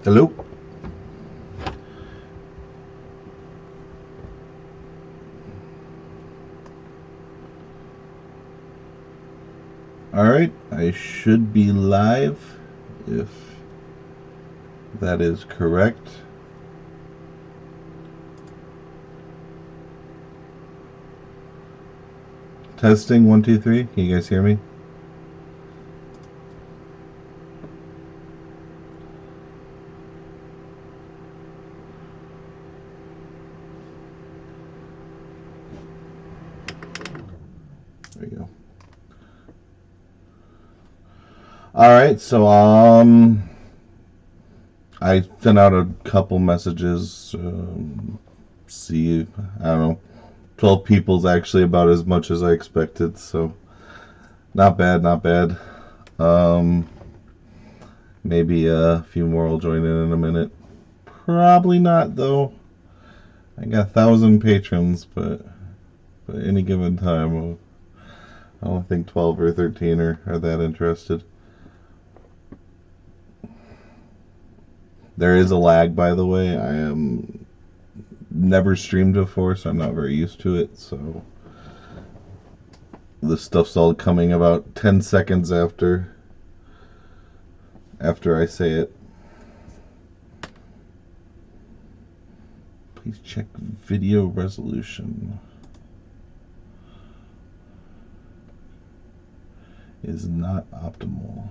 Hello? Alright, I should be live, if that is correct. Testing, 1, 2, 3. Can you guys hear me? There you go. Alright, so I sent out a couple messages. See, I don't know, 12 people's actually about as much as I expected, so not bad, not bad. Maybe a few more will join in a minute. Probably not, though. I got 1,000 patrons, but at any given time, I don't think 12 or 13 are that interested. There is a lag, by the way. I am never streamed before, so I'm not very used to it. So this stuff's all coming about 10 seconds after I say it. Please check video resolution. Is not optimal.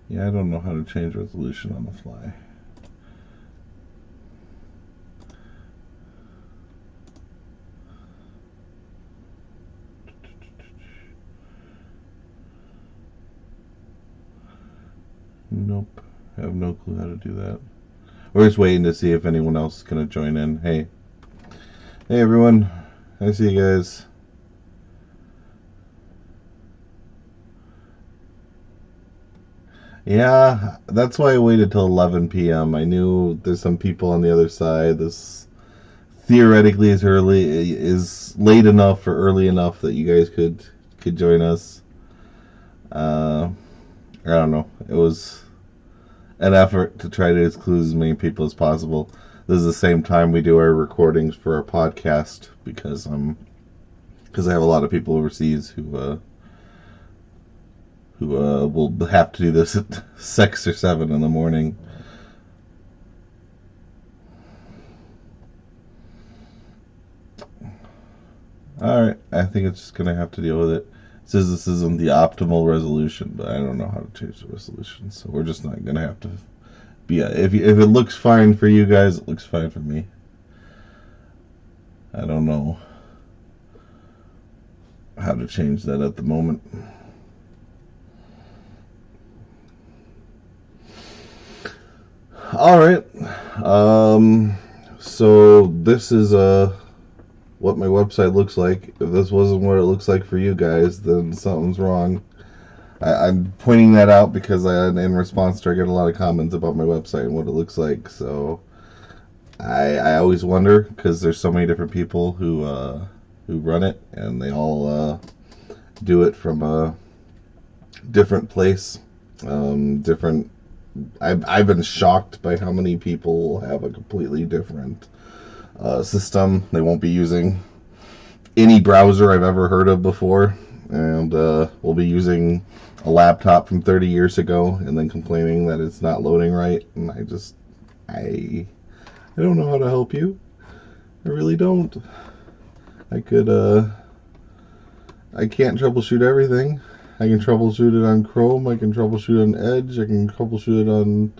Yeah, I don't know how to change resolution on the fly. Nope. I have no clue how to do that. We're just waiting to see if anyone else is going to join in. Hey. Hey, everyone. I see you guys. Yeah, that's why I waited till 11 p.m. I knew there's some people on the other side. This theoretically is late enough or early enough that you guys could join us. I don't know. It was an effort to try to include as many people as possible. This is the same time we do our recordings for our podcast because I have a lot of people overseas who will have to do this at 6 or 7 in the morning. Alright, I think it's just going to have to deal with it. It says this isn't the optimal resolution, but I don't know how to change the resolution, so we're just not going to have to be... If it looks fine for you guys, it looks fine for me. I don't know how to change that at the moment. Alright, so this is what my website looks like. If this wasn't what it looks like for you guys, then something's wrong. I'm pointing that out because in response to I get a lot of comments about my website and what it looks like, so I always wonder, because there's so many different people who run it, and they all do it from a different place, different... I've been shocked by how many people have a completely different system. They won't be using any browser I've ever heard of before, and we'll be using a laptop from 30 years ago and then complaining that it's not loading right. And I don't know how to help you. I really don't. I can't troubleshoot everything. I can troubleshoot it on Chrome, I can troubleshoot on Edge, I can troubleshoot it on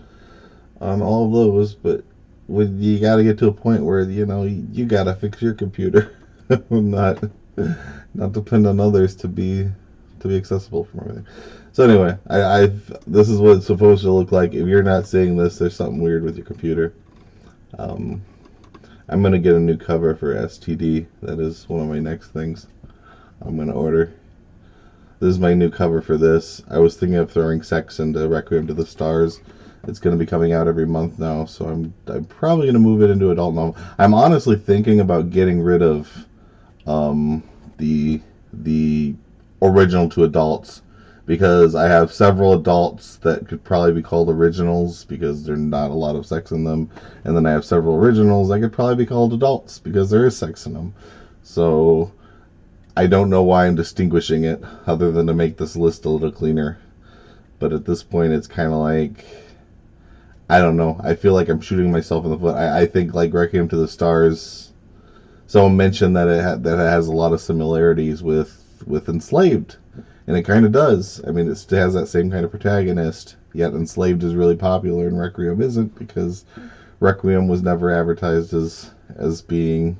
all of those, but you got to get to a point where you got to fix your computer, not depend on others to be accessible from everything. So anyway, this is what it's supposed to look like. If you're not seeing this, there's something weird with your computer. I'm gonna get a new cover for STD. That is one of my next things I'm gonna order. This is my new cover for this. I was thinking of throwing Sex into Requiem to the Stars. It's going to be coming out every month now, so I'm probably going to move it into adult novel. I'm honestly thinking about getting rid of the original to adults because I have several adults that could probably be called originals because there's not a lot of sex in them, and then I have several originals that could probably be called adults because there is sex in them. So I don't know why I'm distinguishing it other than to make this list a little cleaner. But at this point, it's kind of like, I don't know. I feel like I'm shooting myself in the foot. I think like Requiem to the Stars. Someone mentioned that that it has a lot of similarities with Enslaved, and it kind of does. I mean, it has that same kind of protagonist. Yet Enslaved is really popular and Requiem isn't, because Requiem was never advertised as being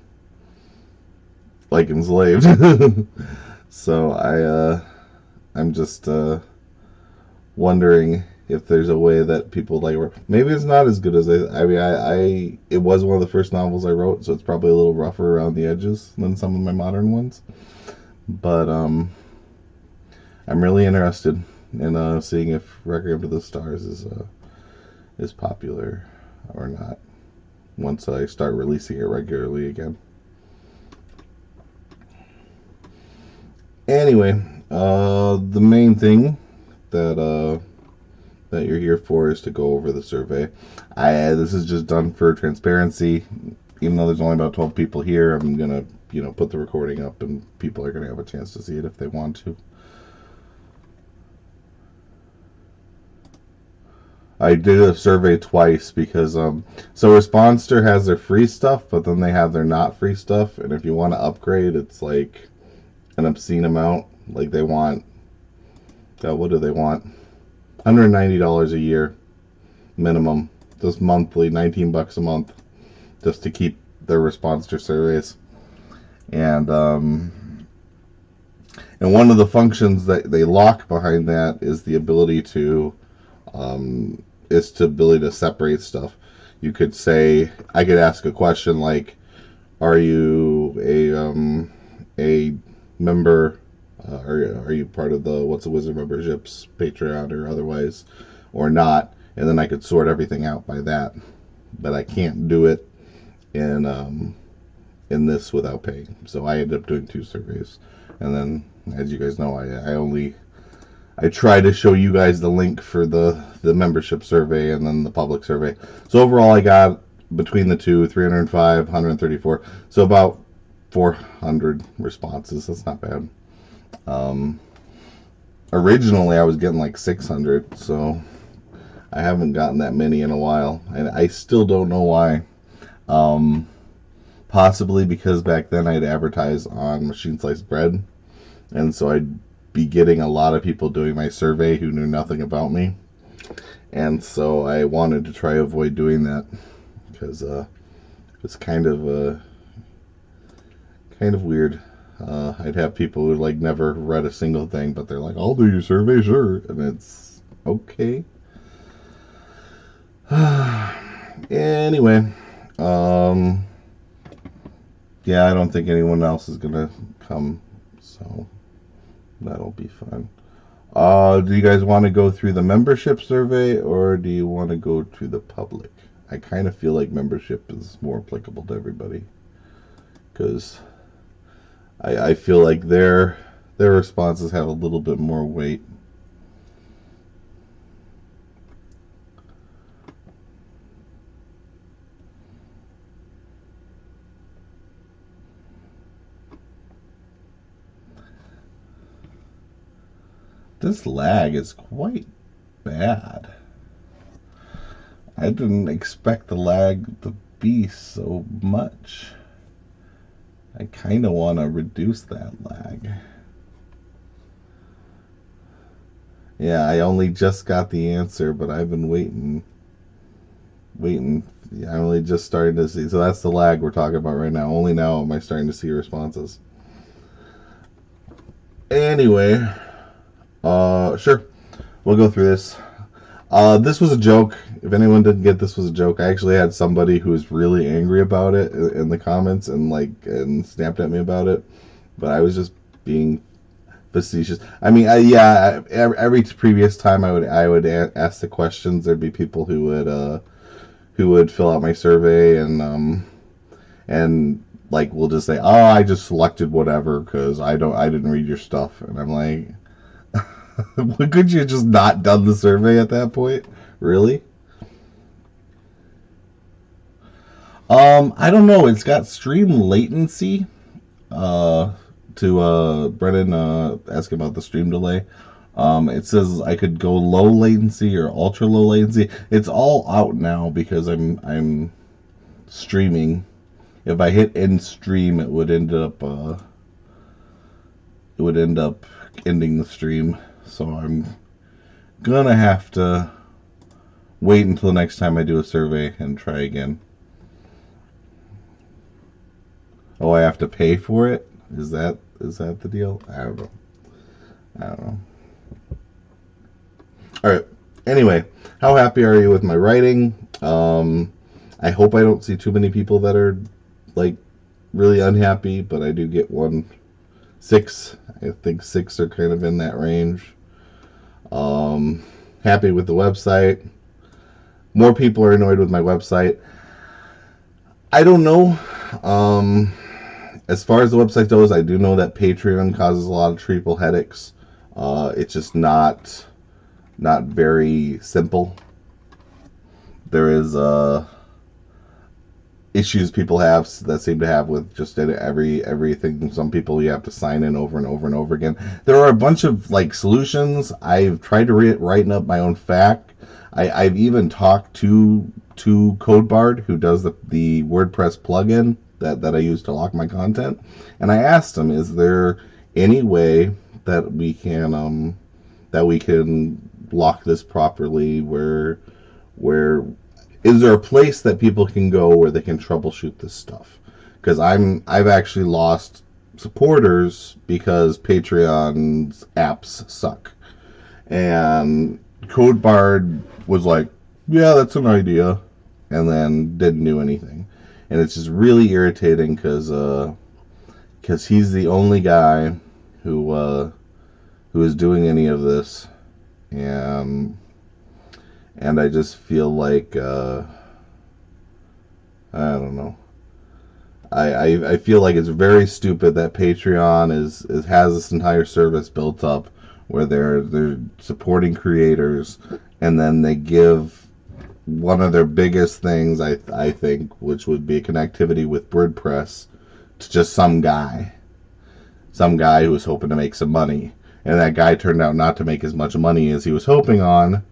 like Enslaved. So I'm just wondering if there's a way that people like, maybe it's not as good as I mean, I it was one of the first novels I wrote, so it's probably a little rougher around the edges than some of my modern ones. But I'm really interested in seeing if Requiem to the Stars is popular or not once I start releasing it regularly again. Anyway, the main thing that that you're here for is to go over the survey. This is just done for transparency. Even though there's only about 12 people here, I'm gonna put the recording up, and people are gonna have a chance to see it if they want to. I did a survey twice because so Responster has their free stuff, but then they have their not free stuff, and if you want to upgrade, it's like an obscene amount. Like they want, what do they want? $190 a year minimum, just monthly, $19 a month, just to keep their Responster surveys. And one of the functions that they lock behind that is the ability to separate stuff. You could say, I could ask a question like, are you a member? Are you part of the Whatsawhizzer memberships, Patreon or otherwise, or not? And then I could sort everything out by that. But I can't do it in this without paying. So I ended up doing 2 surveys. And then, as you guys know, I try to show you guys the link for the membership survey and then the public survey. So overall, I got between the two 305, 134. So about 400 responses. That's not bad. Originally, I was getting like 600, so I haven't gotten that many in a while, and I still don't know why. Possibly because back then I'd advertise on Machine Sliced Bread, and so I'd be getting a lot of people doing my survey who knew nothing about me, and so I wanted to try to avoid doing that because it's kind of weird. I'd have people who like never read a single thing, but they're like, "I'll do your survey, sure," and it's okay. Anyway, yeah, I don't think anyone else is gonna come, so that'll be fun. Do you guys want to go through the membership survey, or do you want to go to the public? I kind of feel like membership is more applicable to everybody, because I feel like their responses have a little bit more weight. This lag is quite bad. I didn't expect the lag to be so much. I kind of want to reduce that lag. Yeah, I only just got the answer, but I've been waiting. Yeah, I'm only just starting to see. So that's the lag we're talking about right now. Only now am I starting to see responses. Anyway, sure, we'll go through this. This was a joke. If anyone didn't get, this was a joke. I actually had somebody who was really angry about it in the comments and snapped at me about it, but I was just being facetious. I mean, yeah, every previous time I would ask the questions, there'd be people who would fill out my survey and like we'll just say, oh, I just selected whatever because I didn't read your stuff, and I'm like, Could you have just not done the survey at that point? Really? I don't know. It's got stream latency. Uh, to Brennan asking about the stream delay. It says I could go low latency or ultra low latency. It's all out now because I'm streaming. If I hit end stream, it would end up ending the stream. So I'm gonna have to wait until the next time I do a survey and try again. Oh, I have to pay for it? Is that the deal? I don't know. All right. Anyway, how happy are you with my writing? I hope I don't see too many people that are like really unhappy, but I do get 6. I think 6 are kind of in that range. Happy with the website. More people are annoyed with my website. I don't know. As far as the website goes, I do know that Patreon causes a lot of triple headaches. It's just not very simple. There is issues people have that seem to have with just everything. Some people you have to sign in over and over and over again. There are a bunch of like solutions. I've tried to write up my own FAQ. I've even talked to CodeBard, who does the WordPress plugin that I use to lock my content, and I asked him, is there any way that we can lock this properly? Where is there a place that people can go where they can troubleshoot this stuff? Because I've actually lost supporters because Patreon's apps suck, and CodeBard was like, yeah, that's an idea, and then didn't do anything. And it's just really irritating because he's the only guy who is doing any of this, and I just feel like I don't know. I feel like it's very stupid that Patreon has this entire service built up where they're supporting creators, and then they give one of their biggest things, I think, which would be connectivity with WordPress, to just some guy who was hoping to make some money, and that guy turned out not to make as much money as he was hoping on,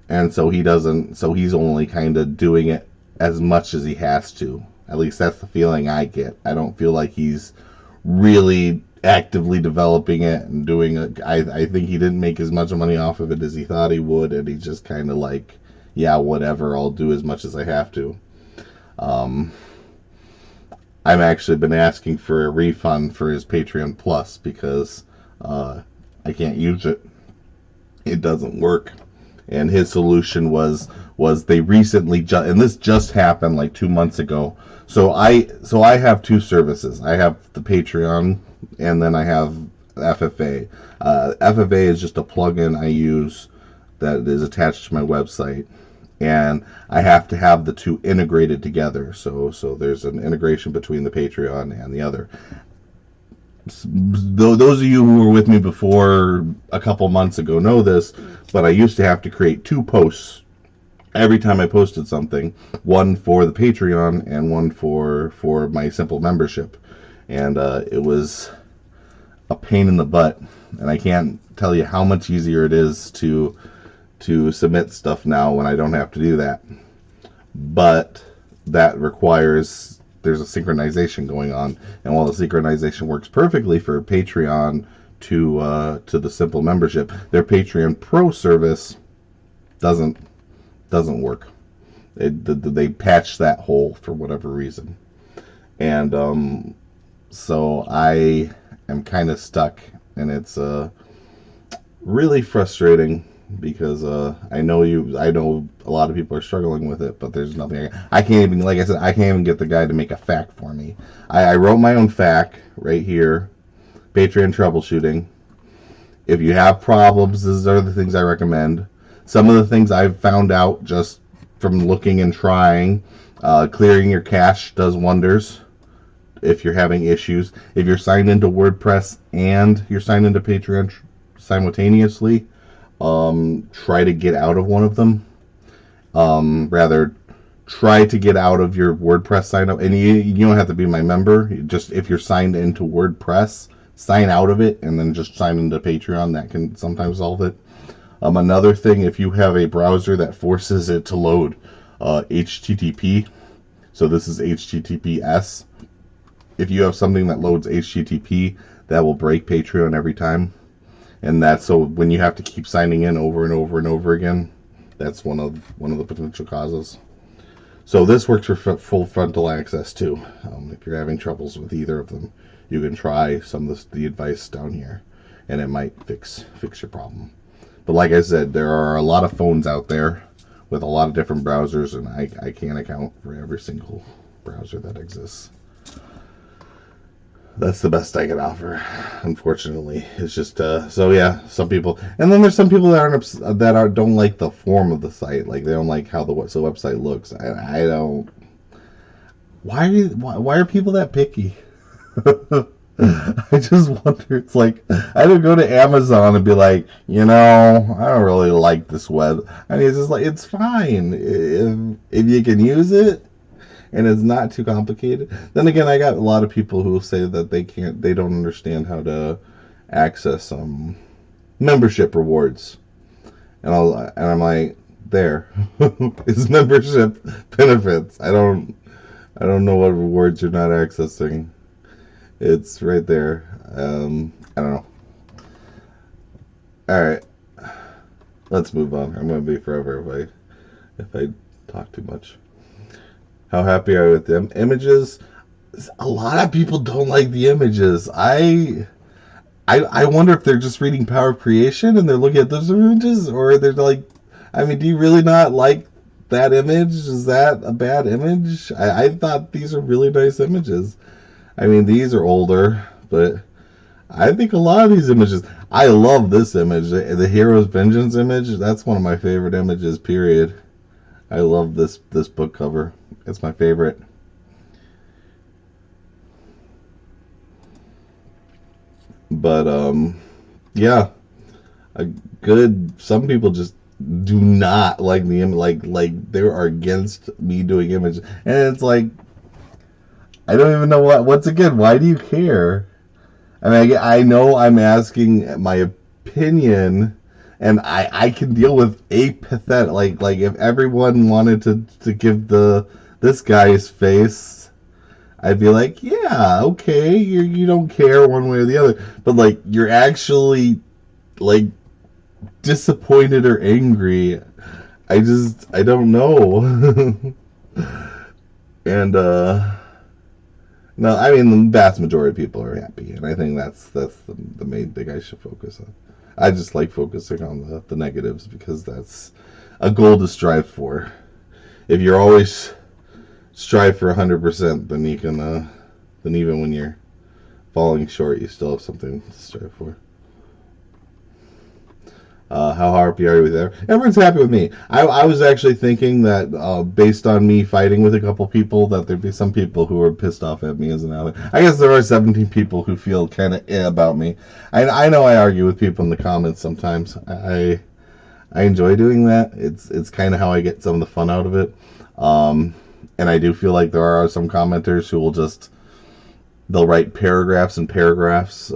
and so he's only kind of doing it as much as he has to. At least that's the feeling I get. I don't feel like he's really actively developing it and doing it. I think he didn't make as much money off of it as he thought he would, and he's just kind of like, yeah, whatever, I'll do as much as I have to. I've actually been asking for a refund for his Patreon Plus because I can't use it. It doesn't work. And his solution was they recently and this just happened like 2 months ago. So I have 2 services. I have the Patreon, and then I have FFA. FFA is just a plugin I use that is attached to my website, and I have to have the 2 integrated together. So there's an integration between the Patreon and the other. Those of you who were with me before a couple months ago know this, but I used to have to create 2 posts every time I posted something, one for the Patreon and one for my simple membership, and it was a pain in the butt, and I can't tell you how much easier it is to submit stuff now when I don't have to do that. But that requires there's a synchronization going on, and while the synchronization works perfectly for Patreon to the simple membership, their Patreon Pro service doesn't work. They patched that hole for whatever reason, and so I am kind of stuck, and it's really frustrating because I know a lot of people are struggling with it, but there's nothing I can't even, like I said, I can't even get the guy to make a FAQ for me. I wrote my own FAQ right here, Patreon troubleshooting. If you have problems, these are the things I recommend. Some of the things I've found out just from looking and trying, clearing your cache does wonders if you're having issues. If you're signed into WordPress and you're signed into Patreon simultaneously, try to get out of one of them. Rather, try to get out of your WordPress sign up. And you don't have to be my member. Just if you're signed into WordPress, sign out of it and then just sign into Patreon. That can sometimes solve it. Another thing, if you have a browser that forces it to load HTTP, so this is HTTPS. If you have something that loads HTTP, that will break Patreon every time. And that's so when you have to keep signing in over and over and over again, that's one of the potential causes. So this works for full frontal access too. If you're having troubles with either of them, you can try some of the advice down here, and it might fix your problem. But like I said, there are a lot of phones out there with a lot of different browsers, and I can't account for every single browser that exists. That's the best I can offer, unfortunately. It's just so yeah, some people, and then there's some people that don't like the form of the site, like they don't like how the website looks. I don't. Why are people that picky? I just wonder. It's like I don't go to Amazon and be like, I don't really like this web. I mean, it's just like it's fine if you can use it and it's not too complicated. Then again, I got a lot of people who say that they don't understand how to access membership rewards, and I'm like, there, it's membership benefits. I don't know what rewards you're not accessing. It's right there. I don't know. All right, let's move on. I'm gonna be forever if I talk too much. How happy are you with them images? A lot of people don't like the images. I wonder if they're just reading Power of Creation and they're looking at those images, or they're like, I mean, do you really not like that image? Is that a bad image? I thought these are really nice images. I mean, these are older, but I think a lot of these images. I love this image, the Hero's Vengeance image. That's one of my favorite images, period. I love this book cover. It's my favorite. But yeah, some people just do not like the image, like they are against me doing images, and it's like I don't even know once again, why do you care? I mean, I know I'm asking my opinion, and I can deal with apathetic, like if everyone wanted to give this guy's face, I'd be like, yeah, okay, you don't care one way or the other, but like you're actually like disappointed or angry. I don't know. And no, I mean the vast majority of people are happy, and I think that's the main thing I should focus on. I just like focusing on the negatives because that's a goal to strive for. If you're always strive for 100%, then you can then even when you're falling short, you still have something to strive for. How happy are you with that? Everyone's happy with me. I was actually thinking that based on me fighting with a couple people, that there'd be some people who are pissed off at me as an ally. I guess there are 17 people who feel kind of about me. I know I argue with people in the comments sometimes. I enjoy doing that. It's kind of how I get some of the fun out of it. And I do feel like there are some commenters who will they'll write paragraphs and paragraphs,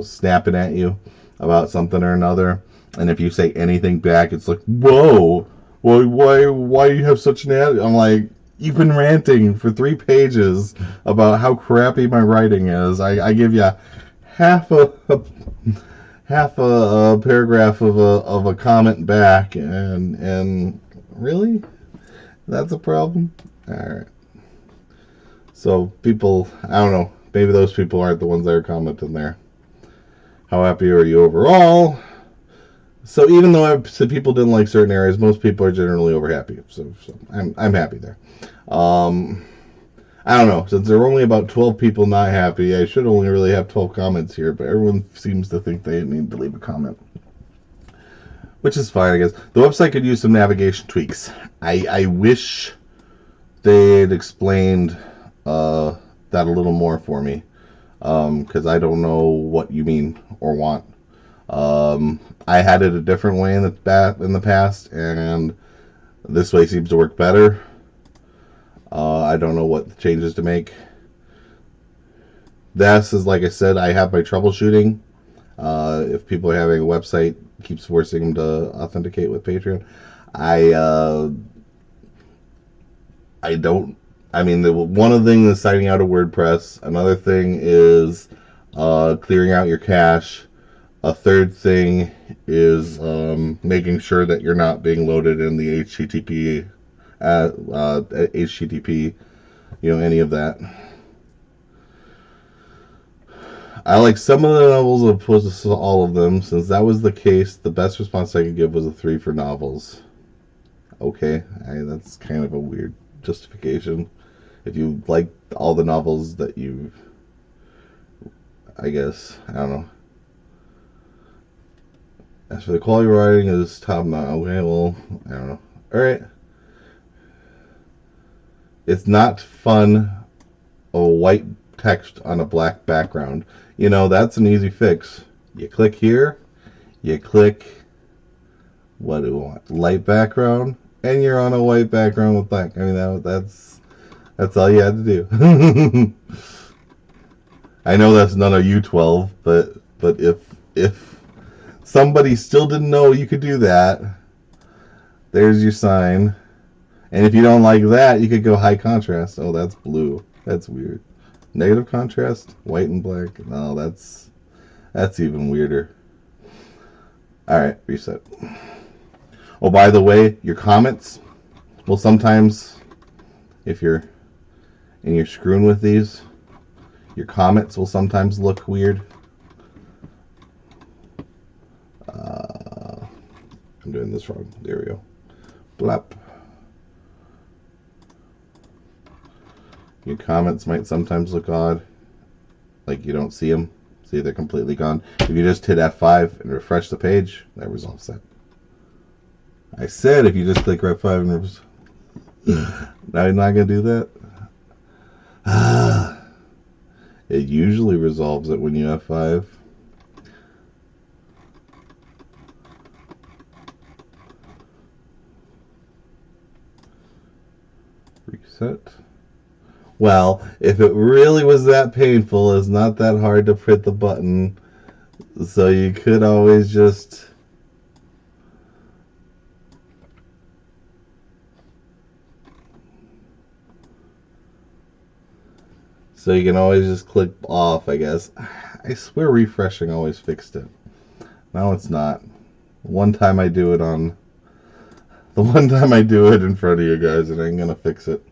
snapping at you about something or another. And if you say anything back, it's like, whoa, why do you have such an attitude? I'm like, you've been ranting for 3 pages about how crappy my writing is. I give you half a paragraph of a comment back, and really, that's a problem. All right. So people, I don't know, maybe those people aren't the ones that are commenting there. How happy are you overall? So even though I've said people didn't like certain areas, most people are generally over happy. So I'm happy there. I don't know. Since there are only about 12 people not happy, I should only really have 12 comments here, but everyone seems to think they need to leave a comment. Which is fine, I guess. The website could use some navigation tweaks. I wish they had explained that a little more for me, because I don't know what you mean or want. I had it a different way in the past, and this way seems to work better. I don't know what changes to make. This is, like I said, I have my troubleshooting. If people are having a website keeps forcing them to authenticate with Patreon, I I don't. I mean, one thing is signing out of WordPress. Another thing is clearing out your cache. A third thing is making sure that you're not being loaded in the HTTP, any of that. I like some of the novels as opposed to all of them. Since that was the case, the best response I could give was a 3 for novels. Okay, that's kind of a weird justification. If you like all the novels that you, I guess, I don't know. As for the quality writing is top notch. Okay, well, I don't know. All right. It's not fun. A white text on a black background. That's an easy fix. You click here. You click. What do you want? Light background, and you're on a white background with black. I mean, that's all you had to do. I know that's none of you 12, but if somebody still didn't know you could do that, there's your sign. And if you don't like that, you could go high contrast. Oh, that's blue. That's weird. Negative contrast, white and black. No, that's even weirder. All right, reset. Oh, by the way, your comments. Well, sometimes if you're screwing with these, your comments will sometimes look weird. I'm doing this wrong. There we go. Blap. Your comments might sometimes look odd, like you don't see them. See, they're completely gone. If you just hit F5 and refresh the page, that resolves that. I said if you just click F5 and now you're not going to do that? It usually resolves it when you F5. Reset. Well, if it really was that painful, it's not that hard to hit the button. So you could always just... So you can always just click off, I guess. I swear refreshing always fixed it. No, it's not. The one time I do it in front of you guys, it ain't gonna fix it.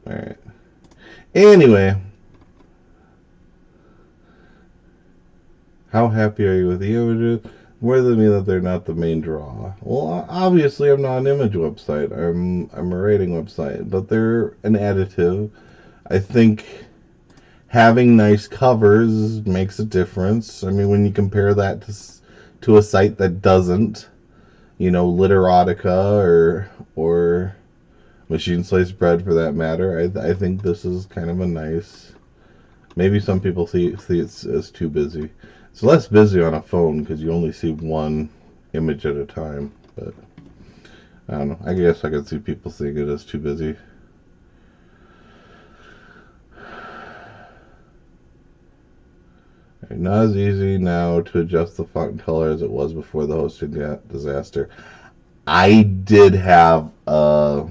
Alright. Anyway. How happy are you with the images? More than me that they're not the main draw. Well, obviously I'm not an image website. I'm a rating website, but they're an additive. I think having nice covers makes a difference. I mean, when you compare that to a site that doesn't, Literotica or Machine Sliced Bread for that matter, I think this is kind of a nice. Maybe some people see it's as too busy. It's less busy on a phone because you only see one image at a time. But I don't know. I guess I could see people seeing it as too busy. Not as easy now to adjust the font color as it was before the hosting disaster. I did have a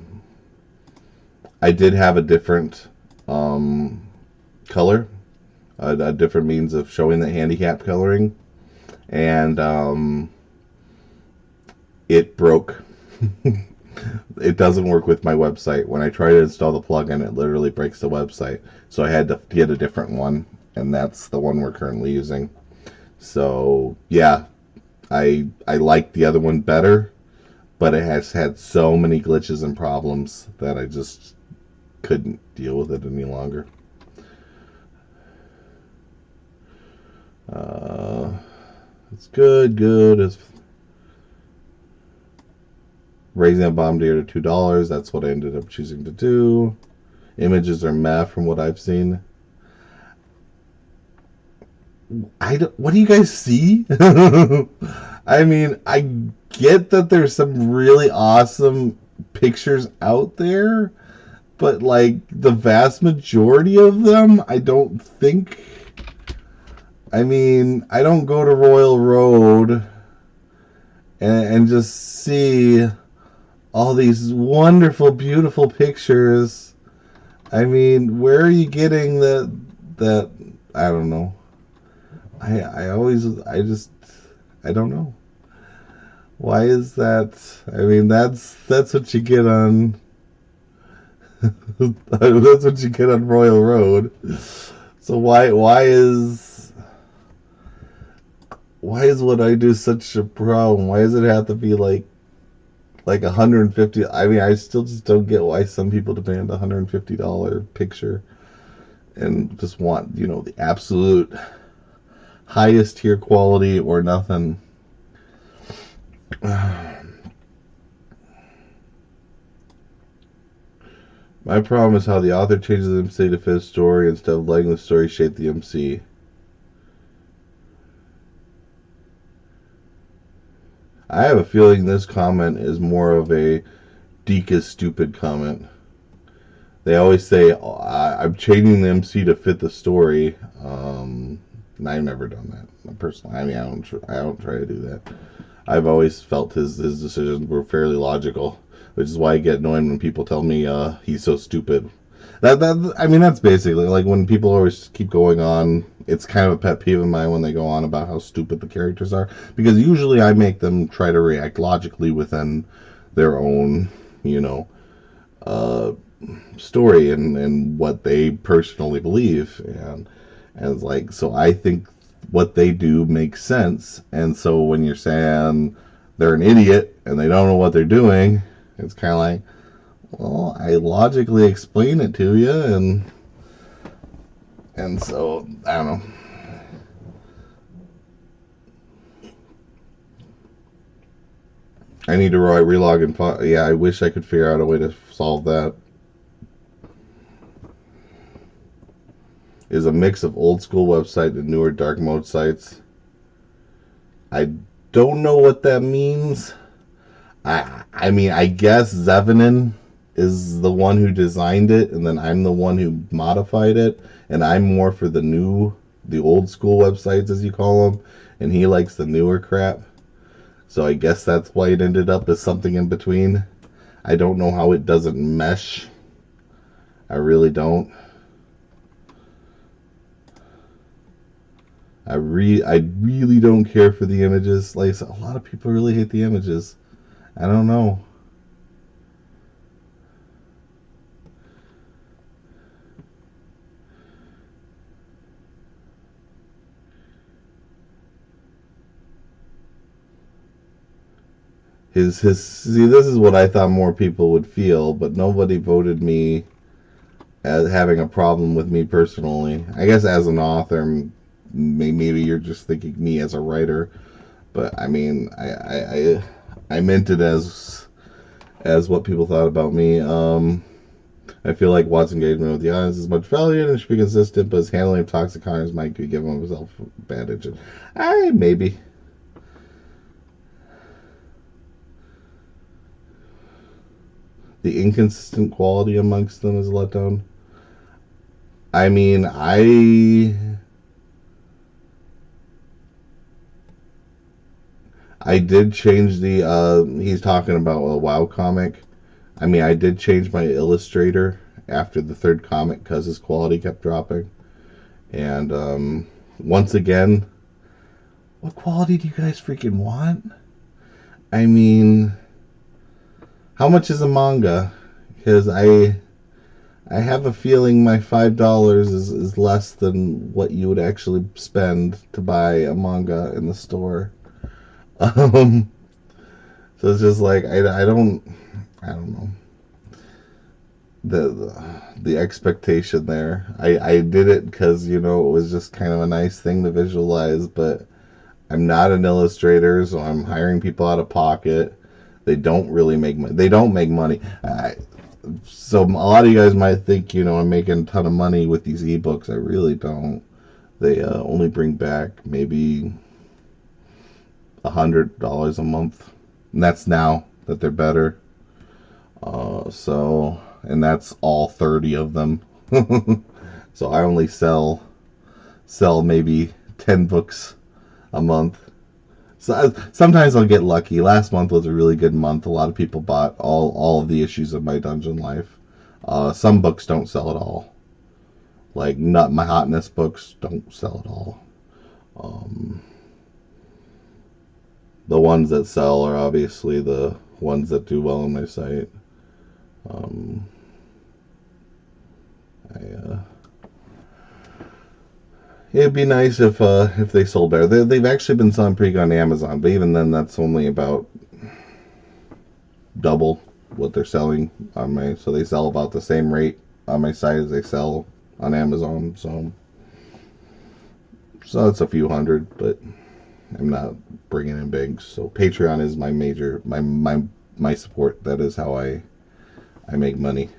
different color, a different means of showing the handicap coloring, and it broke. It doesn't work with my website. When I try to install the plugin, it literally breaks the website. So I had to get a different one, and that's the one we're currently using. So yeah, I like the other one better, but it has had so many glitches and problems that I just couldn't deal with it any longer. It's good. It's raising a bomb deer to $2. That's what I ended up choosing to do. Images are meh from what I've seen. what do you guys see? I mean, I get that there's some really awesome pictures out there, but like the vast majority of them, I don't think. I mean, I don't go to Royal Road and just see all these wonderful, beautiful pictures. I mean, where are you getting that? I don't know. I don't know. Why is that? I mean, that's what you get on. That's what you get on Royal Road. So why is what I do such a problem? Why does it have to be like 150? I mean, I still just don't get why some people demand $150 picture and just want, the absolute highest tier quality or nothing. My problem is how the author changes the MC to fit his story instead of letting the story shape the MC. I have a feeling this comment is more of a Deke is stupid comment. They always say, I'm changing the MC to fit the story. And I've never done that personally. I mean, I don't try to do that. I've always felt his decisions were fairly logical, which is why I get annoyed when people tell me he's so stupid. I mean, that's basically like when people always keep going on. It's kind of a pet peeve of mine when they go on about how stupid the characters are, because usually I make them try to react logically within their own, uh, story and what they personally believe, and it's like, so I think what they do makes sense, and so when you're saying they're an idiot and they don't know what they're doing, it's kind of like, well, I logically explain it to you, and so I don't know. I need to relog and yeah, I wish I could figure out a way to solve that. Is a mix of old school website and newer dark mode sites. I don't know what that means. I mean, I guess Zevinin is the one who designed it, and then I'm the one who modified it, and I'm more for the old school websites, as you call them, and he likes the newer crap. So I guess that's why it ended up as something in between. I don't know how it doesn't mesh. I really don't. I really don't care for the images. Like, a lot of people really hate the images. I don't know. See, this is what I thought more people would feel, but nobody voted me as having a problem with me personally. I guess as an author, maybe you're just thinking me as a writer, but I mean, I meant it as what people thought about me. I feel like Watt's engagement with the audience is much valued and should be consistent, but his handling of toxic comments might give himself advantage. Maybe. The inconsistent quality amongst them is a letdown. I mean, I did change he's talking about a WoW comic. I mean, I did change my illustrator after the third comic because his quality kept dropping. And once again, what quality do you guys freaking want? I mean, how much is a manga? Because I have a feeling my $5 is less than what you would actually spend to buy a manga in the store. So it's just like I don't know the expectation there. I did it because it was just kind of a nice thing to visualize, but I'm not an illustrator, so I'm hiring people out of pocket. They don't really make money. They don't make money. So a lot of you guys might think I'm making a ton of money with these ebooks. I really don't. They only bring back maybe $100 a month, and that's now that they're better. And that's all 30 of them. So I only sell maybe 10 books a month. So sometimes I'll get lucky. Last month was a really good month. A lot of people bought all of the issues of my Dungeon Life. Some books don't sell at all. Like Nut My Hotness books don't sell at all. The ones that sell are obviously the ones that do well on my site. It'd be nice if they sold better. They've actually been selling pretty good on Amazon, but even then, that's only about double what they're selling on my. So they sell about the same rate on my site as they sell on Amazon. So it's a few hundred, but I'm not bringing in big. So Patreon is my major my support. That is how I make money.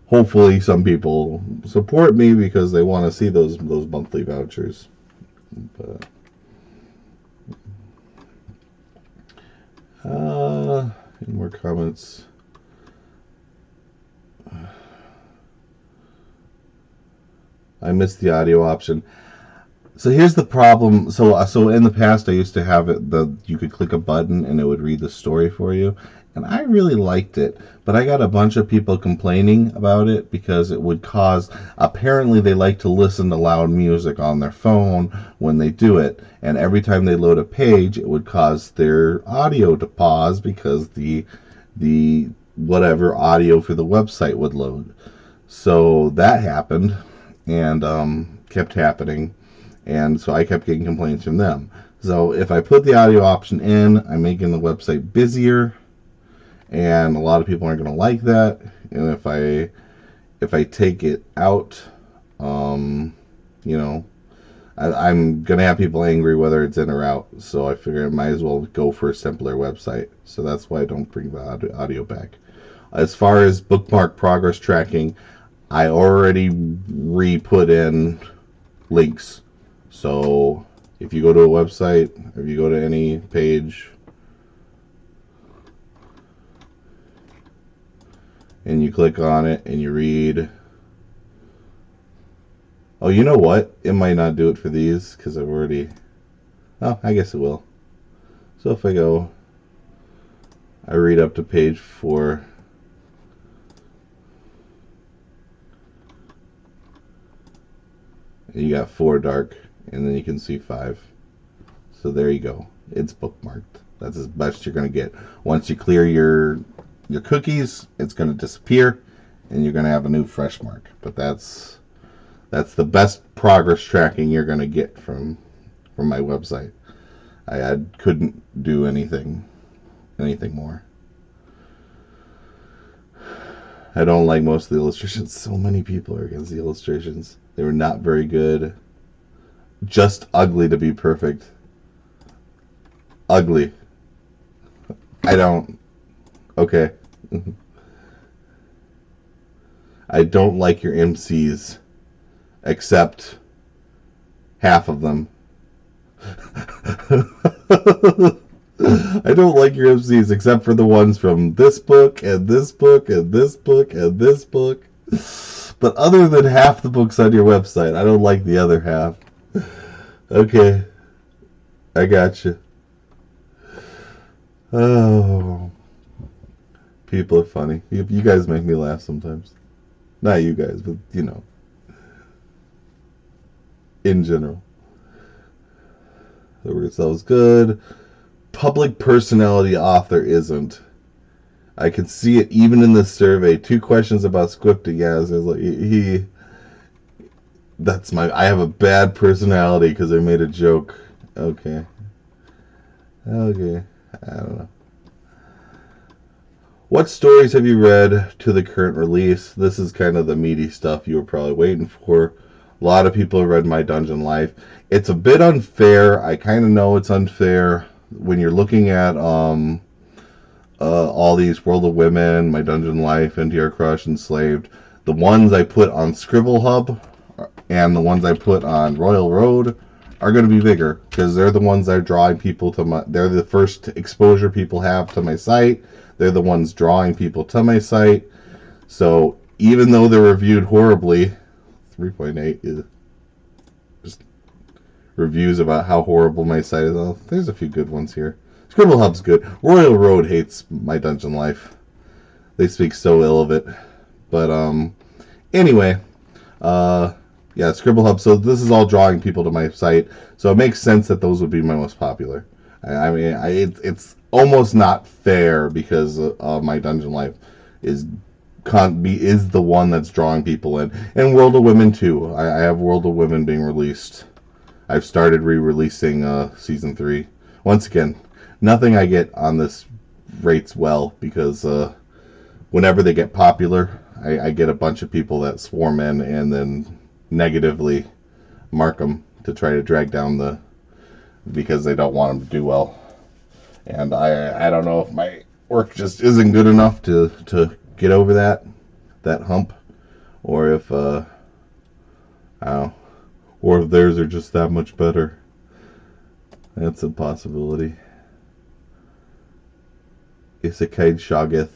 Hopefully some people support me because they want to see those monthly vouchers. But any more comments? I missed the audio option. So here's the problem. So in the past I used to have it you could click a button and it would read the story for you. And I really liked it, but I got a bunch of people complaining about it because it would cause, apparently they like to listen to loud music on their phone when they do it, and every time they load a page, it would cause their audio to pause because the whatever audio for the website would load. So that happened, and kept happening, and so I kept getting complaints from them. So if I put the audio option in, I'm making the website busier, and a lot of people aren't going to like that. And if I take it out, I'm going to have people angry whether it's in or out. So I figure I might as well go for a simpler website. So that's why I don't bring the audio back. As far as bookmark progress tracking, I already re-put in links. So if you go to a website, if you go to any page, and you click on it and you read. Oh, you know what? It might not do it for these because I've already. Oh, I guess it will. So if I go, I read up to page 4. And you got 4 dark, and then you can see 5. So there you go. It's bookmarked. That's as best you're going to get. Once you clear your cookies, it's going to disappear, and you're going to have a new fresh mark. But that's the best progress tracking you're going to get from my website. I couldn't do anything more. I don't like most of the illustrations. So many people are against the illustrations. They were not very good. Just ugly to be perfect. Ugly. I don't. Okay. I don't like your MCs, except half of them. I don't like your MCs except for the ones from this book and this book and this book and this book. But other than half the books on your website, I don't like the other half. Okay. I got you. Oh. People are funny. You guys make me laugh sometimes. Not you guys, but, in general. The word sounds good. Public personality author isn't. I can see it even in this survey. 2 questions about scripting. Yeah, it's like I have a bad personality because I made a joke. Okay. I don't know. What stories have you read to the current release? This is kind of the meaty stuff you were probably waiting for. A lot of people have read my Dungeon Life. It's a bit unfair. I kind of know it's unfair when you're looking at all these World of Women, my Dungeon Life, NTR Crush, Enslaved. The ones I put on Scribble Hub and the ones I put on Royal Road are going to be bigger because they're the ones that are drawing people to my. They're the first exposure people have to my site. They're the ones drawing people to my site. So even though they're reviewed horribly, 3.8 is just reviews about how horrible my site is. Oh, there's a few good ones here. Scribble Hub's good. Royal Road hates my dungeon life. They speak so ill of it. But anyway, yeah, Scribble Hub. So this is all drawing people to my site. So it makes sense that those would be my most popular. I mean, it's almost not fair because my dungeon life is the one that's drawing people in. And World of Women too. I have World of Women being released. I've started re-releasing season 3. Once again, nothing I get on this rates well because whenever they get popular, I get a bunch of people that swarm in and then negatively mark them to try to drag down because they don't want them to do well. And I don't know if my work just isn't good enough to get over that hump, or if I don't know, or if theirs are just that much better. That's a possibility. Isekai Shoggoth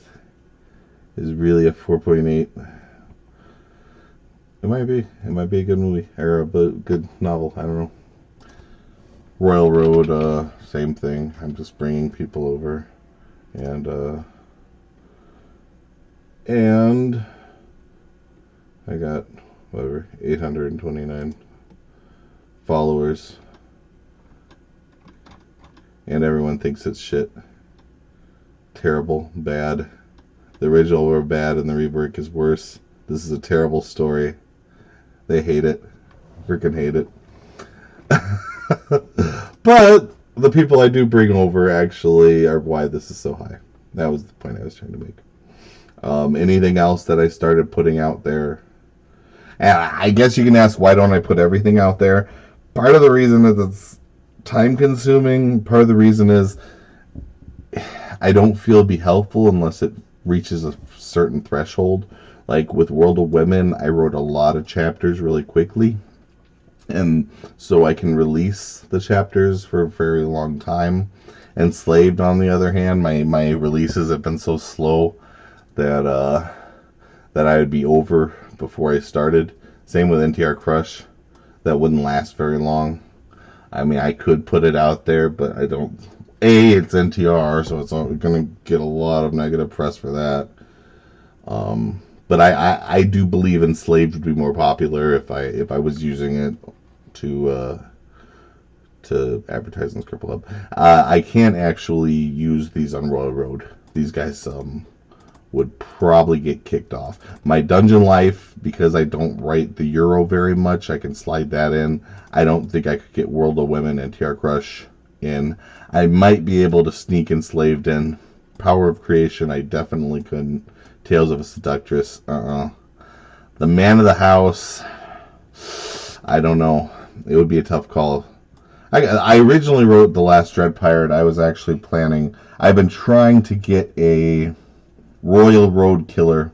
is really a 4.8. It might be a good movie or a good novel. I don't know. Royal Road, same thing. I'm just bringing people over, and I got 829 followers, and everyone thinks it's shit, terrible, bad. The original were bad, and the rework is worse. This is a terrible story. They hate it, freaking hate it. But the people I do bring over actually are why this is so high. That was the point I was trying to make. Anything else that I started putting out there? And I guess you can ask, why don't I put everything out there? Part of the reason is it's time consuming. Part of the reason is I don't feel it'd be helpful unless it reaches a certain threshold. Like with World of Women, I wrote a lot of chapters really quickly. And so I can release the chapters for a very long time. Enslaved, on the other hand, my releases have been so slow that I would be over before I started. Same with NTR Crush. That wouldn't last very long. I mean, I could put it out there, but I don't. It's NTR, so it's going to get a lot of negative press for that. But I do believe Enslaved would be more popular if I was using it to advertise on Scribble Hub. I can't actually use these on Royal Road. These guys would probably get kicked off. My Dungeon Life, because I don't write the Euro very much, I can slide that in. I don't think I could get World of Women and TR Crush in. I might be able to sneak Enslaved in. Power of Creation, I definitely couldn't. Tales of a Seductress, The Man of the House, I don't know. It would be a tough call. I originally wrote The Last Dread Pirate. I was actually planning. I've been trying to get a Royal Road killer.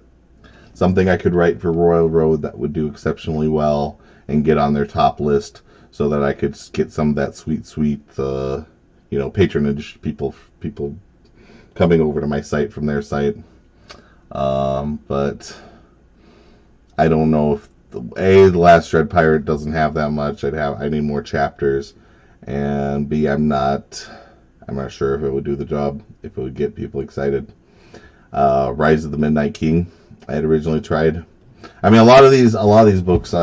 Something I could write for Royal Road that would do exceptionally well and get on their top list so that I could get some of that sweet, patronage, people coming over to my site from their site. But I don't know if The Last Dread Pirate doesn't have that much. I need more chapters, and B, I'm not sure if it would do the job, if it would get people excited. Rise of the Midnight King, I had originally tried. I mean, a lot of these books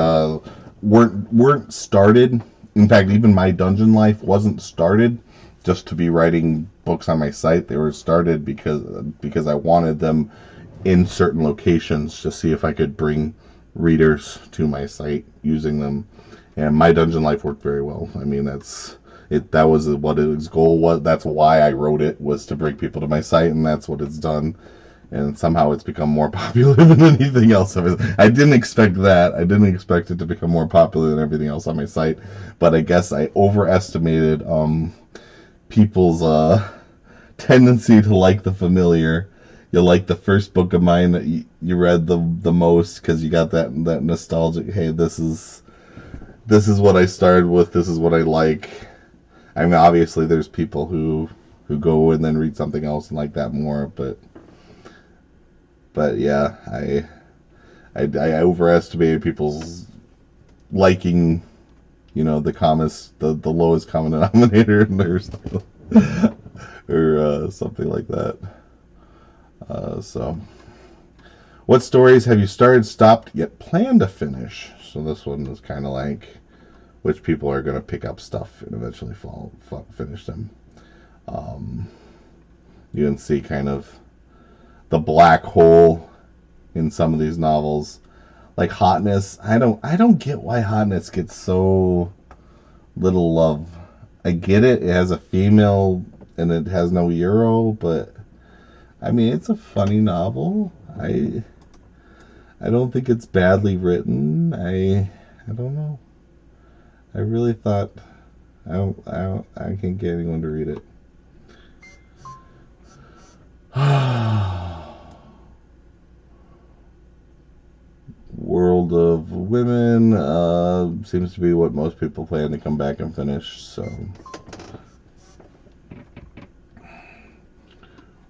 weren't started. In fact, even my Dungeon Life wasn't started just to be writing books on my site. They were started because I wanted them in certain locations to see if I could bring readers to my site using them. And my Dungeon Life worked very well. I mean, that was what its goal was. That's why I wrote it, was to bring people to my site, and that's what it's done. And somehow it's become more popular than anything else. I didn't expect that. I didn't expect it to become more popular than everything else on my site. But I guess I overestimated people's tendency to like the familiar. You'll like the first book of mine that you read the most because you got that nostalgic, hey, this is this is what I started with. This is what I like. I mean, obviously, there's people who go and then read something else and like that more, but yeah, I overestimated people's liking, the lowest common denominator in there, or something like that. So, what stories have you started, stopped, yet plan to finish? So this one is kind of like which people are going to pick up stuff and eventually finish them. You can see kind of the black hole in some of these novels, like Hotness. I don't get why Hotness gets so little love. I get it; it has a female and it has no hero, but I mean, it's a funny novel. I don't think it's badly written. I don't know. I really thought I can't get anyone to read it. World of Women seems to be what most people plan to come back and finish. So,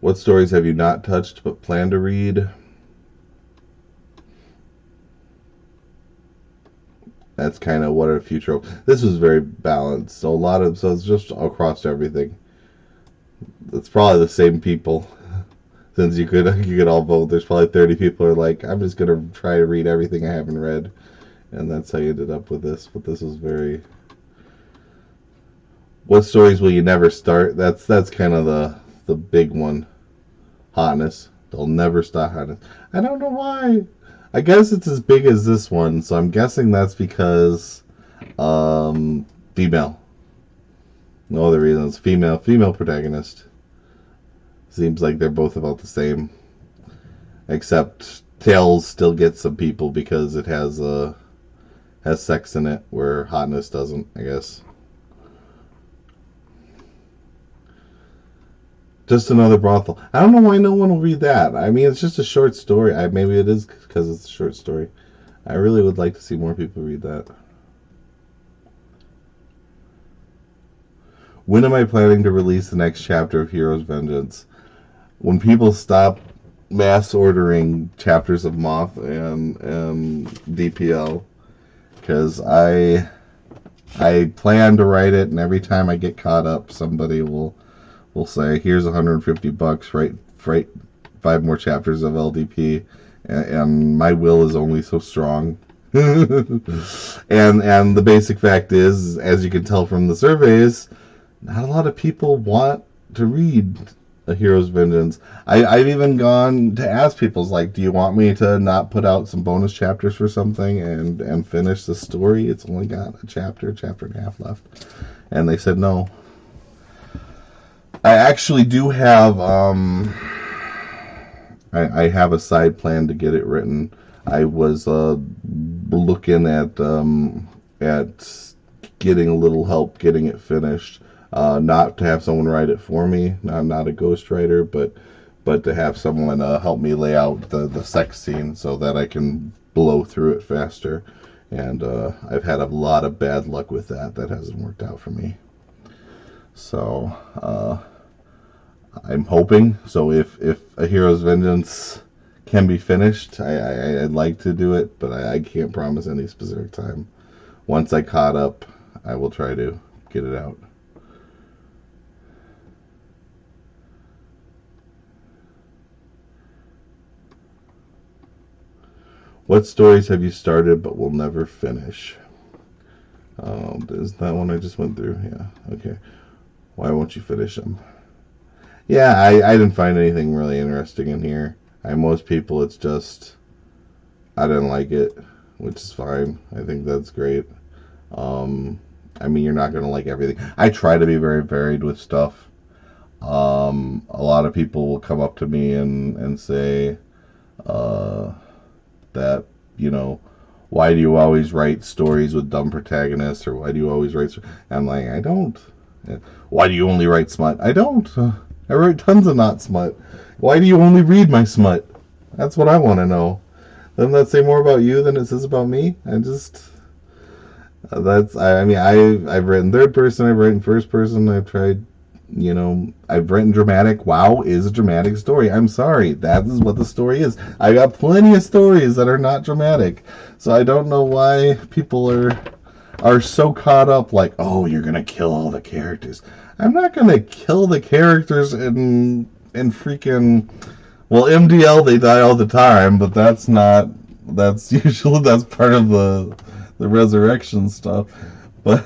what stories have you not touched but plan to read? That's kind of what our future. This was very balanced. So it's just across everything. It's probably the same people. Since you could all vote, there's probably 30 people who are like, I'm just gonna try to read everything I haven't read, and that's how you ended up with this. But this was very. What stories will you never start? That's kind of the big one. Hotness. They'll never stop Hotness. I don't know why. I guess it's as big as this one, so I'm guessing that's because female. No other reason. It's female protagonist. Seems like they're both about the same, except Tales still gets some people because it has sex in it, where Hotness doesn't, I guess. Just another brothel. I don't know why no one will read that. I mean, it's just a short story. Maybe it is because it's a short story. I really would like to see more people read that. When am I planning to release the next chapter of Hero's Vengeance? When people stop mass ordering chapters of Moth and DPL, because I plan to write it, and every time I get caught up, somebody will say, "Here's $150. Write 5 more chapters of LDP," and my will is only so strong. and the basic fact is, as you can tell from the surveys, not a lot of people want to read A Hero's Vengeance. I've even gone to ask people, like, do you want me to not put out some bonus chapters for something and finish the story? It's only got a chapter and a half left. And they said no. I actually do have, I have a side plan to get it written. I was looking at getting a little help getting it finished. Not to have someone write it for me. I'm not a ghostwriter, but to have someone help me lay out the sex scene so that I can blow through it faster. And I've had a lot of bad luck with that. That hasn't worked out for me. So I'm hoping. So if A Hero's Vengeance can be finished, I'd like to do it, but I can't promise any specific time. Once I caught up, I will try to get it out. What stories have you started but will never finish? Is that one I just went through? Yeah. Okay. Why won't you finish them? Yeah, I didn't find anything really interesting in here. Most people, it's just I didn't like it, which is fine. I think that's great. I mean, you're not going to like everything. I try to be very varied with stuff. A lot of people will come up to me and say that, why do you always write stories with dumb protagonists, or why do you always write... I'm like, I don't. Why do you only write smut? I don't. I write tons of not smut. Why do you only read my smut? That's what I want to know. Doesn't that say more about you than it says about me? That's I mean I've written third person, I've written first person, I've tried, I've written dramatic. WoW is a dramatic story. I'm sorry, that is what the story is. I got plenty of stories that are not dramatic, so I don't know why people are so caught up like, oh, you're gonna kill all the characters. I'm not gonna kill the characters in freaking, well, MDL they die all the time, but that's not, that's usually that's part of the resurrection stuff. But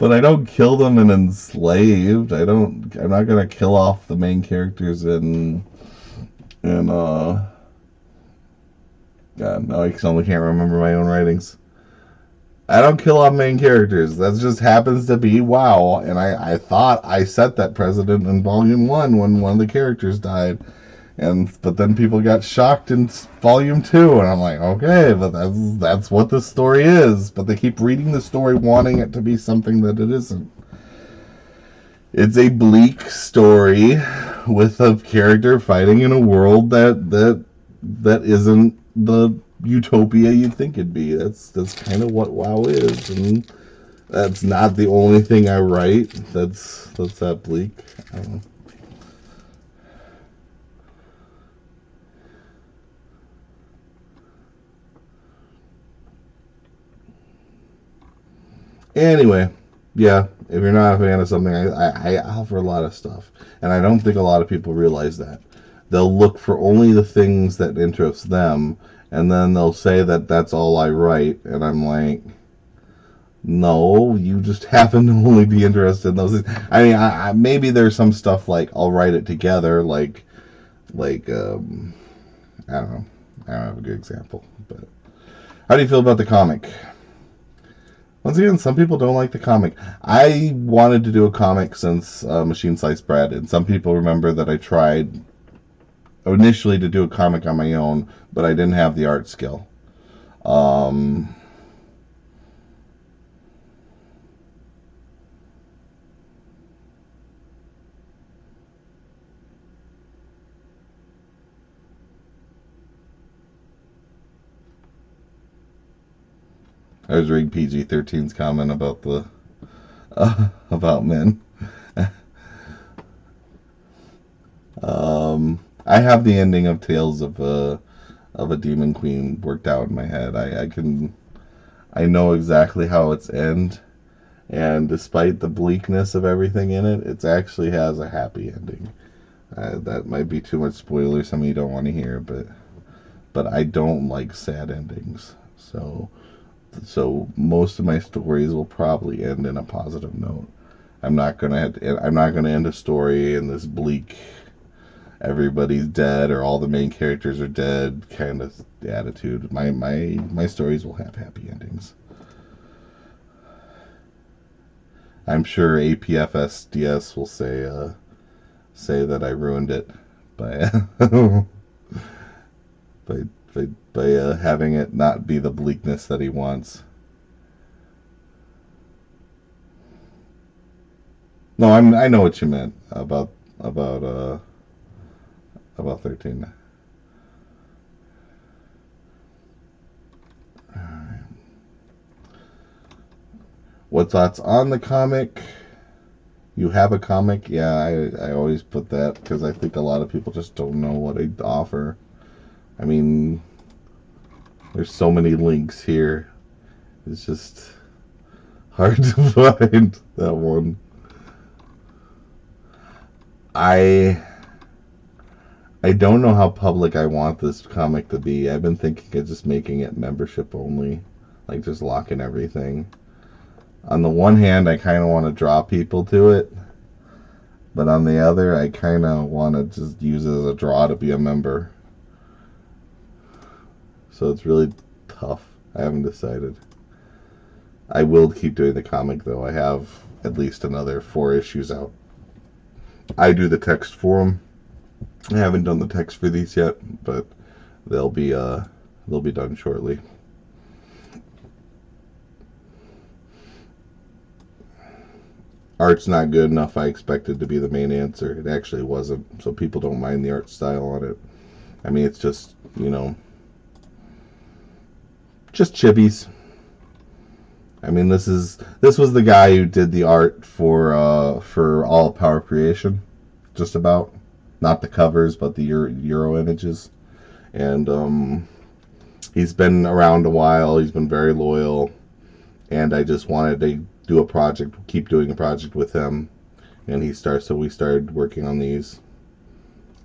I don't kill them in enslaved. I'm not gonna kill off the main characters in God, no, I suddenly can't remember my own writings. I don't kill off main characters. That just happens to be WoW. And I thought I set that precedent in Volume 1 when one of the characters died. But then people got shocked in Volume 2. And I'm like, okay, but that's what the story is. But they keep reading the story wanting it to be something that it isn't. It's a bleak story with a character fighting in a world that isn't the utopia you'd think it'd be. That's kind of what WoW is, and that's not the only thing I write. That's that bleak. I don't know. Anyway, yeah, if you're not a fan of something, I offer a lot of stuff, and I don't think a lot of people realize that. They'll look for only the things that interest them, and then they'll say that that's all I write, and I'm like, no, you just happen to only be interested in those things. I mean, maybe there's some stuff like I'll write it together, like I don't know, I don't have a good example, but how do you feel about the comic? Once again, some people don't like the comic. I wanted to do a comic since Machine Sliced Bread, and some people remember that I tried initially to do a comic on my own, but I didn't have the art skill. Um, I was reading PG-13's comment about the about men. I have the ending of Tales of a Demon Queen worked out in my head. I know exactly how it's end, and despite the bleakness of everything in it, it actually has a happy ending. That might be too much spoiler. Some of you don't want to hear, but I don't like sad endings. So most of my stories will probably end in a positive note. I'm not gonna end a story in this bleak, everybody's dead or all the main characters are dead kind of attitude. My stories will have happy endings. I'm sure APFSDS will say that I ruined it by by having it not be the bleakness that he wants. No, I know what you meant about 13. What thoughts on the comic? You have a comic? Yeah, I always put that because I think a lot of people just don't know what I offer. I mean, there's so many links here. It's just hard to find that one. I don't know how public I want this comic to be. I've been thinking of just making it membership only, like just locking everything. On the one hand, I kind of want to draw people to it, but on the other, I kind of want to just use it as a draw to be a member. So it's really tough. I haven't decided. I will keep doing the comic, though. I have at least another 4 issues out. I do the text for them. I haven't done the text for these yet, but they'll be done shortly. Art's not good enough. I expected to be the main answer. It actually wasn't, so people don't mind the art style on it. I mean, it's just, just chibis. I mean, this was the guy who did the art for all Power Creation, just about, not the covers, but the Euro images, and he's been around a while. He's been very loyal, and I just wanted to do a project, keep doing a project with him, and so we started working on these,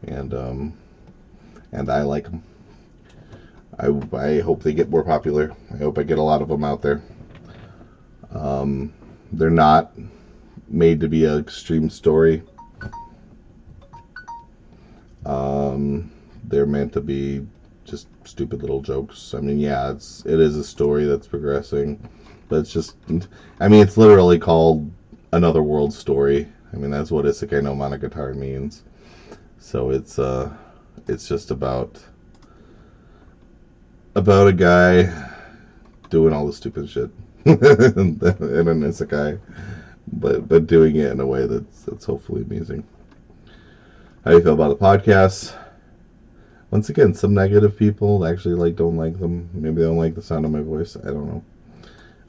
and I like them. I hope they get more popular. I hope I get a lot of them out there. They're not made to be an extreme story. They're meant to be just stupid little jokes. I mean, yeah, it is a story that's progressing, but it's just, I mean, it's literally called Another World Story. I mean, that's what Isekai no Monogatari means. So it's just about a guy doing all the stupid shit in an isekai, but doing it in a way that's hopefully amusing. How do you feel about the podcast? Once again, some negative people actually don't like them. Maybe they don't like the sound of my voice. I don't know.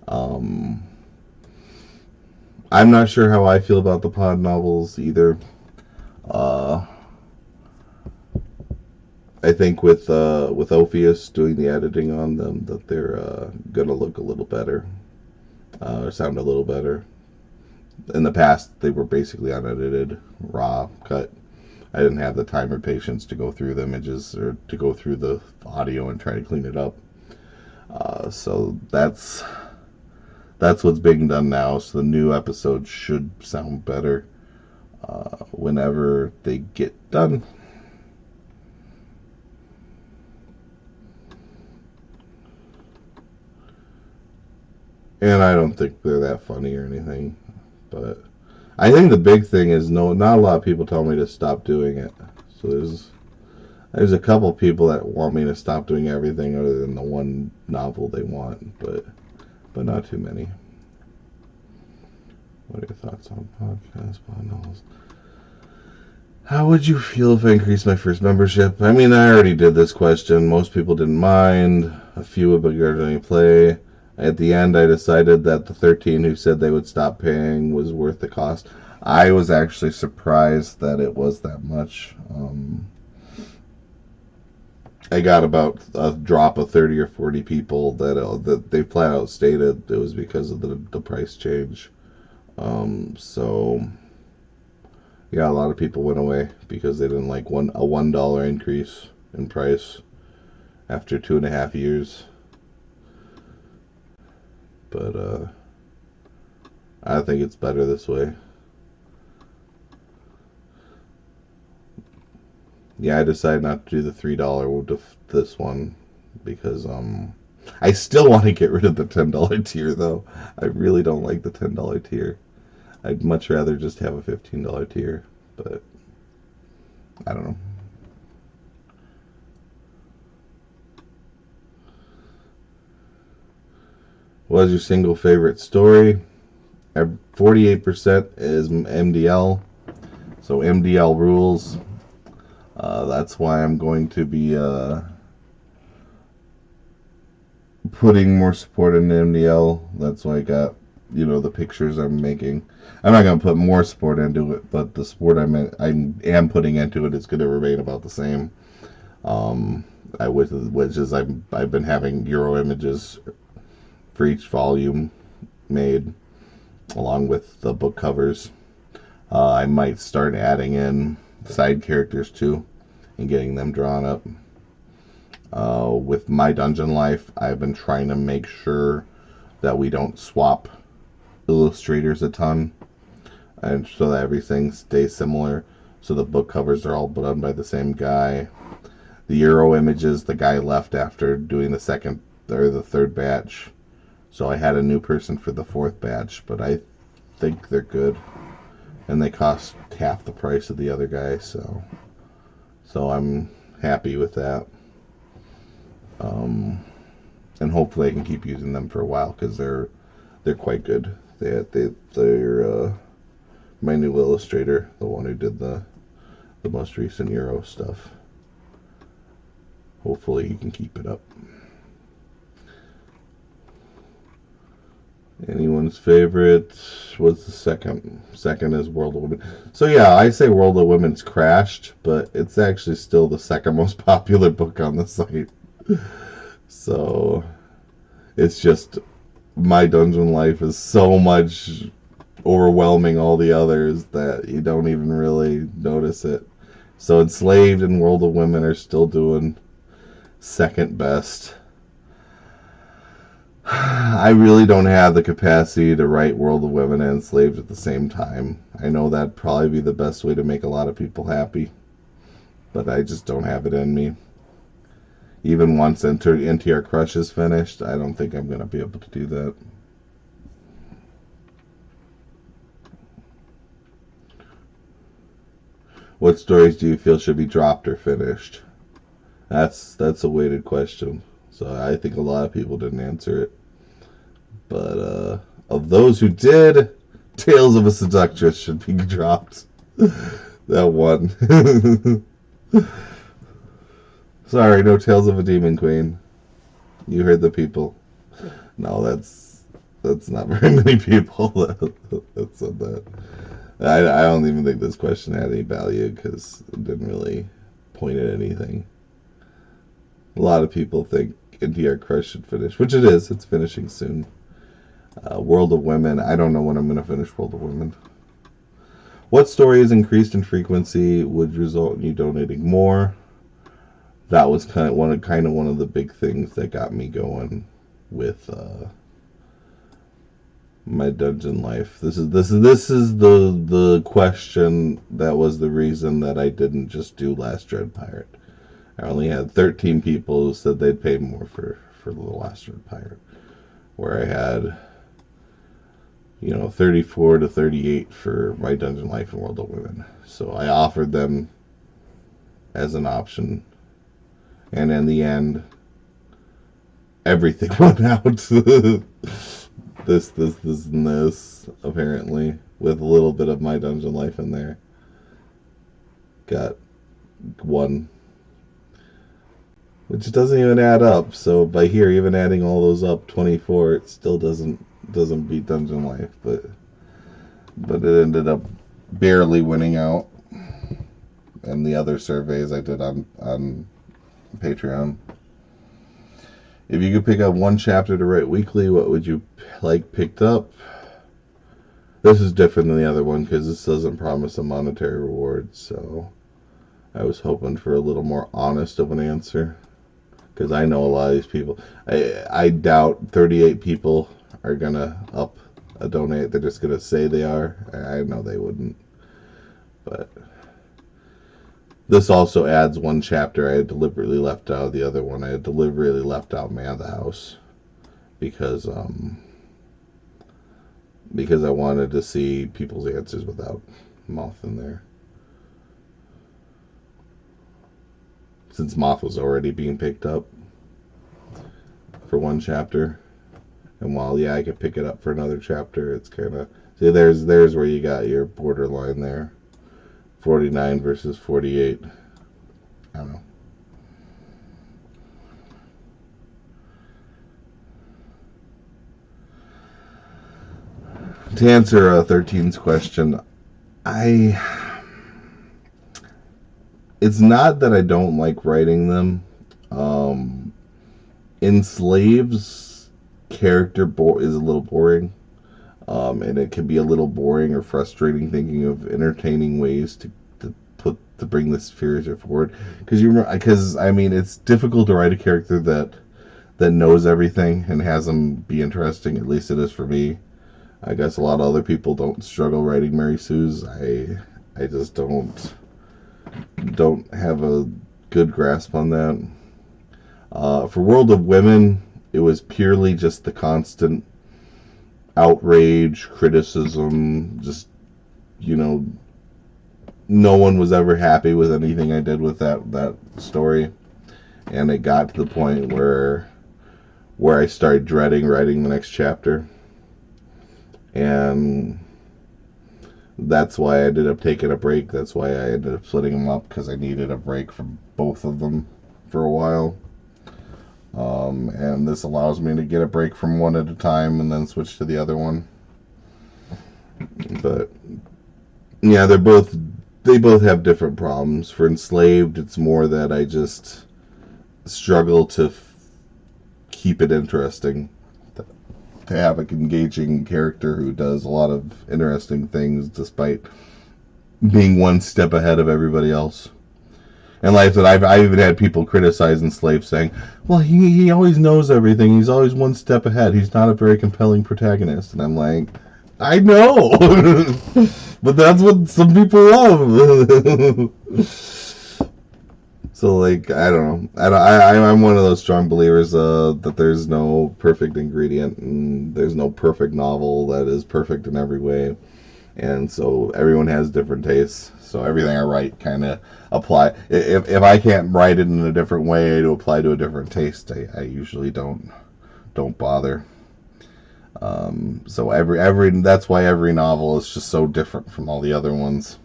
Um, I'm not sure how I feel about the pod novels either. Uh, I think with Ophius doing the editing on them, that they're gonna look a little better, or sound a little better. In the past, they were basically unedited, raw cut. I didn't have the time or patience to go through the images or to go through the audio and try to clean it up. So that's what's being done now. So the new episodes should sound better whenever they get done. And I don't think they're that funny or anything, but I think the big thing is not a lot of people tell me to stop doing it. So there's a couple people that want me to stop doing everything other than the one novel they want, but not too many. What are your thoughts on podcasts, pod novels? How would you feel if I increased my first membership? I mean, I already did this question. Most people didn't mind. A few would begrudgingly play. At the end, I decided that the 13 who said they would stop paying was worth the cost. I was actually surprised that it was that much. I got about a drop of 30 or 40 people that they flat out stated it was because of the price change. So yeah, a lot of people went away because they didn't like a $1 increase in price after 2.5 years. But I think it's better this way. Yeah, I decided not to do the $3 this one because I still want to get rid of the $10 tier though. I really don't like the $10 tier. I'd much rather just have a $15 tier, but I don't know. What is your single favorite story? 48% is MDL, so MDL rules. That's why I'm going to be putting more support into MDL. That's why I got the pictures I'm making. I'm not going to put more support into it, but the support I am putting into it is going to remain about the same. Which is I've been having Euro images for each volume made along with the book covers. I might start adding in side characters too and getting them drawn up. With my dungeon life, I've been trying to make sure that we don't swap illustrators a ton, and so that everything stays similar. So the book covers are all done by the same guy. The Euro images, the guy left after doing the second or the third batch. So I had a new person for the fourth batch, but I think they're good. And they cost half the price of the other guy, so I'm happy with that. And hopefully I can keep using them for a while because they're quite good. They're my new illustrator, the one who did the most recent Euro stuff. Hopefully he can keep it up. Anyone's favorite? What's the second? Second is World of Women. So yeah, I say World of Women's crashed, but it's actually still the second most popular book on the site. So it's just My Dungeon Life is so much overwhelming all the others that you don't even really notice it. So Enslaved and World of Women are still doing second best. I really don't have the capacity to write World of Women and Enslaved at the same time. I know that'd probably be the best way to make a lot of people happy, but I just don't have it in me. Even once NTR Crush is finished, I don't think I'm going to be able to do that. What stories do you feel should be dropped or finished? That's a weighted question. So I think a lot of people didn't answer it. But of those who did, Tales of a Seductress should be dropped. That one. Sorry, no Tales of a Demon Queen. You heard the people. No, that's not very many people that said that. I don't even think this question had any value because it didn't really point at anything. A lot of people think NTR Crush should finish, which it is. It's finishing soon. World of Women. I don't know when I'm going to finish World of Women. What stories increased in frequency would result in you donating more? That was kind of one of the big things that got me going with my dungeon life. This is the question that was the reason that I didn't just do Last Dread Pirate. I only had 13 people who said they'd pay more for the Last Dread Pirate, where I had 34 to 38 for my Dungeon Life and World of Women. So I offered them as an option, and in the end, everything went out. this, and this, apparently, with a little bit of my Dungeon Life in there. Got one, which doesn't even add up. So by here, even adding all those up, 24, it still doesn't beat Dungeon Life, but it ended up barely winning out. And the other surveys I did on Patreon. If you could pick up one chapter to write weekly, what would you like picked up? This is different than the other one because this doesn't promise a monetary reward, so I was hoping for a little more honest of an answer, because I know a lot of these people. I doubt 38 people are going to up a donate. They're just going to say they are. I know they wouldn't. But this also adds one chapter I had deliberately left out of the other one. I had deliberately left out Man of the House because I wanted to see people's answers without Moth in there. Since Moth was already being picked up for one chapter. And while, I could pick it up for another chapter, it's kind of... See, there's where you got your borderline there. 49 versus 48. I don't know. To answer 13's question, it's not that I don't like writing them. Enslaved's character is a little boring. And it can be a little boring or frustrating thinking of entertaining ways to bring this character forward. Because I mean, it's difficult to write a character that knows everything and has them be interesting. At least it is for me. I guess a lot of other people don't struggle writing Mary Sue's. I just don't have a good grasp on that. For World of Women, it was purely just the constant outrage, criticism, just, no one was ever happy with anything I did with that story. And it got to the point where I started dreading writing the next chapter. And that's why I ended up taking a break. That's why I ended up splitting them up, because I needed a break from both of them for a while. And this allows me to get a break from one at a time and then switch to the other one. But yeah, they both have different problems. For Enslaved, it's more that I just struggle to keep it interesting, to have an engaging character who does a lot of interesting things despite being one step ahead of everybody else. And like I said, I've even had people criticize Enslaved, saying, well, he always knows everything. He's always one step ahead. He's not a very compelling protagonist. And I'm like, I know, but that's what some people love. So, like, I don't know. I'm one of those strong believers that there's no perfect ingredient and there's no perfect novel that is perfect in every way. And so everyone has different tastes. So everything I write kind of apply. If I can't write it in a different way to apply to a different taste, I usually don't bother. So every that's why every novel is just so different from all the other ones.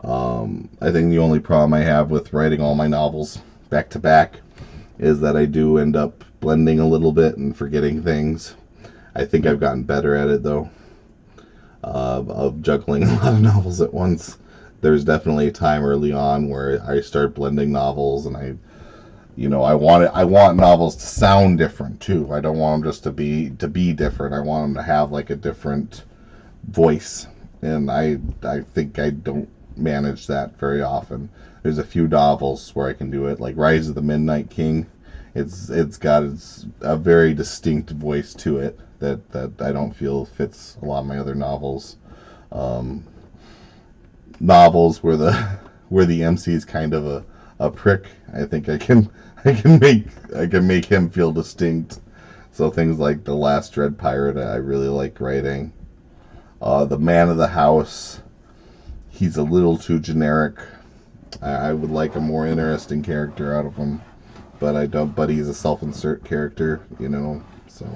I think the only problem I have with writing all my novels back to back is that I do end up blending a little bit and forgetting things. I think I've gotten better at it though, of juggling a lot of novels at once. There's definitely a time early on where I start blending novels, and I want novels to sound different too. I don't want them just to be different. I want them to have like a different voice, and I think I don't manage that very often. There's a few novels where I can do it, like Rise of the Midnight King. It's got a very distinct voice to it that I don't feel fits a lot of my other novels. Novels where the MC is kind of a prick. I think I can make him feel distinct. So things like The Last Dread Pirate, I really like writing. The man of the house, he's a little too generic. I would like a more interesting character out of him, but I don't. But he's a self-insert character, So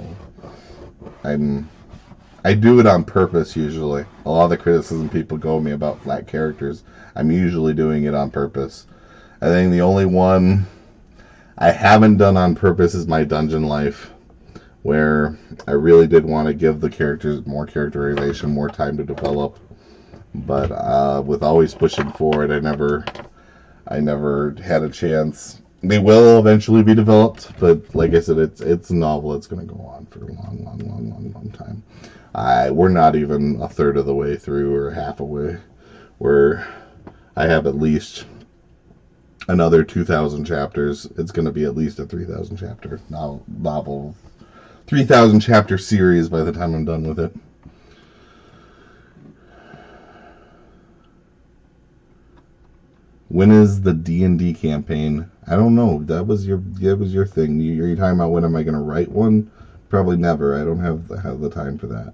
I do it on purpose usually. A lot of the criticism people go at me about flat characters, I'm usually doing it on purpose. I think the only one I haven't done on purpose is my Dungeon Life, where I really did want to give the characters more characterization, more time to develop. But with always pushing forward, I never had a chance. They will eventually be developed, but like I said, it's a novel that's going to go on for a long time. We're not even a third of the way through or half a way, where I have at least another 2,000 chapters. It's going to be at least a 3,000 chapter novel, 3,000 chapter series by the time I'm done with it. When is the D&D campaign? I don't know. That was your thing. You're talking about when am I going to write one? Probably never. I don't have the time for that.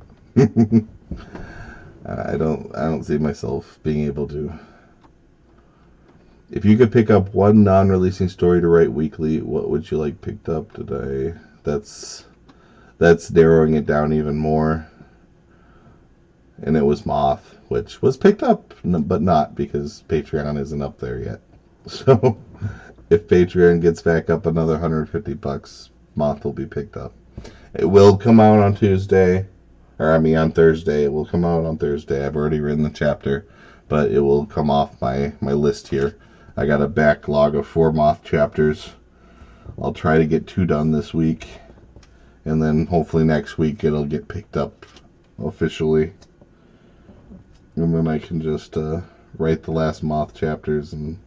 I don't see myself being able to. If you could pick up one non-releasing story to write weekly, what would you like picked up today? That's narrowing it down even more. And it was Moth, which was picked up, but not because Patreon isn't up there yet. So if Patreon gets back up another $150, Moth will be picked up. It will come out on Tuesday, on Thursday. It will come out on Thursday. I've already written the chapter, but it will come off my list here. I got a backlog of 4 Moth chapters. I'll try to get 2 done this week, and then hopefully next week it'll get picked up officially. And then I can just write the last Moth chapters and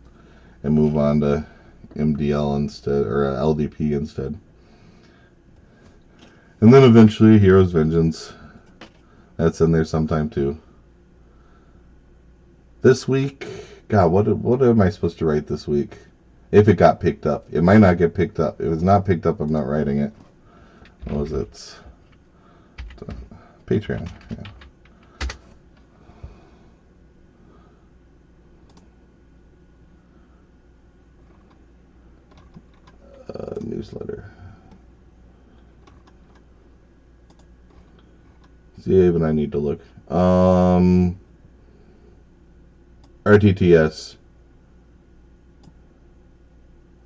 move on to MDL instead, or LDP instead. And then eventually Hero's Vengeance. That's in there sometime too. This week, God, what am I supposed to write this week? If it got picked up. It might not get picked up. If it's not picked up, I'm not writing it. What was it? Patreon, yeah. Newsletter. See, even I need to look. RTTS.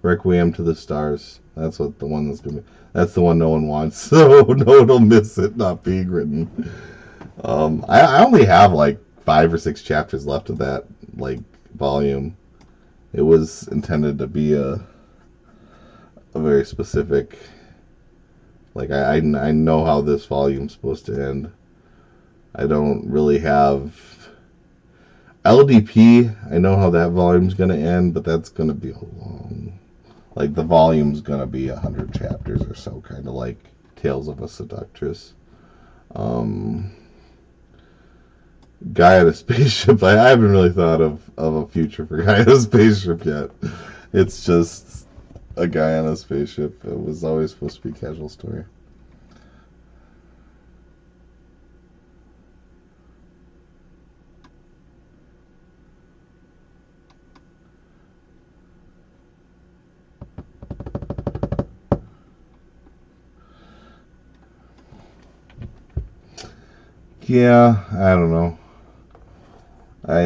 Requiem to the Stars. That's what the one that's gonna be. That's the one no one wants, so no one will miss it not being written. I only have like 5 or 6 chapters left of that like volume. It was intended to be a very specific. Like I know how this volume's supposed to end. I don't really have LDP. I know how that volume's gonna end, but that's gonna be a long. Like the volume's gonna be 100 chapters or so, kind of like Tales of a Seductress. Guy in a Spaceship. I haven't really thought of a future for Guy in a Spaceship yet. It's just a guy on a spaceship. It was always supposed to be a casual story. Yeah, I don't know. I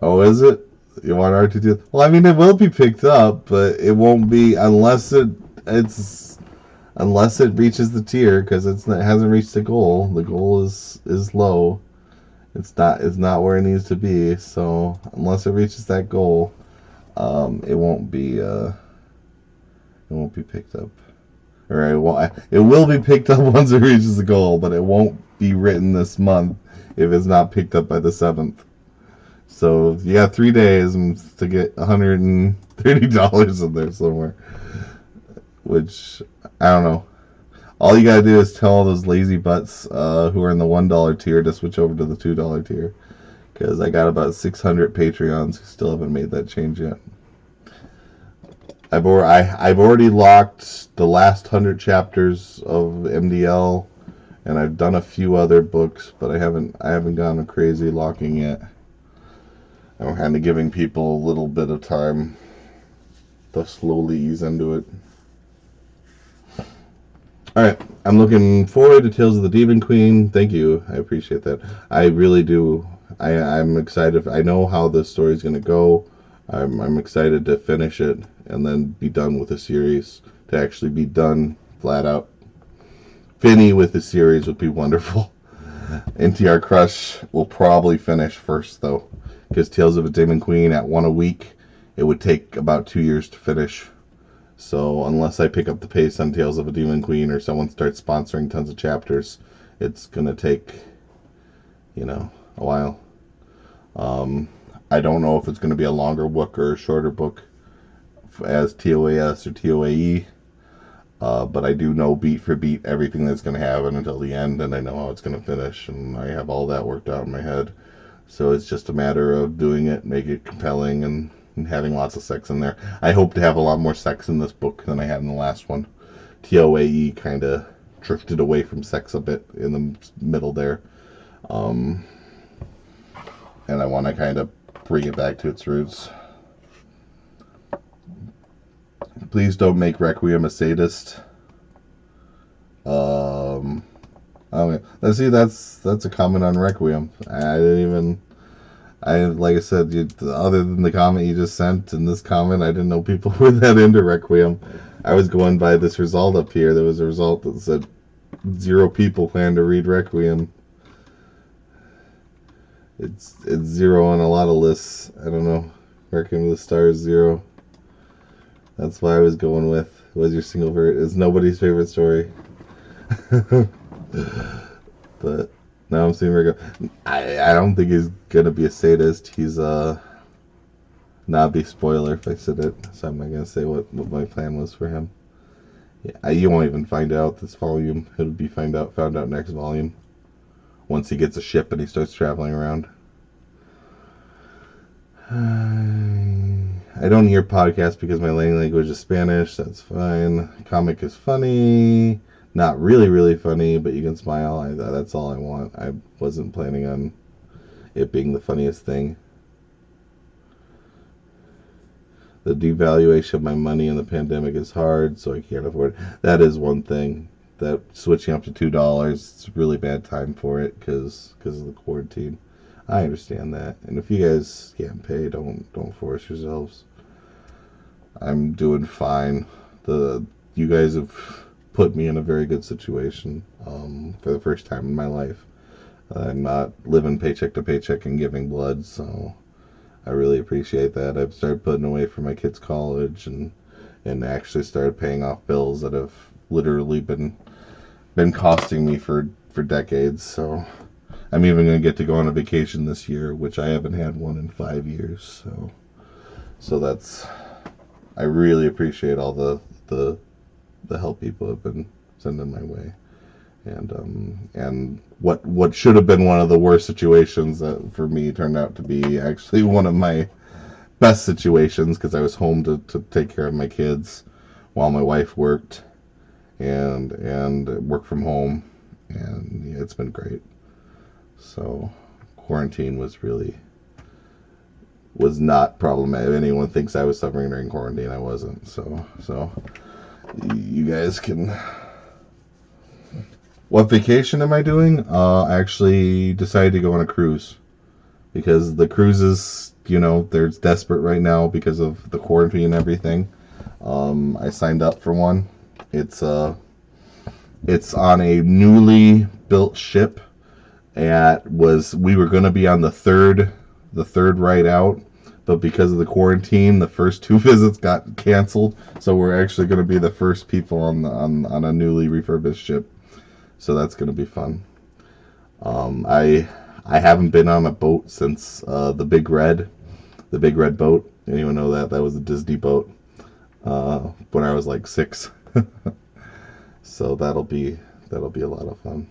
Oh, is it? You want R2D2? Well, I mean, it will be picked up, but it won't be it's unless it reaches the tier, because it hasn't reached the goal. The goal is low. It's not where it needs to be. So unless it reaches that goal, it won't be picked up. All right. Well, it will be picked up once it reaches the goal, but it won't be written this month if it's not picked up by the 7th. So you got 3 days to get $130 in there somewhere. Which, I don't know. All you gotta do is tell all those lazy butts who are in the $1 tier to switch over to the $2 tier. Because I got about 600 Patreons who still haven't made that change yet. I've already locked the last 100 chapters of MDL, and I've done a few other books, but I haven't gone crazy locking yet. I'm kind of giving people a little bit of time to slowly ease into it. Alright, I'm looking forward to Tales of the Demon Queen. Thank you. I appreciate that. I really do. I'm excited. I know how this story is going to go. I'm excited to finish it and then be done with the series. To actually be done flat out. Finny with the series would be wonderful. NTR Crush will probably finish first, though. Because Tales of a Demon Queen at 1 a week, it would take about 2 years to finish. So unless I pick up the pace on Tales of a Demon Queen or someone starts sponsoring tons of chapters, it's going to take, a while. I don't know if it's going to be a longer book or a shorter book as TOAS or TOAE. But I do know beat for beat everything that's going to happen until the end, and I know how it's going to finish, and I have all that worked out in my head. So it's just a matter of doing it, make it compelling, and having lots of sex in there. I hope to have a lot more sex in this book than I had in the last one. TOAE kind of drifted away from sex a bit in the middle there. And I want to kind of bring it back to its roots. Please don't make Requiem a sadist. Let's see. That's a comment on Requiem. Like I said, other than the comment you just sent and this comment, I didn't know people were that into Requiem. I was going by this result up here. There was a result that said 0 people plan to read Requiem. It's 0 on a lot of lists. I don't know. Requiem of the Stars 0. That's why I was going with. Was your single favorite? It's nobody's favorite story. But now I'm seeing Requiem. I don't think he's gonna be a sadist. He's not be spoiler if I said it, so I'm not gonna say what my plan was for him. Yeah, you won't even find out this volume. It'll be found out next volume. Once he gets a ship and he starts traveling around. I don't hear podcasts because my language is Spanish. That's fine. Comic is funny. Not really, really funny, but you can smile. That's all I want. I wasn't planning on it being the funniest thing. The devaluation of my money in the pandemic is hard, so I can't afford it. That is one thing. That switching up to $2, it's a really bad time for it because of the quarantine. I understand that. And if you guys can't pay, don't force yourselves. I'm doing fine. You guys have put me in a very good situation for the first time in my life. I'm not living paycheck to paycheck and giving blood, so I really appreciate that. I've started putting away for my kids' college and actually started paying off bills that have literally been costing me for decades. So I'm even going to get to go on a vacation this year, which I haven't had one in 5 years. So that's, I really appreciate all the help people have been sending my way. And what should have been one of the worst situations that for me turned out to be actually one of my best situations, because I was home to take care of my kids while my wife worked and work from home, and yeah, it's been great. So quarantine was not problematic. If anyone thinks I was suffering during quarantine, I wasn't. So you guys can. What vacation am I doing? I actually decided to go on a cruise because the cruises, they're desperate right now because of the quarantine and everything. I signed up for one. It's on a newly built ship. We were going to be on the third ride out, but because of the quarantine, the first two visits got canceled. So we're actually going to be the first people on a newly refurbished ship. So that's going to be fun. I haven't been on a boat since the Big Red boat. Anyone know that? That was a Disney boat when I was like 6. So that'll be a lot of fun.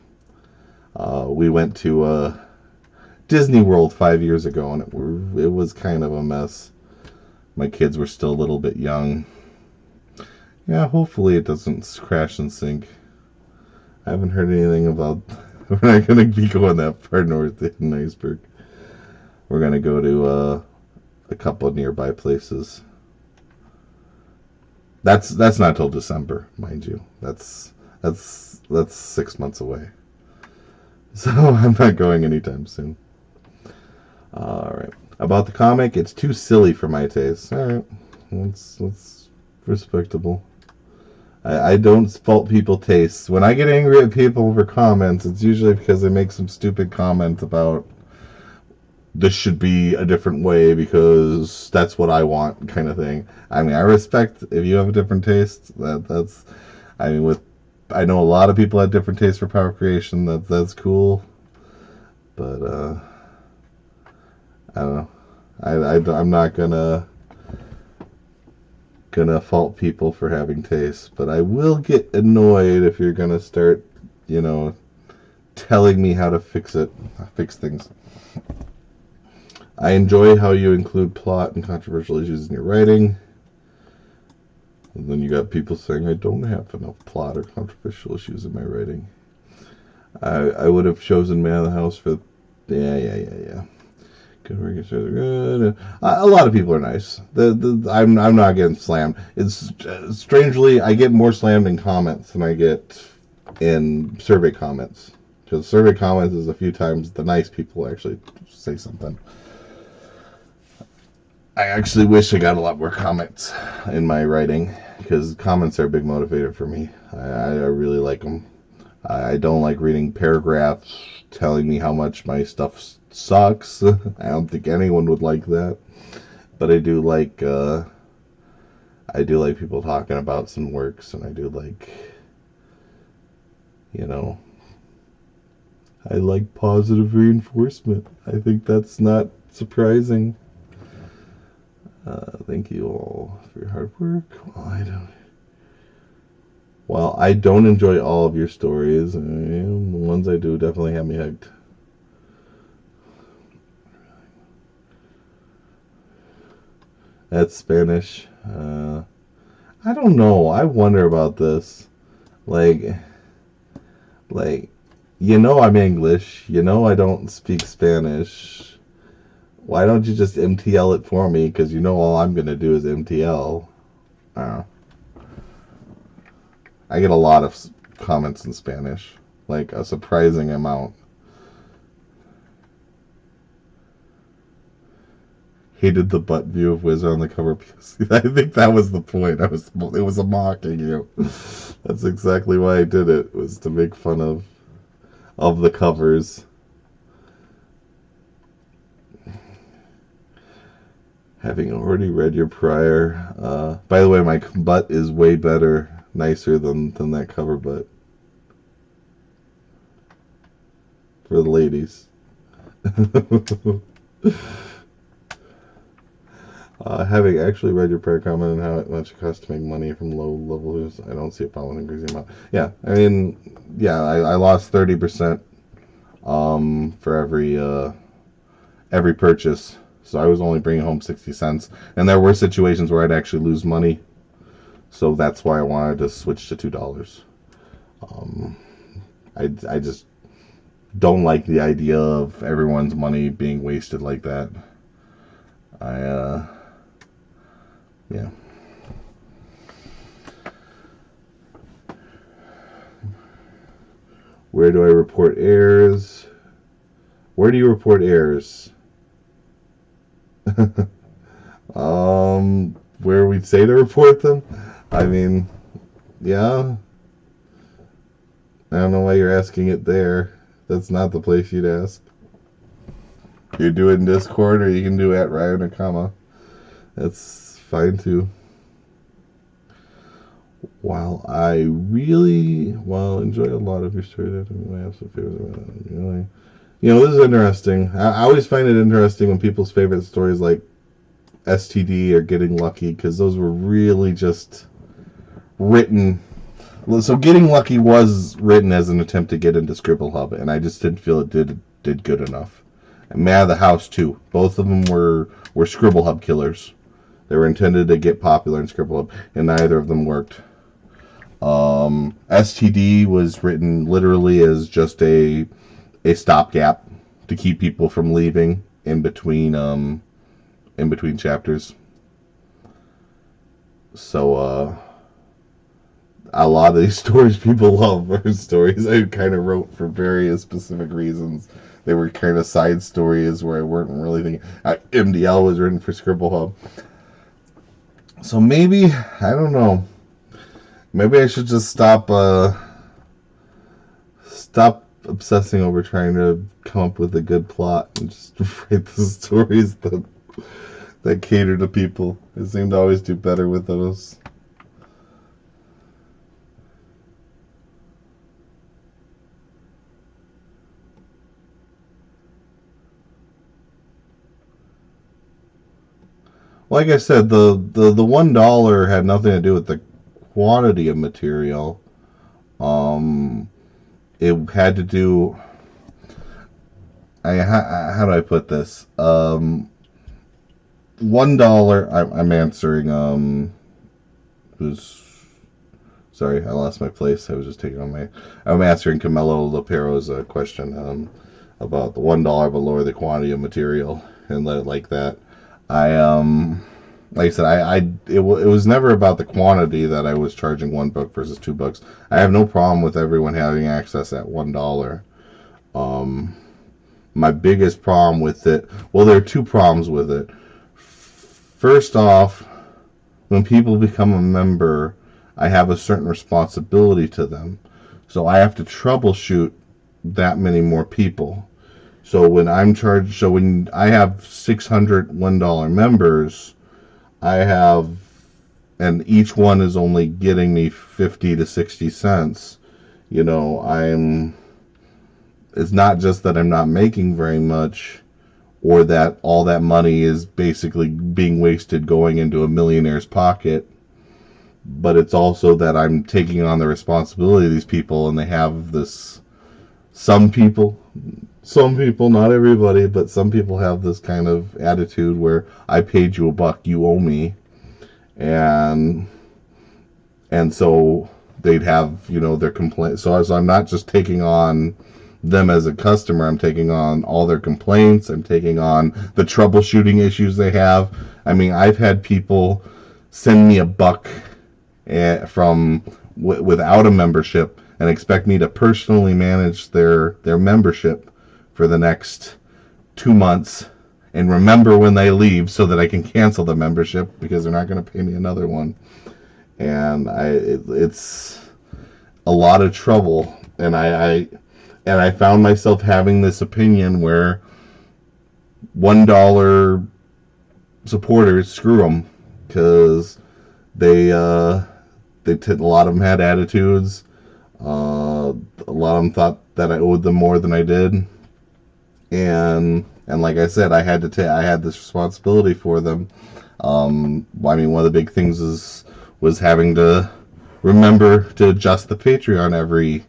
We went to Disney World 5 years ago, and it was kind of a mess. My kids were still a little bit young. Yeah, hopefully it doesn't crash and sink. I haven't heard anything about. We're not going to be going that far north in Iceberg. We're going to go to a couple of nearby places. That's not till December, mind you. That's 6 months away. So I'm not going anytime soon. All right. About the comic, it's too silly for my taste. All right. That's respectable. I don't fault people's tastes. When I get angry at people for comments, it's usually because they make some stupid comment about this should be a different way because that's what I want, kind of thing. I mean, I respect if you have a different taste. That's, I mean, I know a lot of people have different tastes for power creation. That's cool, but I don't know. I'm not gonna fault people for having tastes, but I will get annoyed if you're gonna start, telling me how to fix things. I enjoy how you include plot and controversial issues in your writing. And then you got people saying I don't have enough plot or controversial issues in my writing. I would have chosen Man of the House for. Yeah. Good. A lot of people are nice. I'm not getting slammed. It's strangely I get more slammed in comments than I get in survey comments. Because survey comments is a few times the nice people actually say something. I actually wish I got a lot more comments in my writing because comments are a big motivator for me. I really like them. I don't like reading paragraphs telling me how much my stuff sucks. I don't think anyone would like that, but I do like people talking about some works, and I do like, I like positive reinforcement. I think that's not surprising. Thank you all for your hard work. While I don't enjoy all of your stories, the ones I do definitely have me hooked. That's Spanish. I don't know. I wonder about this. Like, I'm English. I don't speak Spanish. Why don't you just MTL it for me? Because all I'm going to do is MTL. I don't know. I get a lot of comments in Spanish. Like, a surprising amount. hated the butt view of Whizzer on the cover because I think that was the point. It was a mocking you. That's exactly why I did it. Was to make fun of the covers. Having already read your prior, by the way, my butt is way better, nicer than that cover butt for the ladies. Having actually read your prior comment on how much it costs to make money from low levels, I don't see a problem with increasing amount. Yeah, I mean, yeah, I lost 30% for every purchase. So I was only bringing home 60 cents. And there were situations where I'd actually lose money. So that's why I wanted to switch to $2. I just don't like the idea of everyone's money being wasted like that. Yeah. Where do I report errors? Where do you report errors? Where we'd say to report them? I mean, yeah. I don't know why you're asking it there. That's not the place you'd ask. You do it in Discord, or you can do it at Ryan or comma. That's fine too. While I really enjoy a lot of your stories, my absolute favorite. Really, this is interesting. I always find it interesting when people's favorite stories like STD or Getting Lucky, because those were really just written. So Getting Lucky was written as an attempt to get into Scribble Hub, and I just didn't feel it did good enough. And Man of the House too. Both of them were Scribble Hub killers. They were intended to get popular in Scribble Hub, and neither of them worked. STD was written literally as just a stopgap to keep people from leaving in between chapters. So a lot of these stories people love are stories I kind of wrote for various specific reasons. They were kind of side stories where I weren't really thinking. MDL was written for Scribble Hub. So maybe, I don't know. Maybe I should just stop obsessing over trying to come up with a good plot and just write the stories that cater to people. I seem to always do better with those. Like I said, the $1 had nothing to do with the quantity of material. It had to do. How do I put this? $1. I'm answering. Who's? Sorry, I lost my place. I was just taking on my. I'm answering Camelo Lepero's question about the $1 but lower the quantity of material and let it like that. Like I said, it was never about the quantity that I was charging $1 versus $2. I have no problem with everyone having access at $1. My biggest problem with it, well, there are two problems with it. First off, when people become a member, I have a certain responsibility to them. So I have to troubleshoot that many more people. So when when I have 600 $1 members, and each one is only getting me 50 to 60 cents. It's not just that I'm not making very much, or that all that money is basically being wasted going into a millionaire's pocket, but it's also that I'm taking on the responsibility of these people, and they have this. Some people, not everybody, but some people have this kind of attitude where I paid you $1, you owe me, and so they'd have their complaints. So I'm not just taking on them as a customer. I'm taking on all their complaints. I'm taking on the troubleshooting issues they have. I mean, I've had people send me $1 without a membership and expect me to personally manage their membership for the next 2 months and remember when they leave so that I can cancel the membership because they're not going to pay me another one. And it's a lot of trouble. And I found myself having this opinion where $1 supporters, screw them, because a lot of them had attitudes. A lot of them thought that I owed them more than I did, and like I said, I had this responsibility for them. I mean, one of the big things was having to remember to adjust the Patreon every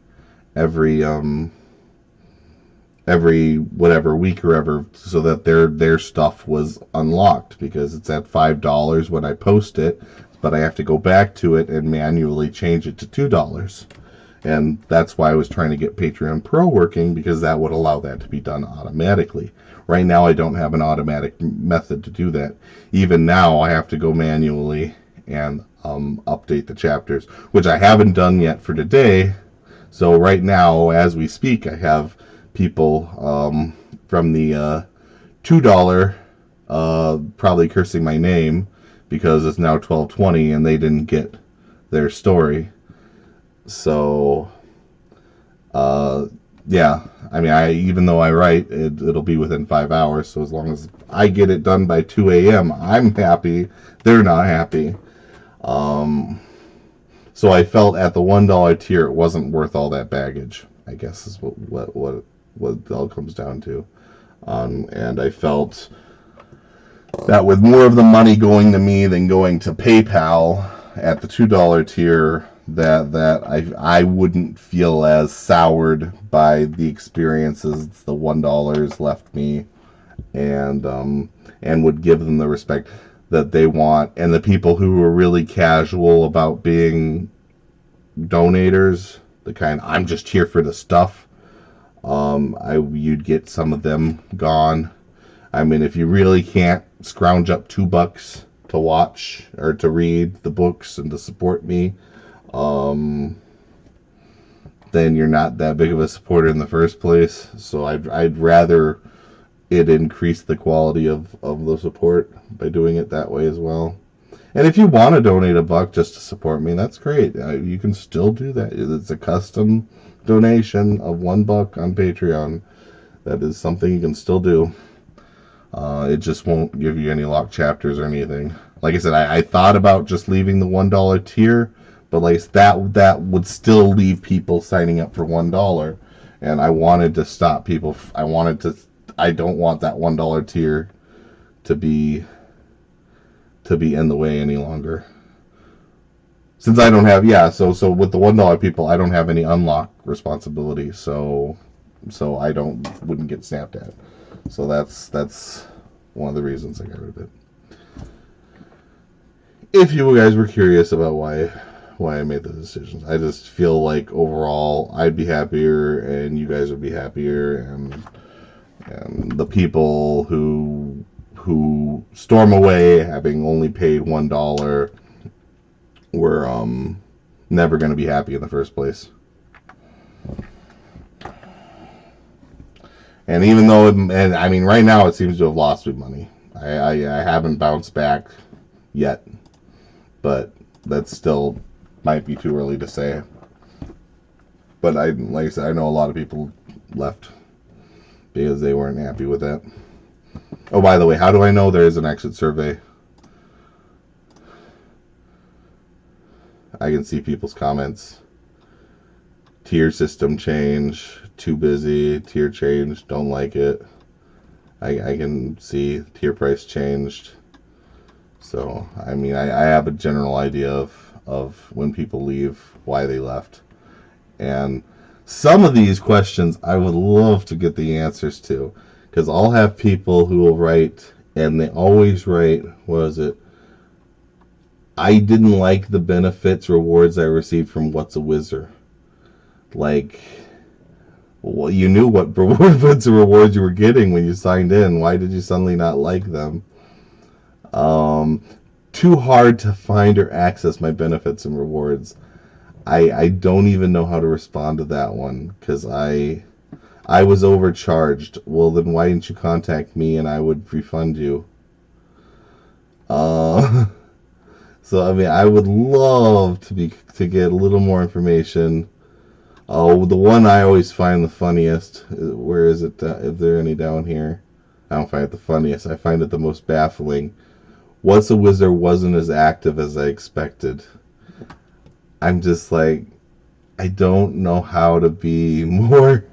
whatever week or ever, so that their stuff was unlocked, because it's at $5 when I post it, but I have to go back to it and manually change it to $2. And that's why I was trying to get Patreon Pro working, because that would allow that to be done automatically. Right now I don't have an automatic method to do that. Even now I have to go manually and update the chapters, which I haven't done yet for today. So right now, as we speak, I have people from the $2 probably cursing my name because it's now 12:20 and they didn't get their story. So yeah, I mean, even though I write, it'll be within 5 hours. So as long as I get it done by 2 a.m., I'm happy. They're not happy. So I felt at the $1 tier it wasn't worth all that baggage, I guess is what it all comes down to. And I felt that with more of the money going to me than going to PayPal at the $2 tier, that I wouldn't feel as soured by the experiences the $1 left me, and would give them the respect that they want. And the people who were really casual about being donators, the kind, I'm just here for the stuff, you'd get some of them gone. I mean, if you really can't scrounge up $2 to watch or to read the books and to support me, then you're not that big of a supporter in the first place. So I'd rather it increase the quality of the support by doing it that way as well. And if you want to donate $1 just to support me, that's great. You can still do that. It's a custom donation of $1 on Patreon. That is something you can still do. It just won't give you any locked chapters or anything. Like I said, I thought about just leaving the $1 tier, but like that would still leave people signing up for $1, and I wanted to stop people. I don't want that $1 tier to be in the way any longer. Since I don't have, so with the $1 people, I don't have any unlock responsibility, so I wouldn't get snapped at. So that's one of the reasons I got rid of it. If you guys were curious about why I made the decisions, I just feel like overall I'd be happier and you guys would be happier, and the people who storm away having only paid $1 were never going to be happy in the first place. And even though, I mean, right now it seems to have lost me money. I haven't bounced back yet, but that still might be too early to say. But like I said, I know a lot of people left because they weren't happy with that. Oh, by the way, how do I know there is an exit survey? I can see people's comments. Tier system change, too busy, tier change, don't like it. I can see tier price changed. So, I mean, I have a general idea of when people leave, why they left. And some of these questions I would love to get the answers to, because I'll have people who will write, and they always write, what is it? I didn't like the benefits rewards I received from Whatsawhizzer. Like, well, you knew what benefits and rewards you were getting when you signed in. Why did you suddenly not like them? Too hard to find or access my benefits and rewards. I don't even know how to respond to that one, because I I was overcharged. Well, then why didn't you contact me and I would refund you? Uh, so I mean, I would love to get a little more information. Oh, the one I always find the funniest. Where is it? Is there any down here? I don't find it the funniest. I find it the most baffling. Whatsawhizzer wasn't as active as I expected. I'm just like, I don't know how to be more,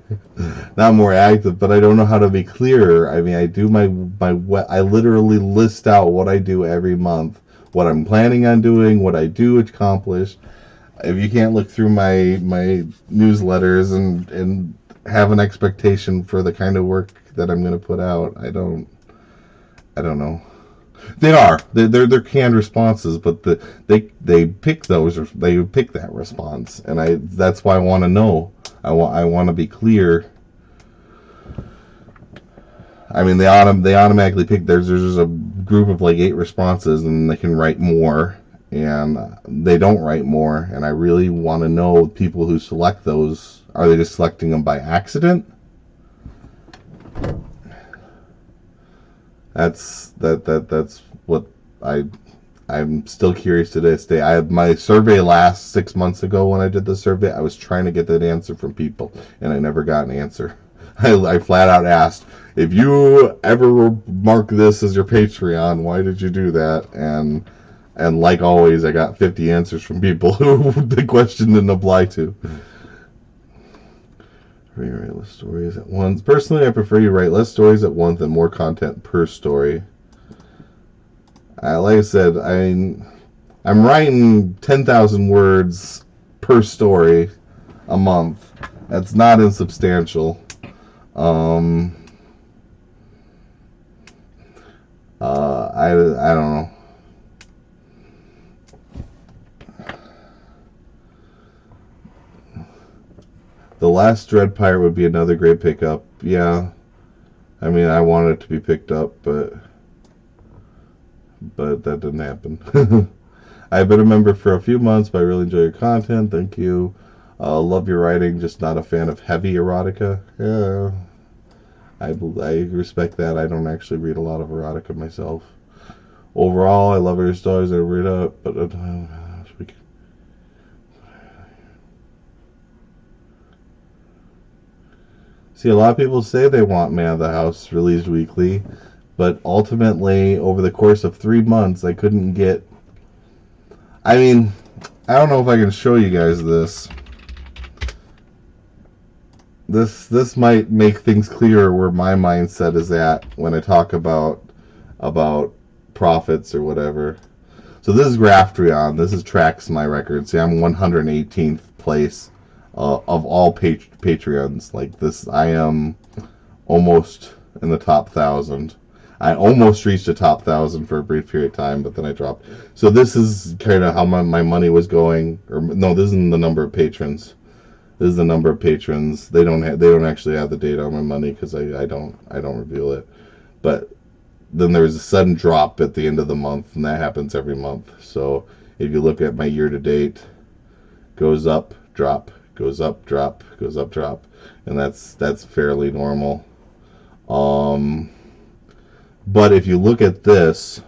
not more active, but I don't know how to be clearer. I mean, I do I literally list out what I do every month, what I'm planning on doing, what I do accomplish. If you can't look through my newsletters and have an expectation for the kind of work that I'm going to put out, I don't know. They're canned responses, but they pick that response, and that's why I want to know. I want to be clear. I mean, they automatically pick. There's just a group of like 8 responses, and they can write more, and they don't write more. And I really want to know people who select those. Are they just selecting them by accident? That's what I'm still curious to this day. I had my survey last 6 months ago. When I did the survey, I was trying to get that answer from people, and I never got an answer. I flat out asked, if you ever mark this as your Patreon, why did you do that? And like always, I got 50 answers from people who the question didn't apply to. Rewrite less stories at once. Personally, I prefer you write less stories at once and more content per story. Like I said, I'm writing 10,000 words per story a month. That's not insubstantial. I don't know. The Last Dread Pirate would be another great pickup. Yeah. I mean, I wanted it to be picked up, but that didn't happen. I've been a member for a few months, but I really enjoy your content. Thank you. Love your writing, just not a fan of heavy erotica. Yeah. I respect that. I don't actually read a lot of erotica myself. Overall, I love your stories. I read up, but see, a lot of people say they want Man of the House released weekly, but ultimately, over the course of 3 months, I couldn't get. I mean, I don't know if I can show you guys this. This might make things clearer where my mindset is at when I talk about profits or whatever. So this is Graphtreon. This tracks my record. See, I'm 118th place of all Patreons. Like this, I am almost in the top 1,000. I almost reached the top 1,000 for a brief period of time, but then I dropped. So this is kind of how my money was going. Or no, this isn't the number of patrons. This is the number of patrons. They don't actually have the data on my money because I don't reveal it. But then there's a sudden drop at the end of the month, and that happens every month. So if you look at my year to date, goes up, drop, goes up, drop, goes up, drop, and that's fairly normal. But if you look at this,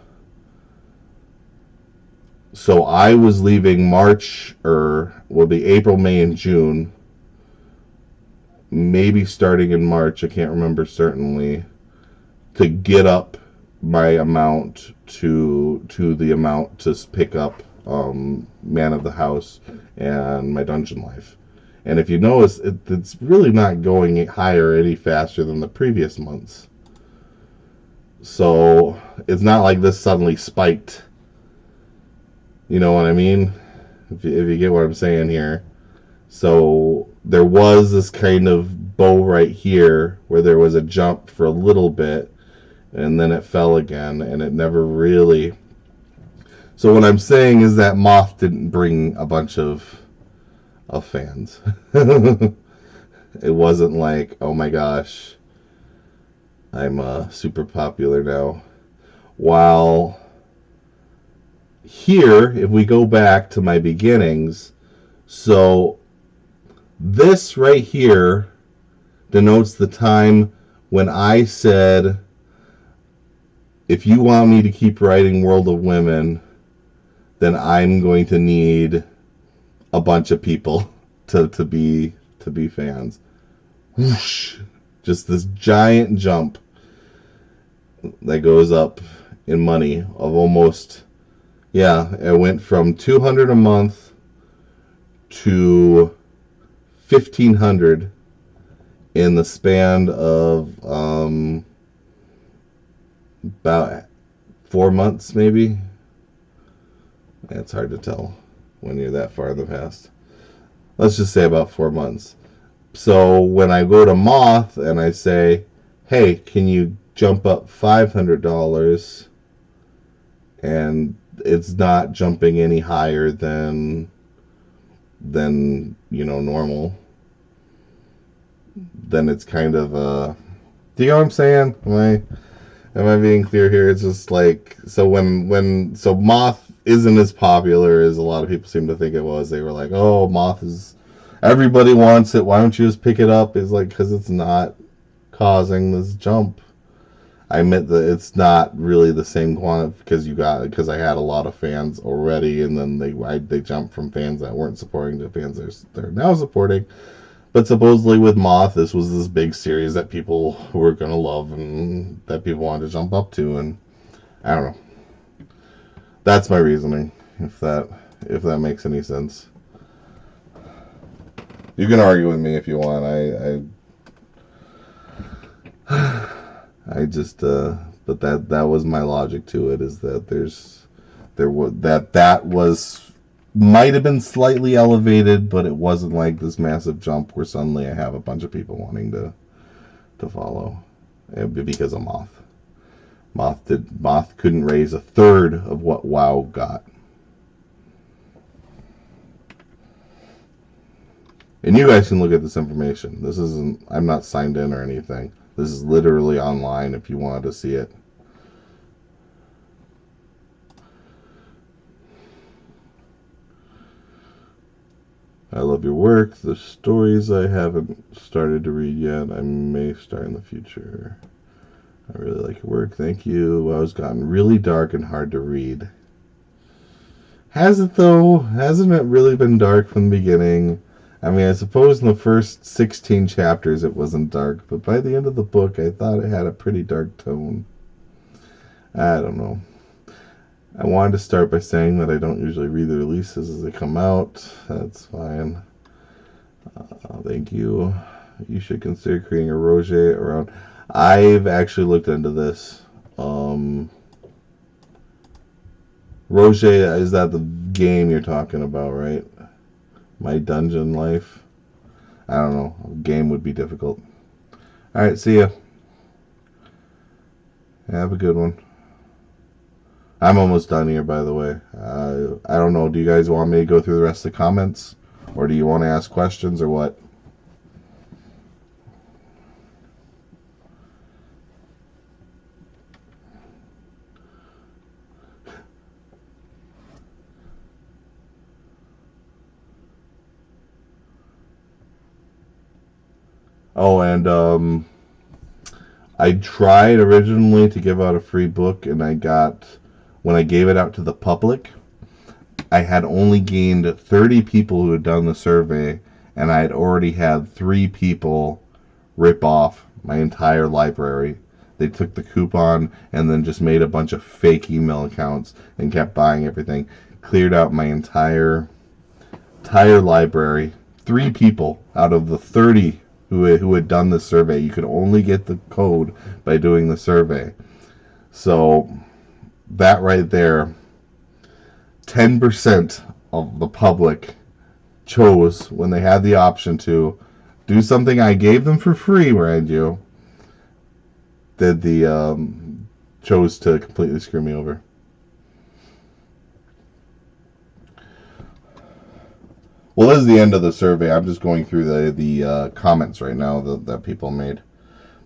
so I was leaving March, or will be April, May, and June. Maybe starting in March, I can't remember certainly, to get up my amount to the amount to pick up Man of the House and my Dungeon Life. And if you notice, it's really not going higher any faster than the previous months. So it's not like this suddenly spiked. You know what I mean? If you get what I'm saying here. So there was this kind of bow right here where there was a jump for a little bit, and then it fell again, and it never really. So what I'm saying is that Moth didn't bring a bunch of fans. It wasn't like, oh my gosh, I'm super popular now. While here, if we go back to my beginnings, so this right here denotes the time when I said, if you want me to keep writing World of Women, then I'm going to need a bunch of people to be fans. Whoosh! Just this giant jump that goes up in money of almost, yeah, it went from $200 a month to $1,500 in the span of about 4 months, maybe. It's hard to tell when you're that far in the past. Let's just say about 4 months. So when I go to Moth and I say, hey, can you jump up $500, and it's not jumping any higher than normal, then it's kind of do you know what I'm saying? Am I being clear here? It's just like, so so Moth isn't as popular as a lot of people seem to think it was. They were like, oh, Moth is, everybody wants it, why don't you just pick it up? It's like, because it's not causing this jump. I admit that it's not really the same quantity, because I had a lot of fans already, and then they jumped from fans that weren't supporting to fans they're now supporting. But supposedly with Moth, this was this big series that people were going to love and that people wanted to jump up to, and I don't know. That's my reasoning, if that makes any sense. You can argue with me if you want. I just but that was my logic to it, is that that was might have been slightly elevated, but it wasn't like this massive jump where suddenly I have a bunch of people wanting to follow because of Moth. Moth couldn't raise a third of what WoW got. And you guys can look at this information. This isn't, I'm not signed in or anything. This is literally online if you wanted to see it. I love your work. The stories I haven't started to read yet, I may start in the future. I really like your work. Thank you. WoW's gotten really dark and hard to read. Has it though? Hasn't it really been dark from the beginning? I mean, I suppose in the first 16 chapters it wasn't dark, but by the end of the book I thought it had a pretty dark tone. I don't know. I wanted to start by saying that I don't usually read the releases as they come out. That's fine. Thank you. You should consider creating a Roger around. I've actually looked into this. Roger, is that the game you're talking about, right? My Dungeon Life? I don't know. A game would be difficult. Alright, see ya. Have a good one. I'm almost done here, by the way. I don't know. Do you guys want me to go through the rest of the comments? Or do you want to ask questions or what? Oh, and I tried originally to give out a free book, and when I gave it out to the public, I had only gained 30 people who had done the survey, and I had already had 3 people rip off my entire library. They took the coupon and then just made a bunch of fake email accounts and kept buying everything. Cleared out my entire library. 3 people out of the 30 who had done the survey. You could only get the code by doing the survey. So that right there, 10% of the public chose, when they had the option to do something I gave them for free, mind you, chose to completely screw me over. Well, this is the end of the survey. I'm just going through the comments right now that people made.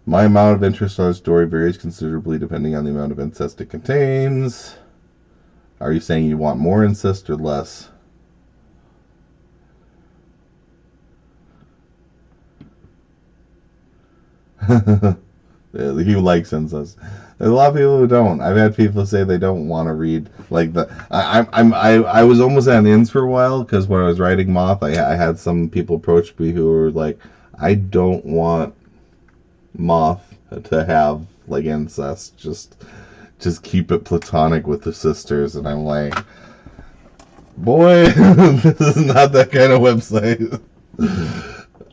My amount of interest on a story varies considerably depending on the amount of incest it contains. Are you saying you want more incest or less? He likes incest. There's a lot of people who don't. I've had people say they don't want to read like the. I was almost at ends for a while because when I was writing Moth, I had some people approach me who were like, I don't want Moth to have like incest. Just keep it platonic with the sisters, and I'm like, boy, this is not that kind of website.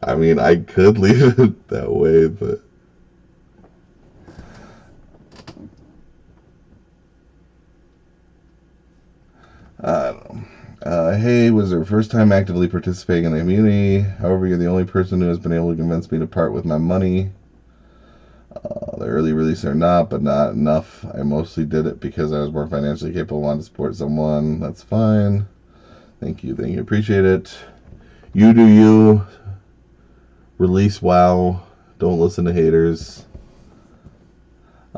I mean, I could leave it that way, but. I don't know. Hey, was their first time actively participating in the community. However, you're the only person who has been able to convince me to part with my money. The early release or not, but not enough. I mostly did it because I was more financially capable, wanted to support someone. That's fine. Thank you, appreciate it. You do you. Release WoW. Don't listen to haters.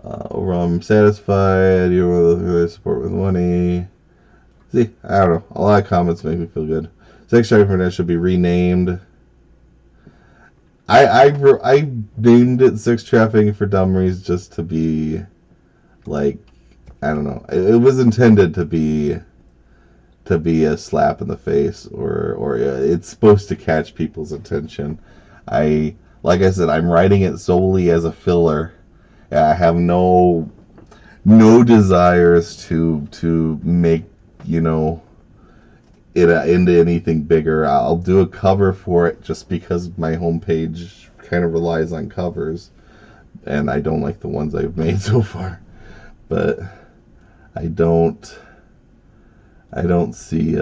Overall, I'm satisfied. You will support with money. See, I don't know. A lot of comments make me feel good. Sex trafficking should be renamed. I named it sex trafficking for dummies just to be like, I don't know. It was intended to be a slap in the face, or it's supposed to catch people's attention. Like I said, I'm writing it solely as a filler. I have no desires to make, it into anything bigger. I'll do a cover for it just because my homepage kind of relies on covers, and I don't like the ones I've made so far. But I don't see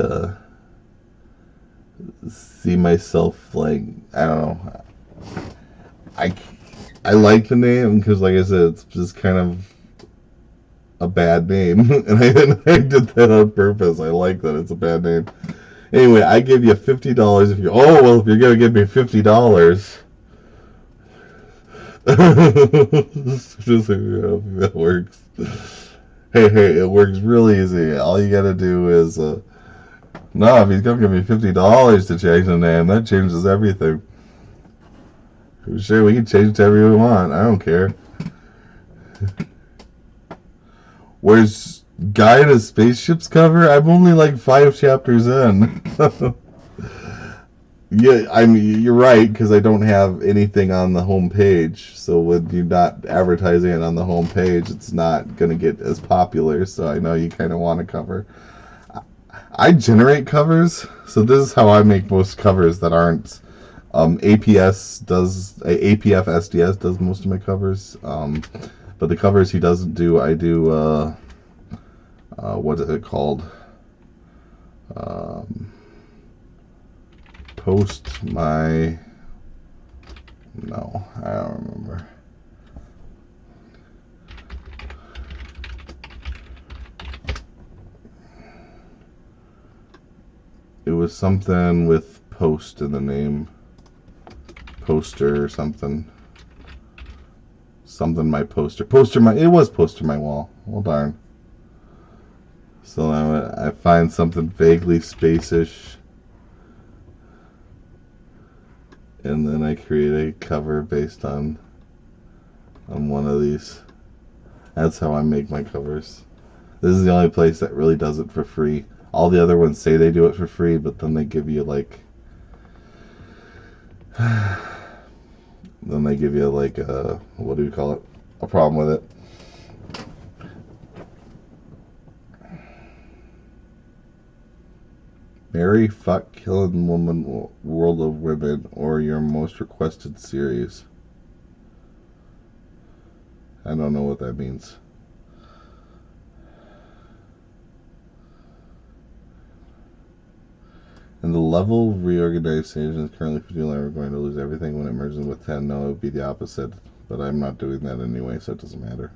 myself like, I don't know. I like the name because, like I said, it's just kind of a bad name, and I did that on purpose. I like that it's a bad name. Anyway, I give you $50 if you're gonna give me $50. Just that works. Hey, it works really easy. All you gotta do is no, if he's gonna give me $50 to change the name, that changes everything. Sure, we can change it to whatever we want. I don't care. Where's Guy in a Spaceship's cover? I'm only like 5 chapters in. Yeah, I mean, you're right, because I don't have anything on the home page. So when you're not advertising it on the home page, it's not going to get as popular. So I know you kind of want a cover. I generate covers, so this is how I make most covers that aren't. APF SDS does most of my covers. But the covers he doesn't do, I do, what is it called? Post my, no, I don't remember. It was something with post in the name. Poster or something. Something my poster. It was poster my wall. Well, darn. So I find something vaguely spacish, and then I create a cover based on one of these. That's how I make my covers. This is the only place that really does it for free. All the other ones say they do it for free, but then they give you like a, what do you call it? A problem with it. Marry, Fuck, Killing Woman, World of Women, or your most requested series. I don't know what that means. And the level reorganization is currently 15. We're going to lose everything when it merges with 10. No, it would be the opposite. But I'm not doing that anyway, so it doesn't matter.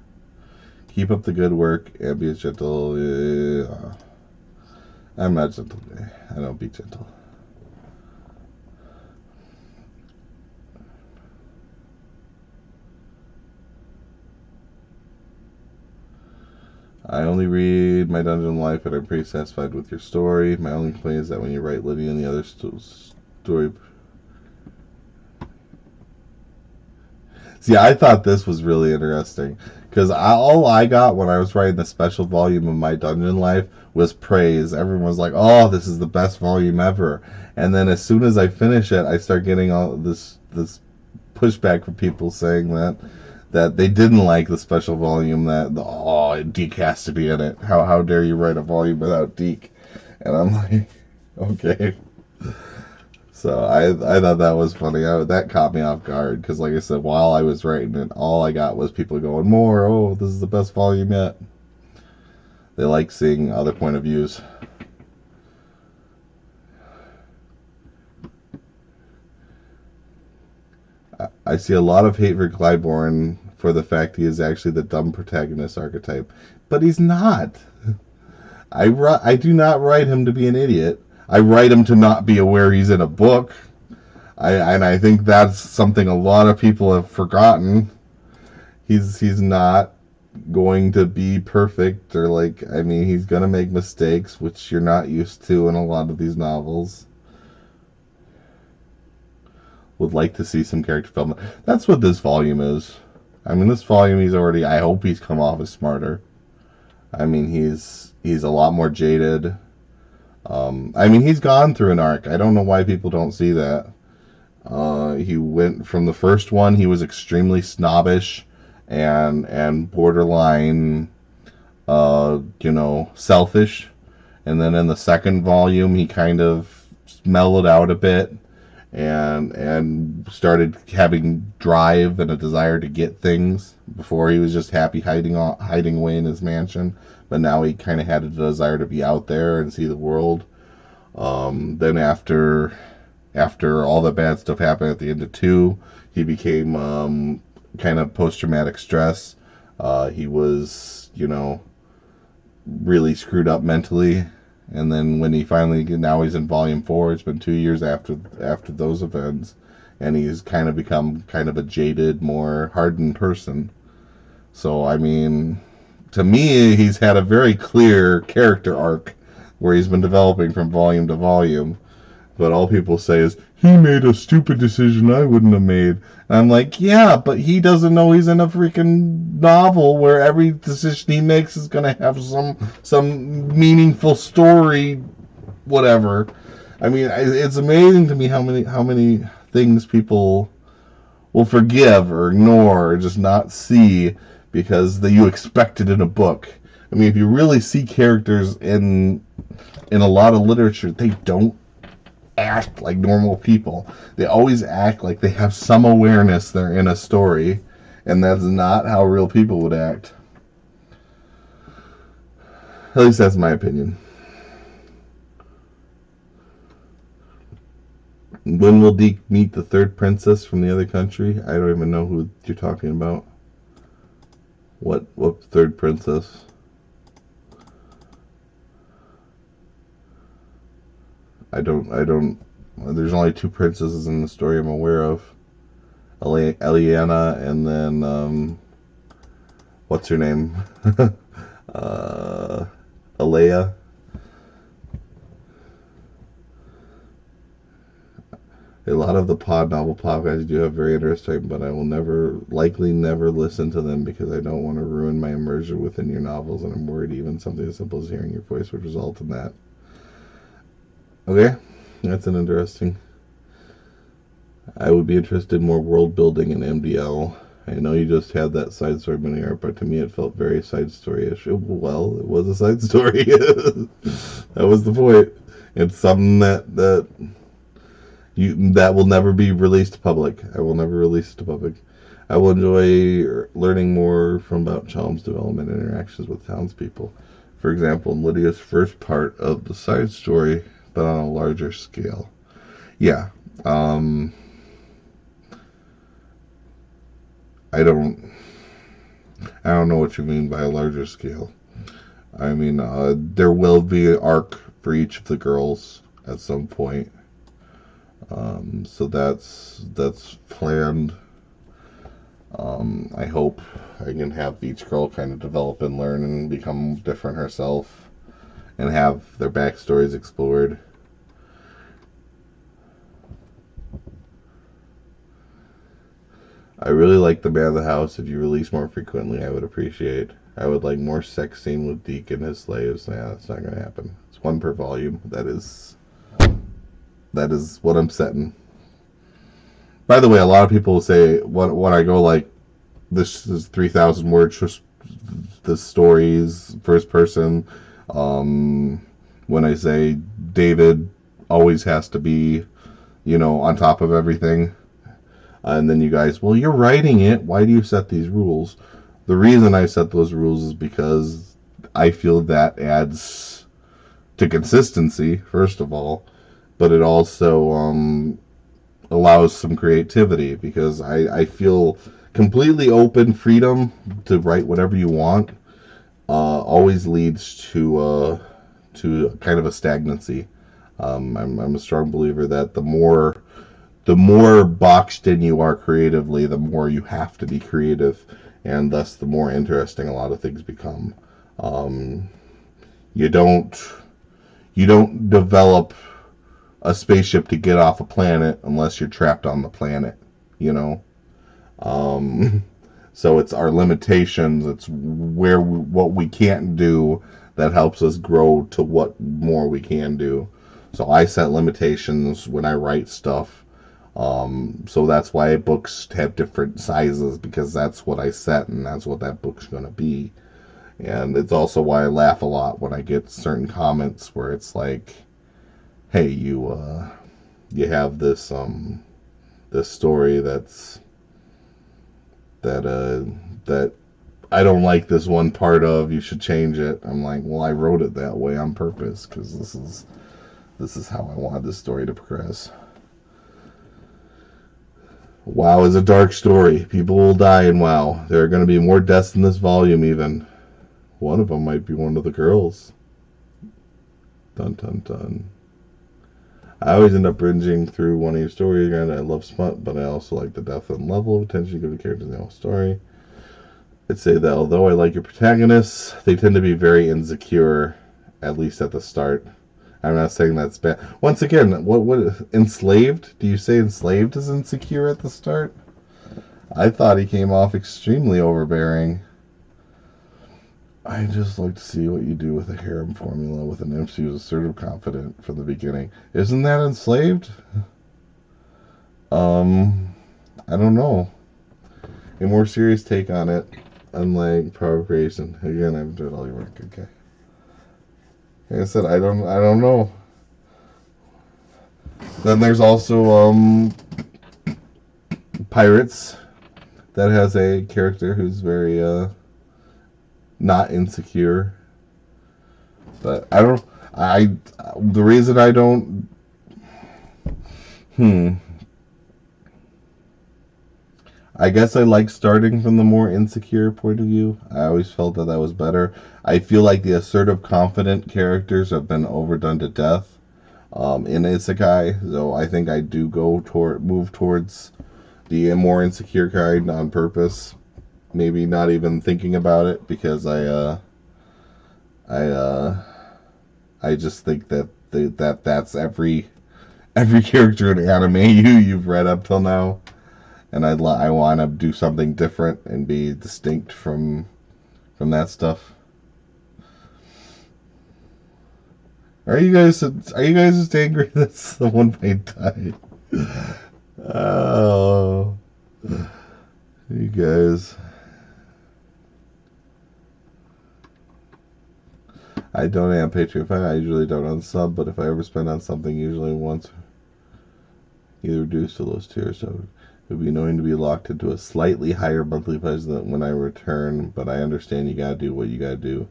Keep up the good work and be gentle. I'm not gentle today. I don't be gentle. I only read my Dungeon Life, and I'm pretty satisfied with your story. My only complaint is that when you write Lydia and the other story... See, I thought this was really interesting because all I got when I was writing the special volume of My Dungeon Life was praise. Everyone was like, "Oh, this is the best volume ever." And then as soon as I finish it, I start getting all this pushback from people saying that they didn't like the special volume. That Deke has to be in it. How dare you write a volume without Deke? And I'm like, okay. So I thought that was funny. That caught me off guard because, like I said, while I was writing it, all I got was people going, "More! Oh, this is the best volume yet." They like seeing other point of views. I see a lot of hate for Clybourne for the fact he is actually the dumb protagonist archetype, but he's not. I do not write him to be an idiot. I write him to not be aware he's in a book. And I think that's something a lot of people have forgotten. He's not going to be perfect, or like, I mean, he's going to make mistakes, which you're not used to in a lot of these novels. Would like to see some character development. That's what this volume is. I mean, this volume, I hope he's come off as smarter. I mean, he's a lot more jaded. I mean, he's gone through an arc. I don't know why people don't see that. He went from the first one, he was extremely snobbish and borderline, selfish. And then in the second volume, he kind of mellowed out a bit and started having drive and a desire to get things. Before, he was just happy hiding away in his mansion, but now he kind of had a desire to be out there and see the world. Then after all the bad stuff happened at the end of 2, he became kind of post-traumatic stress. He was, really screwed up mentally. And then when now he's in volume 4, it's been 2 years after those events, and he's kind of become kind of a jaded, more hardened person. So, I mean, to me, he's had a very clear character arc where he's been developing from volume to volume. But all people say is, he made a stupid decision I wouldn't have made. And I'm like, yeah, but he doesn't know he's in a freaking novel where every decision he makes is going to have some meaningful story, whatever. I mean, it's amazing to me how many things people will forgive or ignore or just not see because you expect it in a book. I mean, if you really see characters in a lot of literature, they don't act like normal people. They always act like they have some awareness they're in a story, and that's not how real people would act. At least that's my opinion. When will Deke meet the third princess from the other country? I don't even know who you're talking about. What third princess? I don't. There's only 2 princesses in the story I'm aware of. Eliana, and then what's her name? Alea. A lot of the novel podcasts do have very interesting, but I will likely never listen to them because I don't want to ruin my immersion within your novels, and I'm worried even something as simple as hearing your voice would result in that. Okay, that's an interesting. I would be interested in more world building in MDL. I know you just had that side story mini art, but to me it felt very side story-ish. Well, it was a side story. That was the point. It's something that will never be released to public. I will never release it to public. I will enjoy learning more about Chalm's development and interactions with townspeople. For example, in Lydia's first part of the side story, but on a larger scale. Yeah. I don't know what you mean by a larger scale. I mean, there will be an arc for each of the girls at some point. So that's planned. I hope I can have each girl kind of develop and learn and become different herself and have their backstories explored. I really like the Man of the House. If you release more frequently, I would appreciate. I would like more sex scene with Deke and his slaves. Yeah, that's not going to happen. It's one per volume. That is what I'm setting. By the way, a lot of people say when I go like, this is 3,000 words, just the stories, first person. When I say David always has to be, on top of everything. And then you guys, well, you're writing it. Why do you set these rules? The reason I set those rules is because I feel that adds to consistency, first of all, but it also allows some creativity, because I feel completely open freedom to write whatever you want always leads to kind of a stagnancy. I'm a strong believer that the more boxed in you are creatively, the more you have to be creative, and thus the more interesting a lot of things become. You don't develop a spaceship to get off a planet unless you're trapped on the planet, so it's our limitations, it's what we can't do that helps us grow to what more we can do. So I set limitations when I write stuff. So that's why books have different sizes, because that's what I set, and that's what that book's going to be. And it's also why I laugh a lot when I get certain comments where it's like, hey, you have this story that I don't like this one part of, you should change it. I'm like, well, I wrote it that way on purpose, because this is how I want this story to progress. WoW is a dark story. People will die in WoW. There are going to be more deaths in this volume even. One of them might be one of the girls. Dun dun dun. I always end up binging through one of your stories. Granted, I love smut, but I also like the depth and level of attention you give the characters in the whole story. I'd say that although I like your protagonists, they tend to be very insecure, at least at the start. I'm not saying that's bad. Once again, what enslaved? Do you say enslaved is insecure at the start? I thought he came off extremely overbearing. I just like to see what you do with a harem formula with an imp who's assertive, confident from the beginning. Isn't that enslaved? I don't know. A more serious take on it, unlike prioritization. Again, I've done all your work. Okay. Like I said, I don't know. Then there's also Pirates, that has a character who's very not insecure. But the reason I don't I guess I like starting from the more insecure point of view. I always felt that was better. I feel like the assertive, confident characters have been overdone to death in Isekai. So I think I do move towards the more insecure kind on purpose. Maybe not even thinking about it, because I just think that that's every character in anime you've read up till now. And I want to do something different and be distinct from that stuff. Are you guys just angry that someone might die? Oh, you guys. I donate on Patreon. I usually don't on sub, but if I ever spend on something, usually once, either reduced to those tiers. So it would be annoying to be locked into a slightly higher monthly price than when I return, but I understand you gotta do what you gotta do.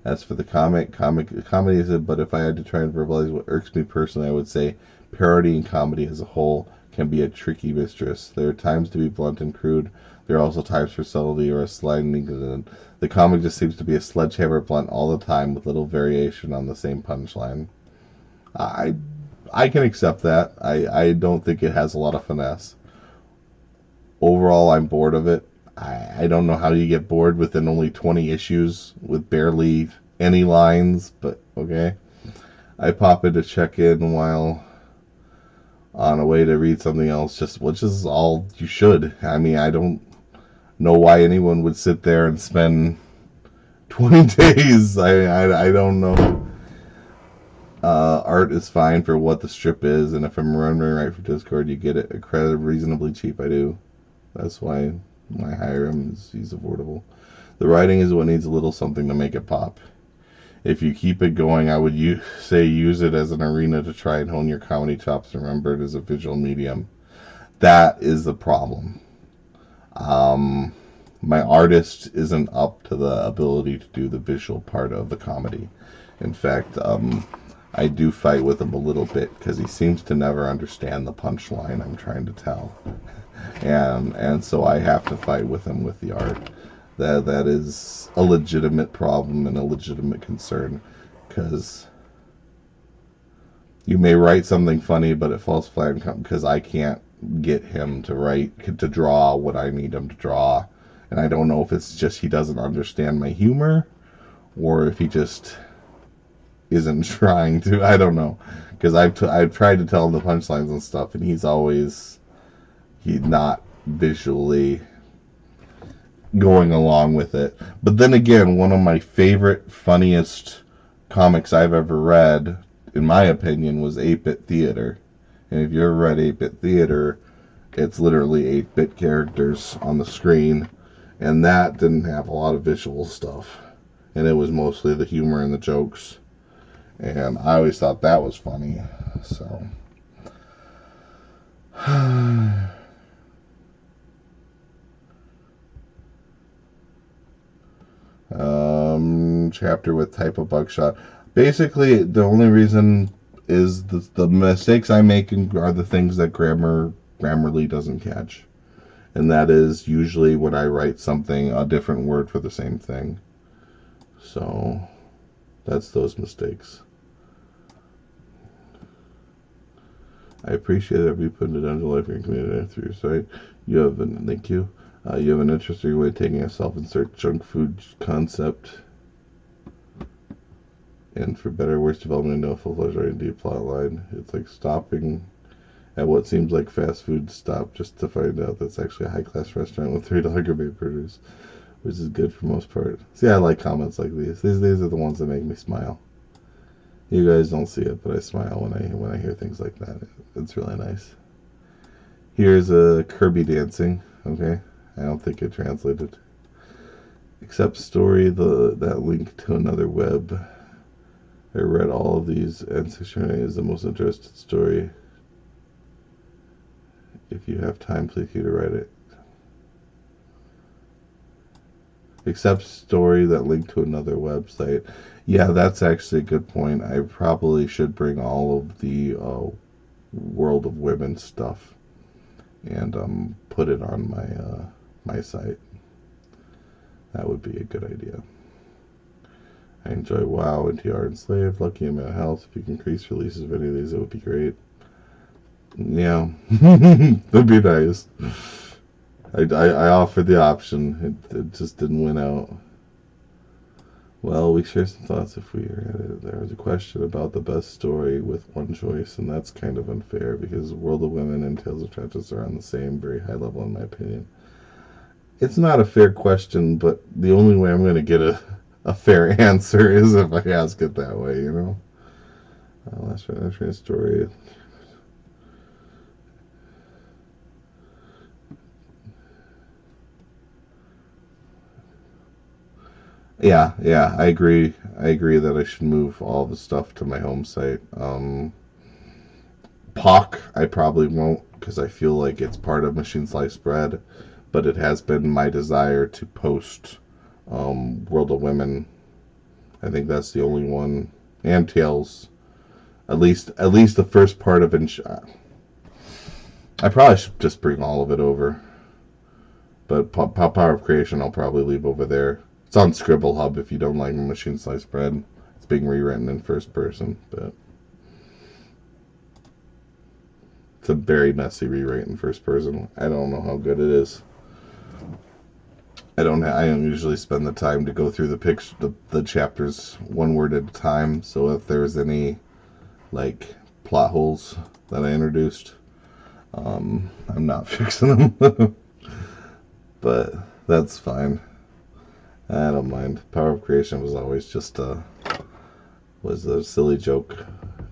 As for the comedy is it, but if I had to try and verbalize what irks me personally, I would say parodying comedy as a whole can be a tricky mistress. There are times to be blunt and crude. There are also times for subtlety or a sliding. The comic just seems to be a sledgehammer blunt all the time with little variation on the same punchline. I can accept that. I don't think it has a lot of finesse. Overall, I'm bored of it. I don't know how you get bored within only 20 issues with barely any lines, but okay. I pop in to check in while on a way to read something else, just which is all you should. I mean, I don't know why anyone would sit there and spend 20 days. I don't know. Art is fine for what the strip is, and if I'm remembering right from Discord, you get it accredited reasonably cheap. I do. That's why I hire him. He's affordable. The writing is what needs a little something to make it pop. If you keep it going, I would say use it as an arena to try and hone your comedy chops. Remember, it is a visual medium. That is the problem. My artist isn't up to the ability to do the visual part of the comedy. In fact, I do fight with him a little bit because he seems to never understand the punchline I'm trying to tell, and so I have to fight with him with the art. That is a legitimate problem and a legitimate concern, because you may write something funny, but it falls flat because I can't get him to draw what I need him to draw, and I don't know if it's just he doesn't understand my humor, or if he just isn't trying to. I don't know, because I've tried to tell him the punchlines and stuff, and he's not visually going along with it. But then again, one of my favorite, funniest comics I've ever read, in my opinion, was 8-Bit Theater. And if you ever read 8-Bit Theater, it's literally 8-bit characters on the screen, and that didn't have a lot of visual stuff, and it was mostly the humor and the jokes, and I always thought that was funny. So chapter with type of buckshot. Basically, the only reason is the mistakes I make are the things that Grammarly doesn't catch. And that is usually when I write something, a different word for the same thing. So that's those mistakes. I appreciate every putting it down to life in your community through your site. Thank you. You have an interesting way of taking a self-insert junk food concept, and for better or worse development into a full-fledged R&D plot line. It's like stopping at what seems like fast food stop just to find out that's actually a high-class restaurant with $3 gourmet burgers, which is good for most part. See, I like comments like these. These are the ones that make me smile. You guys don't see it, but I smile when I hear things like that. It's really nice. Here's a Kirby dancing. Okay, I don't think it translated. Except story, that link to another web. I read all of these, and 609 is the most interesting story. If you have time, please keep to write it. Except story, that link to another website. Yeah, that's actually a good point. I probably should bring all of the World of Women stuff and put it on my site. That would be a good idea. I enjoy WoW, NTR, and Slave. Lucky I'm at health. If you can increase releases of any of these, it would be great. Yeah, that'd be nice. I offered the option. It just didn't win out. Well, we share some thoughts if we are at it. There was a question about the best story with one choice, and that's kind of unfair because World of Women and Tales of Trenches are on the same very high level in my opinion. It's not a fair question, but the only way I'm going to get a fair answer is if I ask it that way, you know? Last story. Yeah, I agree. I agree that I should move all the stuff to my home site. POC, I probably won't because I feel like it's part of Machine Sliced Bread, but it has been my desire to post World of Women. I think that's the only one, and Tales. At least the first part of it. I probably should just bring all of it over, but Power of Creation I'll probably leave over there. It's on Scribble Hub if you don't like Machine Sliced Bread. It's being rewritten in first person, but it's a very messy rewrite in first person. I don't know how good it is. I don't usually spend the time to go through the chapters one word at a time. So if there's any like plot holes that I introduced, I'm not fixing them. But that's fine. I don't mind. Power of creation was always just was a silly joke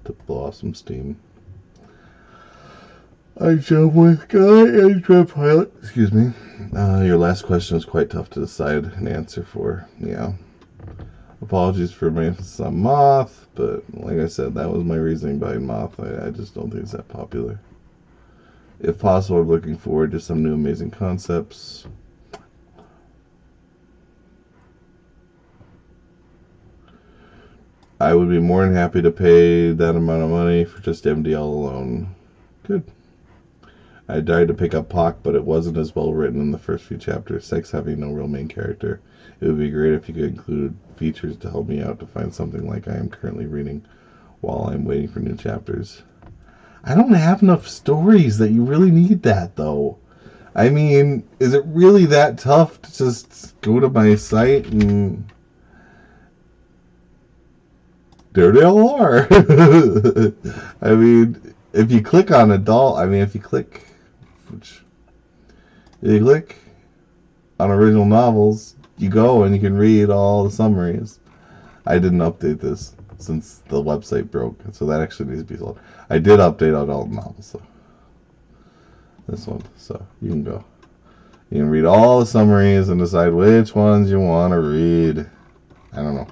to blow off some steam. I jump with Guy and Dread Pilot. Excuse me. Your last question was quite tough to decide an answer for. Yeah. Apologies for my emphasis on Moth, but like I said, that was my reasoning behind Moth. I just don't think it's that popular. If possible, I'm looking forward to some new amazing concepts. I would be more than happy to pay that amount of money for just MDL alone. Good. I tried to pick up Pock, but it wasn't as well written in the first few chapters. Sex having no real main character. It would be great if you could include features to help me out to find something like I am currently reading while I'm waiting for new chapters. I don't have enough stories that you really need that, though. I mean, is it really that tough to just go to my site and... there they all are. I mean, if you click on adult, if you click on original novels, you go and you can read all the summaries. I didn't update this since the website broke, so that actually needs to be sold. I did update adult novels, so this one, so you can go. You can read all the summaries and decide which ones you want to read. I don't know.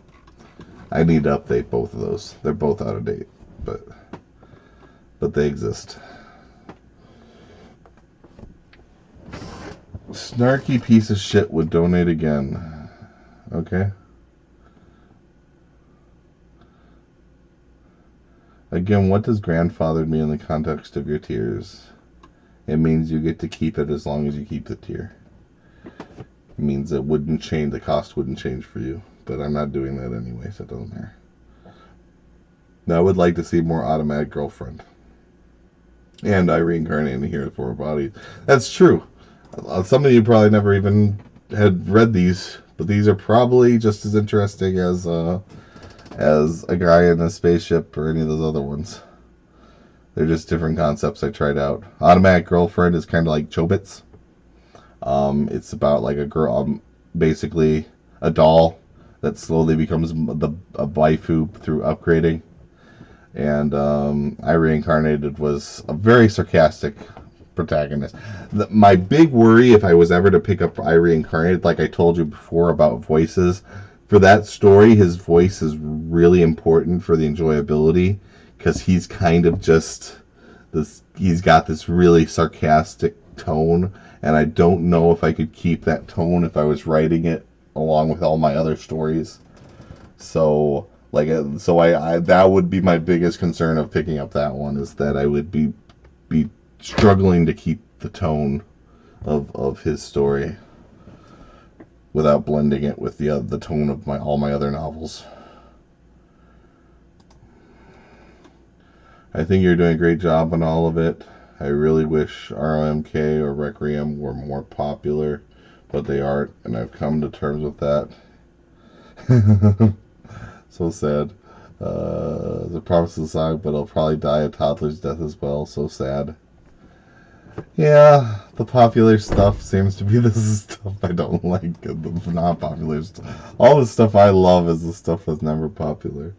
I need to update both of those. They're both out of date, but they exist. Snarky piece of shit would donate again. Okay. Again, what does grandfathered mean in the context of your tiers? It means you get to keep it as long as you keep the tier. It means it wouldn't change, the cost wouldn't change for you. But I'm not doing that anyway, so it doesn't matter. Now, I would like to see more automatic girlfriend. And I reincarnate in here for a body. That's true. Some of you probably never even had read these, but these are probably just as interesting as a guy in a spaceship or any of those other ones. They're just different concepts I tried out. Automatic girlfriend is kind of like Chobits. It's about like a girl, basically a doll that slowly becomes a waifu through upgrading. And I Reincarnated was a very sarcastic protagonist. My big worry, if I was ever to pick up I Reincarnated, like I told you before about voices, for that story, his voice is really important for the enjoyability, because he's kind of just this, he's got this really sarcastic tone, and I don't know if I could keep that tone if I was writing it along with all my other stories. So I that would be my biggest concern of picking up that one, is that I would be struggling to keep the tone of his story without blending it with the tone of all my other novels. I think you're doing a great job on all of it. I really wish ROMK or Requiem were more popular, but they aren't, and I've come to terms with that. So sad. The promise of the song, but I'll probably die a toddler's death as well. So sad. Yeah, the popular stuff seems to be the stuff I don't like. The not popular stuff. All the stuff I love is the stuff that's never popular.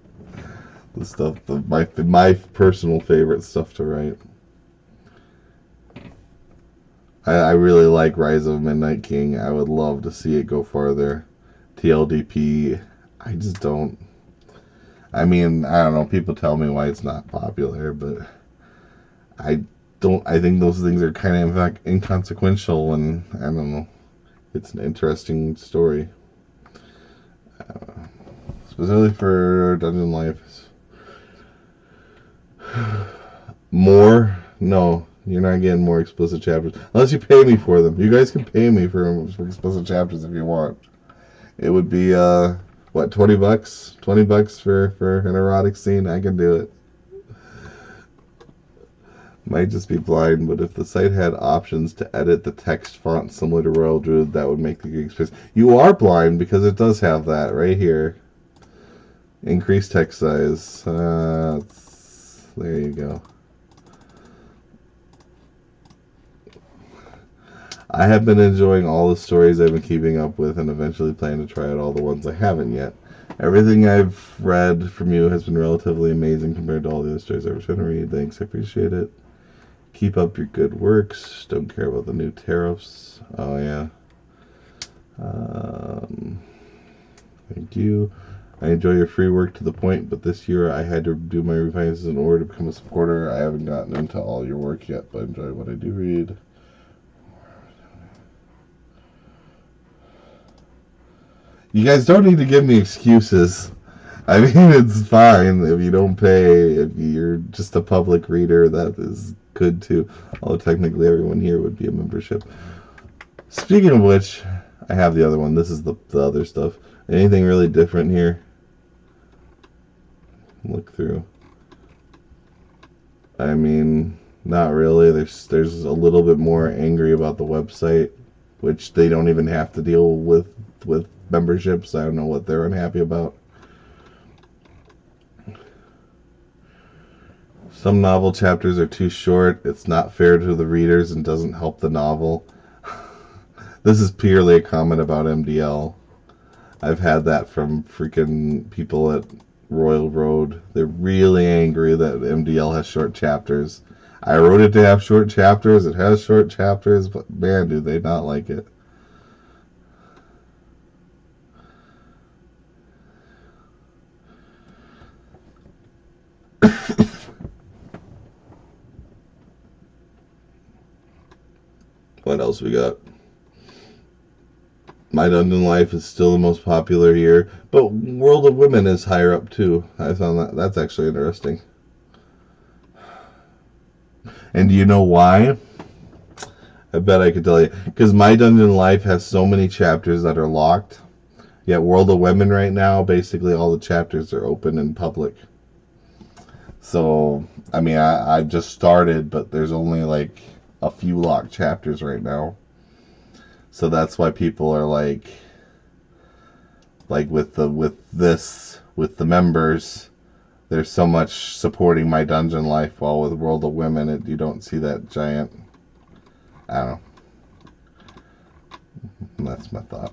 The stuff, my personal favorite stuff to write. I really like Rise of Midnight King. I would love to see it go farther. TLDP, I just don't. I mean, I don't know. People tell me why it's not popular, but I think those things are kind of inconsequential, and I don't know. It's an interesting story. Specifically for Dungeon Life. More? No. You're not getting more explicit chapters. Unless you pay me for them. You guys can pay me for explicit chapters if you want. It would be, what, $20? $20 for an erotic scene? I can do it. Might just be blind, but if the site had options to edit the text font similar to Royal Druid, that would make the experience. You are blind because it does have that right here. Increase text size. There you go. I have been enjoying all the stories I've been keeping up with and eventually plan to try out all the ones I haven't yet. Everything I've read from you has been relatively amazing compared to all the other stories I've been trying to read. Thanks, I appreciate it. Keep up your good works. Don't care about the new tariffs. Oh, yeah. Thank you. I enjoy your free work to the point, but this year I had to do my refinances in order to become a supporter. I haven't gotten into all your work yet, but I enjoy what I do read. You guys don't need to give me excuses. I mean, it's fine if you don't pay. If you're just a public reader, that is good too. Although technically everyone here would be a membership. Speaking of which, I have the other one. This is the other stuff. Anything really different here? Look through. I mean, not really. There's a little bit more angry about the website, which they don't even have to deal with memberships. I don't know what they're unhappy about. Some novel chapters are too short. It's not fair to the readers and doesn't help the novel. This is purely a comment about MDL. I've had that from freaking people at Royal Road. They're really angry that MDL has short chapters. I wrote it to have short chapters. It has short chapters, but man, do they not like it. What else we got? My Dungeon Life is still the most popular here, but World of Women is higher up too. I found that's actually interesting. And do you know why? I bet I could tell you. Because My Dungeon Life has so many chapters that are locked. Yet World of Women right now, basically all the chapters are open in public. So, I mean, I've just started, but there's only like a few locked chapters right now. So that's why people are like with the members, there's so much supporting My Dungeon Life, while with World of Women, you don't see that giant. I don't know. That's my thought.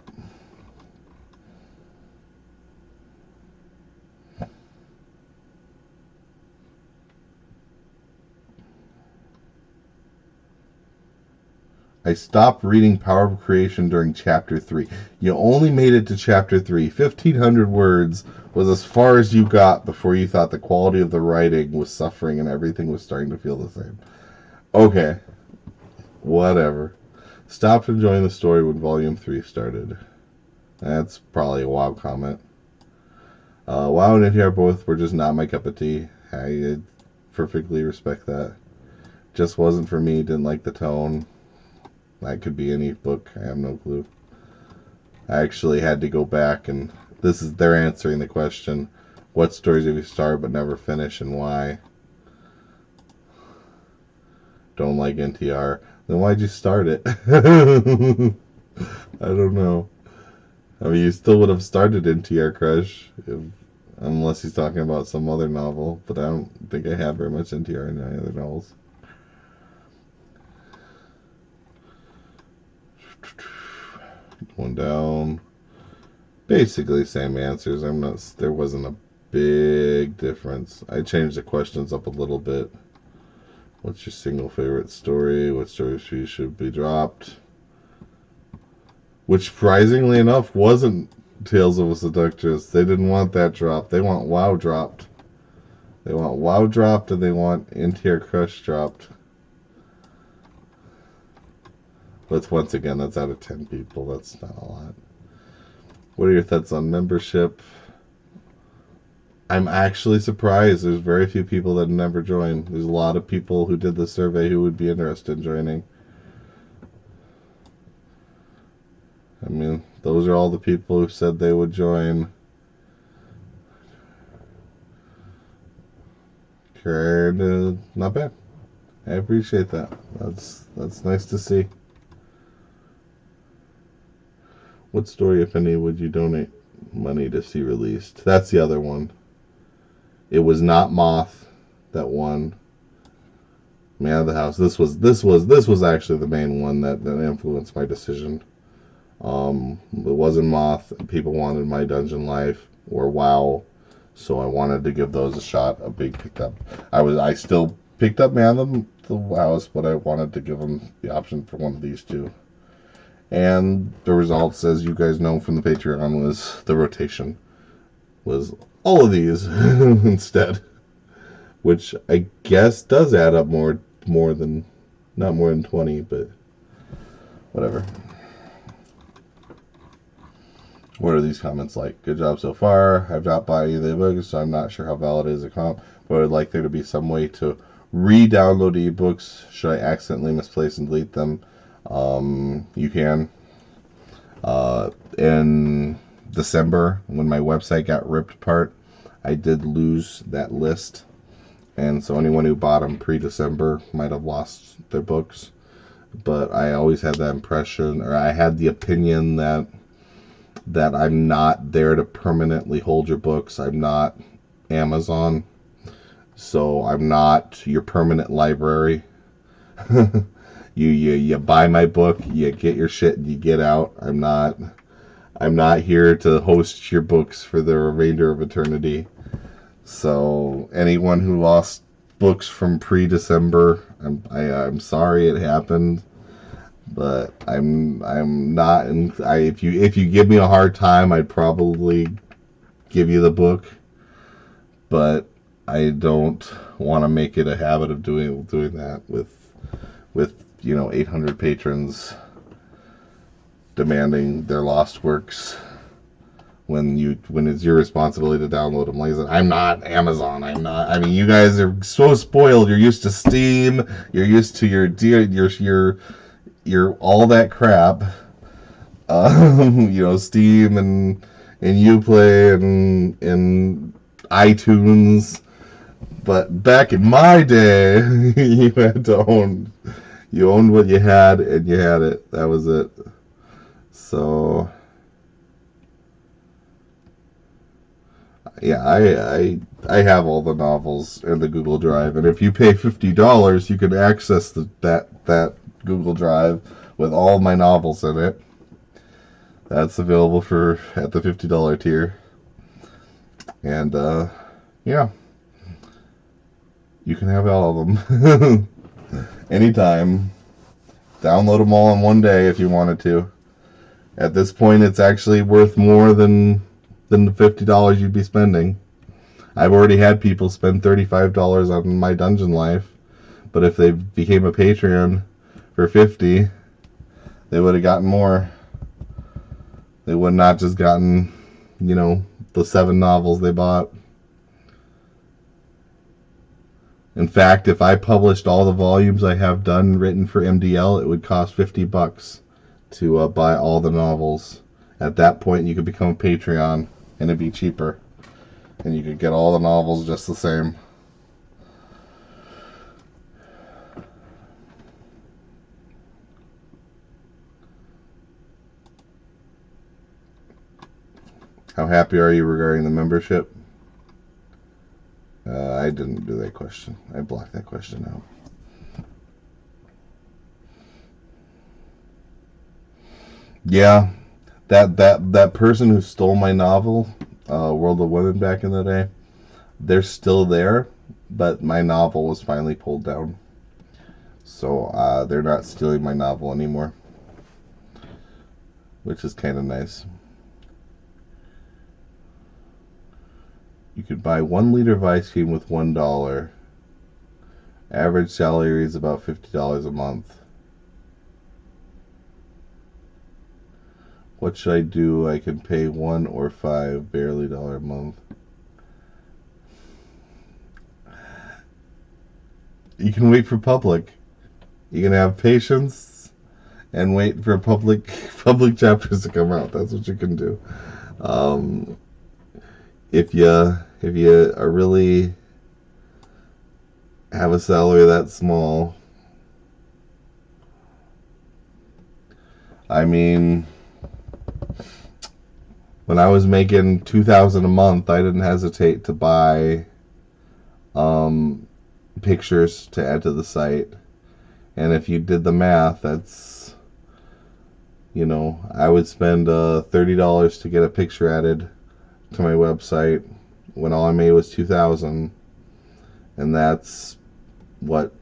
I stopped reading Power of Creation during Chapter 3. You only made it to Chapter 3. 1,500 words was as far as you got before you thought the quality of the writing was suffering and everything was starting to feel the same. Okay. Whatever. Stopped enjoying the story when Volume 3 started. That's probably a WoW comment. WoW and NTR both were just not my cup of tea. I perfectly respect that. Just wasn't for me. Didn't like the tone. That could be any book. I have no clue. I actually had to go back, and they're answering the question, what stories have you started but never finish, and why? Don't like NTR. Then why'd you start it? I don't know. I mean, you still would have started NTR Crush, unless he's talking about some other novel, but I don't think I have very much NTR in any other novels. One down. Basically same answers. There wasn't a big difference. I changed the questions up a little bit. What's your single favorite story? What stories should be dropped? Which surprisingly enough wasn't Tales of a Seductress. They didn't want that dropped. They want WoW dropped. They want WoW dropped, and they want NTR Crush dropped. But once again, that's out of 10 people. That's not a lot. What are your thoughts on membership? I'm actually surprised. There's very few people that never join. There's a lot of people who did the survey who would be interested in joining. I mean, those are all the people who said they would join. And not bad. I appreciate that. That's nice to see. What story, if any, would you donate money to see released? That's the other one. It was not Moth that won. Man of the House. This was actually the main one that influenced my decision. It wasn't Moth. People wanted My Dungeon Life or WoW, so I wanted to give those a shot. A big pickup. I still picked up Man of the House, but I wanted to give them the option for one of these two. And the results, as you guys know from the Patreon, was the rotation was all of these instead, which I guess does add up more than not more than 20, but whatever. What are these comments like? Good job so far. I've not bought any of the ebooks, so I'm not sure how valid it is a comp, but I would like there to be some way to re-download ebooks should I accidentally misplace and delete them. You can. In December, when my website got ripped apart, I did lose that list, and so anyone who bought them pre-December might have lost their books. But I always had that impression, or I had the opinion that I'm not there to permanently hold your books. I'm not Amazon, so I'm not your permanent library. You buy my book, you get your shit, and you get out. I'm not here to host your books for the remainder of eternity. So anyone who lost books from pre-December, I'm sorry it happened, but I'm not. If you give me a hard time, I'd probably give you the book, but I don't want to make it a habit of doing that with 800 patrons demanding their lost works when it's your responsibility to download them. Like I said, I'm not Amazon. I'm not. I mean, you guys are so spoiled. You're used to Steam. You're used to your all that crap. Steam and Uplay and iTunes. But back in my day, you had to own. You owned what you had, and you had it. That was it. So, yeah, I have all the novels in the Google Drive, and if you pay $50, you can access that Google Drive with all my novels in it. That's available at the $50 tier, and yeah, you can have all of them anytime. Download them all in one day if you wanted to. At this point, it's actually worth more than the $50 you'd be spending. I've already had people spend $35 on My Dungeon Life, but if they became a Patreon for $50, they would have gotten more. They would not just gotten, the 7 novels they bought. In fact, if I published all the volumes I have done written for MDL, it would cost $50 to buy all the novels. At that point, you could become a Patreon, and it'd be cheaper, and you could get all the novels just the same. How happy are you regarding the membership? I didn't do that question. I blocked that question out. Yeah, that person who stole my novel, World of Women, back in the day, they're still there, but my novel was finally pulled down. So they're not stealing my novel anymore, which is kind of nice. You could buy 1 liter of ice cream with $1. Average salary is about $50 a month. What should I do? I can pay 1 or 5 barely dollar a month. You can wait for public. You can have patience and wait for public chapters to come out. That's what you can do. If you are really have a salary that small, I mean, when I was making $2,000 a month, I didn't hesitate to buy pictures to add to the site. And if you did the math, that's, you know, I would spend $30 to get a picture added to my website when all I made was 2,000, and that's what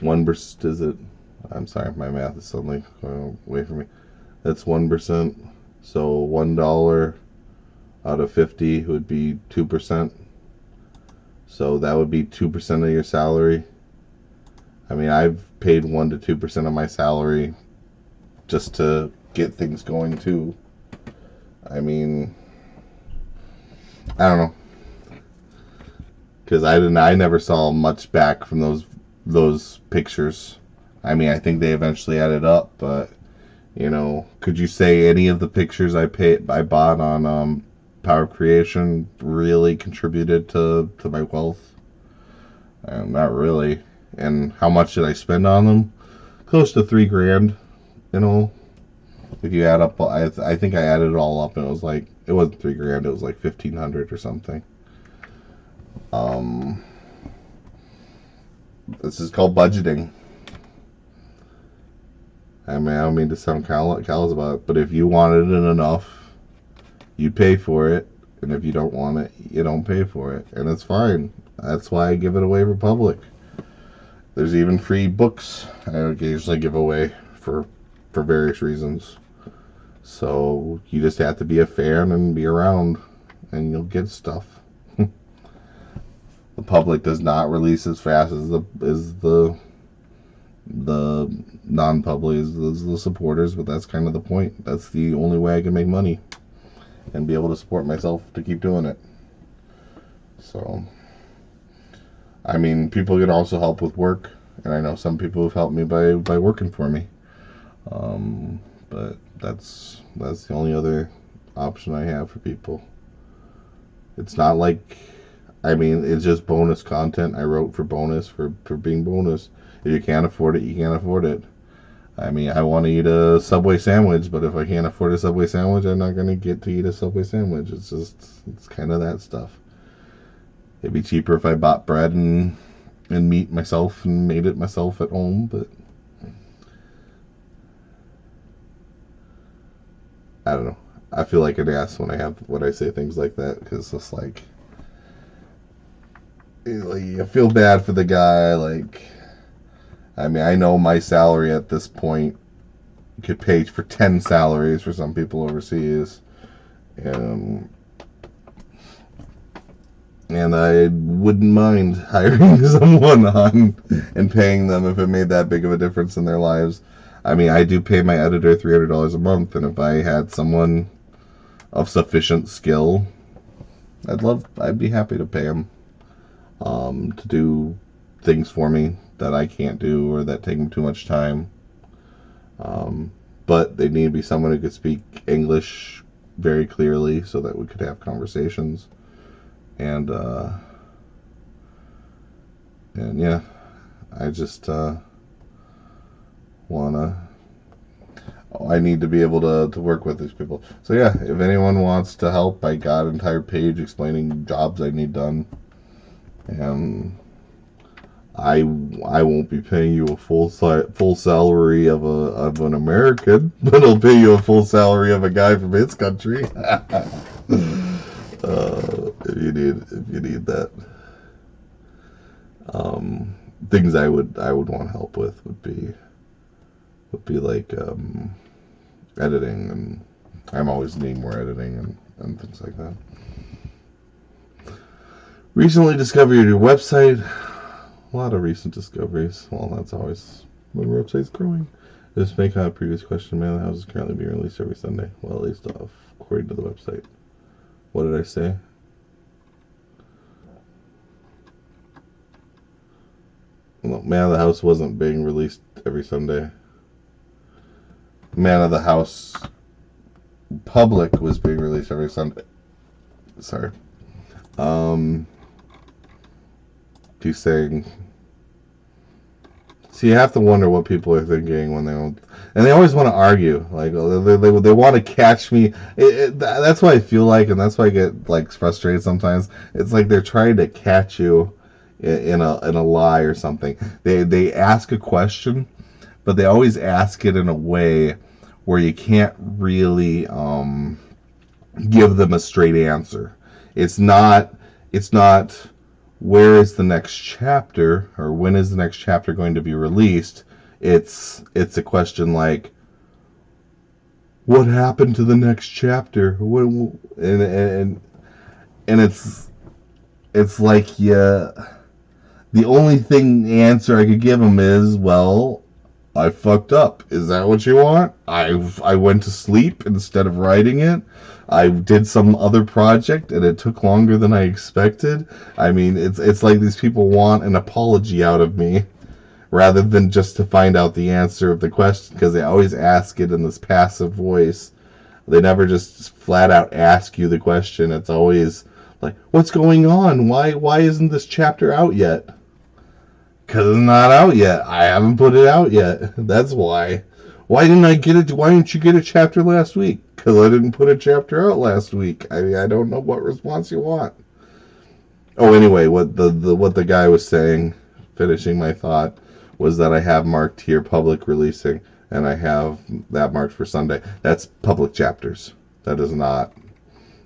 1% is it? I'm sorry, my math is suddenly going away from me. That's 1%. So $1 out of 50 would be 2%. So that would be 2% of your salary. I mean, I've paid 1 to 2% of my salary just to get things going too. I mean, I don't know, because I never saw much back from those pictures. I mean, I think they eventually added up, but you know, could you say any of the pictures I bought on Power Creation really contributed to my wealth? Not really. And how much did I spend on them? Close to $3,000. You know, if you add up, I think I added it all up, and it was like, it wasn't $3,000. It was like 1,500 or something. This is called budgeting. I mean, I don't mean to sound callous about it, but if you wanted it enough, you pay for it, and if you don't want it, you don't pay for it, and it's fine. That's why I give it away for public. There's even free books I occasionally give away for various reasons. So you just have to be a fan and be around, and you'll get stuff. The public does not release as fast as the non-public, is the supporters, but that's kind of the point. That's the only way I can make money and be able to support myself to keep doing it. So, I mean, people can also help with work, and I know some people have helped me by working for me. But that's the only other option I have for people. It's not like, I mean, it's just bonus content. I wrote for bonus, for being bonus. If you can't afford it, you can't afford it. I mean, I want to eat a Subway sandwich, but if I can't afford a Subway sandwich, I'm not going to get to eat a Subway sandwich. It's kind of that stuff. It'd be cheaper if I bought bread and meat myself and made it myself at home, but I don't know. I feel like an ass when I say things like that, because it's like, I feel bad for the guy. Like, I mean, I know my salary at this point could pay for 10 salaries for some people overseas, and I wouldn't mind hiring someone on and paying them if it made that big of a difference in their lives. I mean, I do pay my editor $300 a month, and if I had someone of sufficient skill, I'd be happy to pay him to do things for me that I can't do or that take me too much time. But they need to be someone who could speak English very clearly so that we could have conversations. And yeah, I just I need to be able to work with these people. So yeah, if anyone wants to help, I got an entire page explaining jobs I need done. And I won't be paying you a full salary of an American, but I'll pay you a full salary of a guy from his country. If you need that. Things I would want help with would be like editing, and I'm always needing more editing and things like that. Recently discovered your website. A lot of recent discoveries. Well, that's always when our website's growing. This may kind of previous question. Man, the house is currently being released every Sunday. Well, at least according to the website. What did I say? Well, Man of the House wasn't being released every Sunday. Man of the House Public was being released every Sunday. Sorry. He's saying So you have to wonder what people are thinking when they don't, and they always want to argue. Like they want to catch me. That's what I feel like, and that's why I get like frustrated sometimes. It's like they're trying to catch you in a lie or something. They ask a question, but they always ask it in a way where you can't really give them a straight answer. It's not where is the next chapter or when is the next chapter going to be released. It's a question like, what happened to the next chapter? And it's like, yeah, the only answer I could give them is, well, I fucked up. Is that what you want? I went to sleep instead of writing it. I did some other project and it took longer than I expected. I mean, it's like these people want an apology out of me rather than just to find out the answer of the question, because they always ask it in this passive voice. They never just flat out ask you the question. It's always like, what's going on? Why isn't this chapter out yet? Because it's not out yet. I haven't put it out yet. That's why. Why didn't I get it? Why didn't you get a chapter last week? Because I didn't put a chapter out last week. I mean, I don't know what response you want. Oh, anyway, what the guy was saying, finishing my thought, was that I have marked here public releasing, and I have that marked for Sunday. That's public chapters. That is not.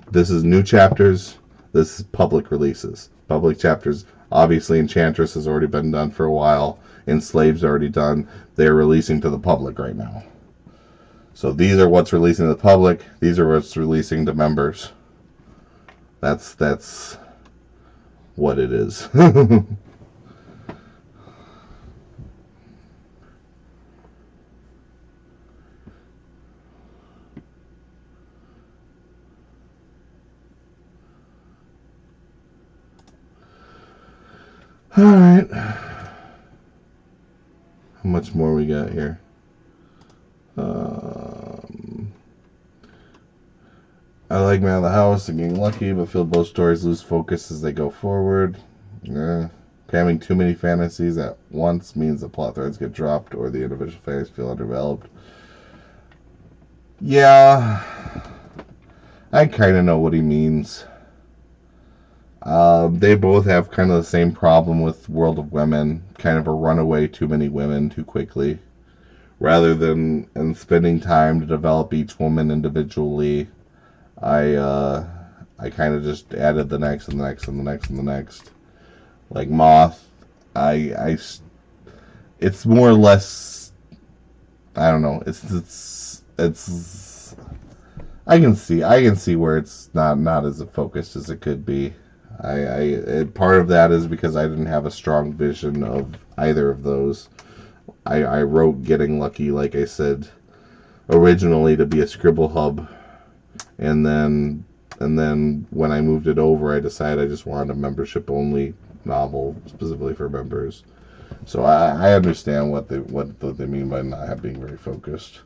This is new chapters. This is public releases. Public chapters. Obviously, Enchantress has already been done for a while. Enslaved's already done. They're releasing to the public right now. So these are what's releasing to the public. These are what's releasing to members. That's what it is. All right. How much more we got here? I like Man of the House and getting lucky, but feel both stories lose focus as they go forward. Cramming too many fantasies at once means the plot threads get dropped or the individual fantasies feel underdeveloped. Yeah, I kind of know what he means. They both have kind of the same problem with World of Women, kind of a runaway too many women too quickly, rather than spending time to develop each woman individually. I kind of just added the next and the next and the next and the next. Like Moth, it's more or less, I don't know. It's I can see where it's not as focused as it could be. Part of that is because I didn't have a strong vision of either of those. I wrote Getting Lucky, like I said, originally to be a scribble hub, and then when I moved it over, I decided I just wanted a membership only novel specifically for members. So I understand what they mean by not being very focused.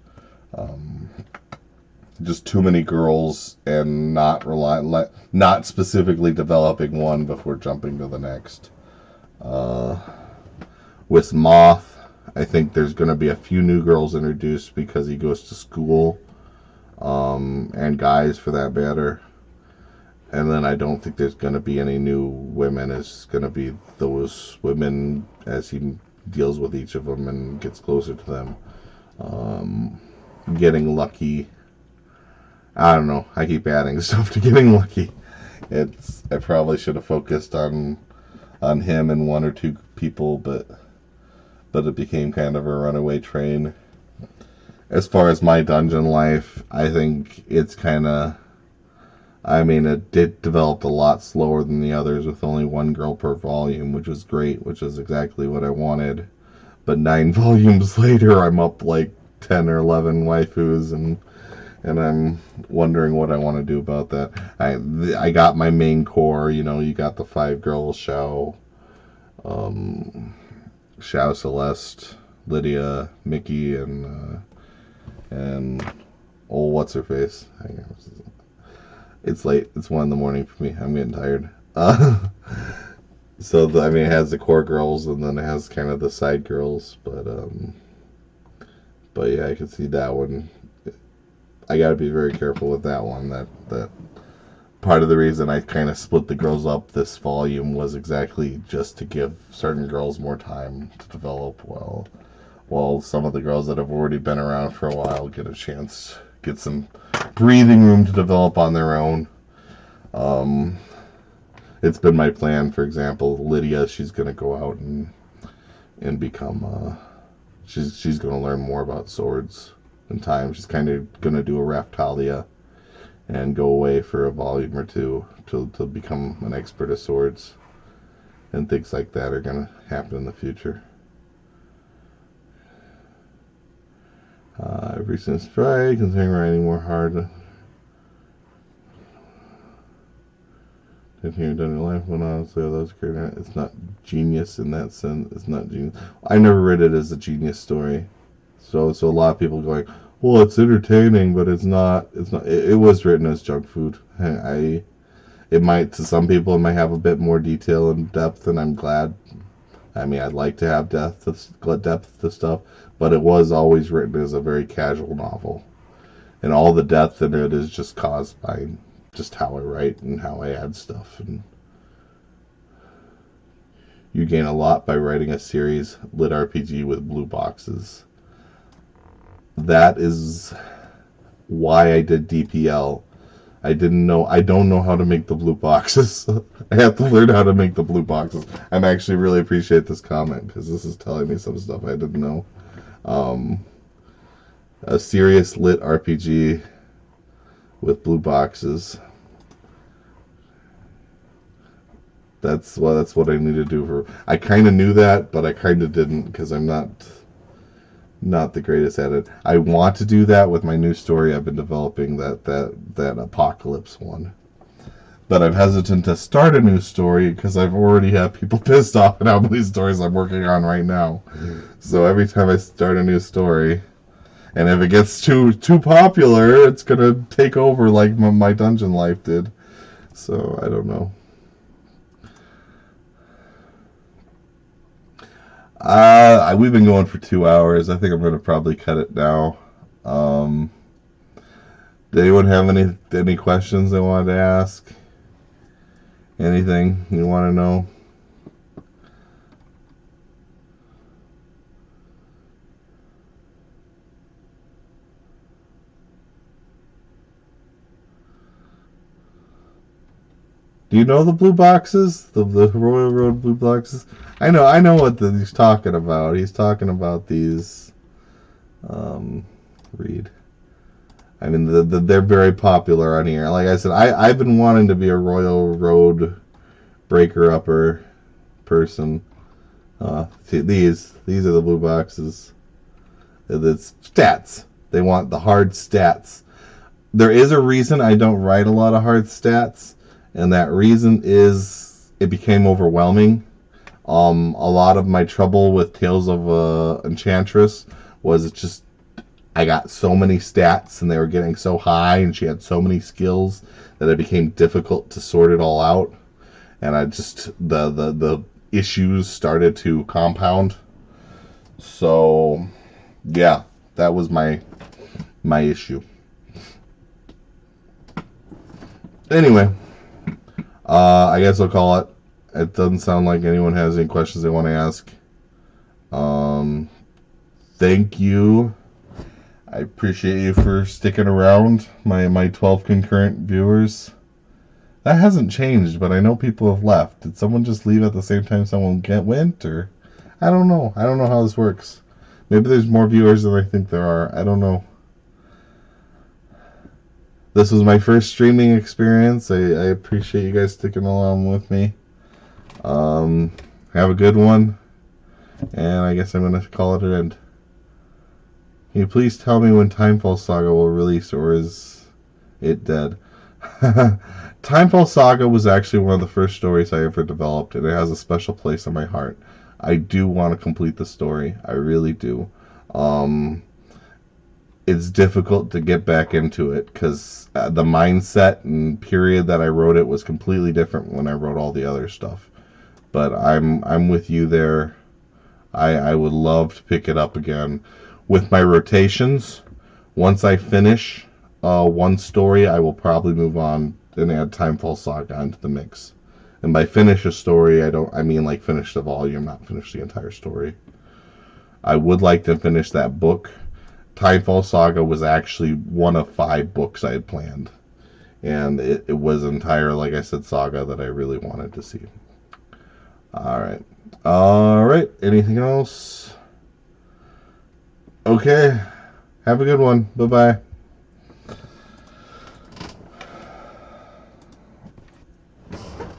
Just too many girls and not specifically developing one before jumping to the next. With Moth, I think there's going to be a few new girls introduced because he goes to school, and guys for that matter. And then I don't think there's going to be any new women. It's going to be those women as he deals with each of them and gets closer to them. Getting Lucky. I don't know. I keep adding stuff to Getting Lucky. I probably should have focused on him and one or two people, but it became kind of a runaway train. As far as my dungeon life, I think it's kind of, I mean, it did develop a lot slower than the others with only one girl per volume, which was great, which is exactly what I wanted. But 9 volumes later, I'm up like 10 or 11 waifus, and I'm wondering what I want to do about that. I got my main core, you got the 5 girls, Xiao, Celeste, Lydia, Mickey, and old what's her face. It's late. It's 1 in the morning for me. I'm getting tired. So I mean, it has the core girls, and then it has kind of the side girls. But yeah, I can see that one. I got to be very careful with that one. That part of the reason I kind of split the girls up this volume was exactly just to give certain girls more time to develop well. While some of the girls that have already been around for a while get a chance, get some breathing room to develop on their own. Um, it's been my plan. For example, Lydia, she's gonna go out and become. She's gonna learn more about swords in time. She's kind of gonna do a Raftalia and go away for a volume or two to become an expert at swords, and things like that are gonna happen in the future. Every since Friday, considering writing more hard. If you've done your life, when honestly, that's great. It's not genius in that sense. It's not genius. I never read it as a genius story. So a lot of people going, well, it's entertaining, but it's not. It's not. It was written as junk food. It might, to some people, it might have a bit more detail and depth, and I'm glad. I mean, I'd like to have depth to stuff, but it was always written as a very casual novel, and all the depth in it is just caused by just how I write and how I add stuff. And you gain a lot by writing a series lit RPG with blue boxes. That is why I did DPL. I don't know how to make the blue boxes. I have to learn how to make the blue boxes. I'm actually really appreciate this comment because this is telling me some stuff I didn't know. A serious lit RPG with blue boxes. That's what I need to do for. I kind of knew that, but I kind of didn't because I'm not the greatest at it. I want to do that with my new story I've been developing, that apocalypse one. But I'm hesitant to start a new story because I've already had people pissed off at how many stories I'm working on right now. So every time I start a new story, and if it gets too popular, it's gonna take over like my dungeon life did. So I don't know. We've been going for 2 hours. I think I'm going to probably cut it now. Did anyone have any questions they wanted to ask? Anything you want to know? Do you know the blue boxes? The Royal Road blue boxes? I know what he's talking about. He's talking about these. Read. I mean, they're very popular on here. Like I said, I've been wanting to be a Royal Road breaker upper person. See, these are the blue boxes. It's stats. They want the hard stats. There is a reason I don't write a lot of hard stats, and that reason is it became overwhelming. A lot of my trouble with Tales of Enchantress was just I got so many stats and they were getting so high and she had so many skills that it became difficult to sort it all out. And I just the issues started to compound. So yeah, that was my issue. Anyway, I guess I'll call it. It doesn't sound like anyone has any questions they want to ask. Thank you. I appreciate you for sticking around, my 12 concurrent viewers. That hasn't changed, but I know people have left. Did someone just leave at the same time someone went, or I don't know. I don't know how this works. Maybe there's more viewers than I think there are. I don't know. This was my first streaming experience. I appreciate you guys sticking along with me. Have a good one, and I guess I'm gonna call it an end. Can you please tell me when Timefall Saga will release, or is it dead? Timefall Saga was actually one of the first stories I ever developed, and it has a special place in my heart. I do want to complete the story. I really do. It's difficult to get back into it because the mindset and period that I wrote it was completely different when I wrote all the other stuff. but I'm with you there. I would love to pick it up again. With my rotations, once I finish one story, I will probably move on and add Timefall Saga into the mix. And by finish a story, I mean like finish the volume, not finish the entire story. I would like to finish that book. Timefall Saga was actually one of 5 books I had planned. And it was entire, like I said, saga that I really wanted to see. Alright. Alright. Anything else? Okay. Have a good one. Bye-bye.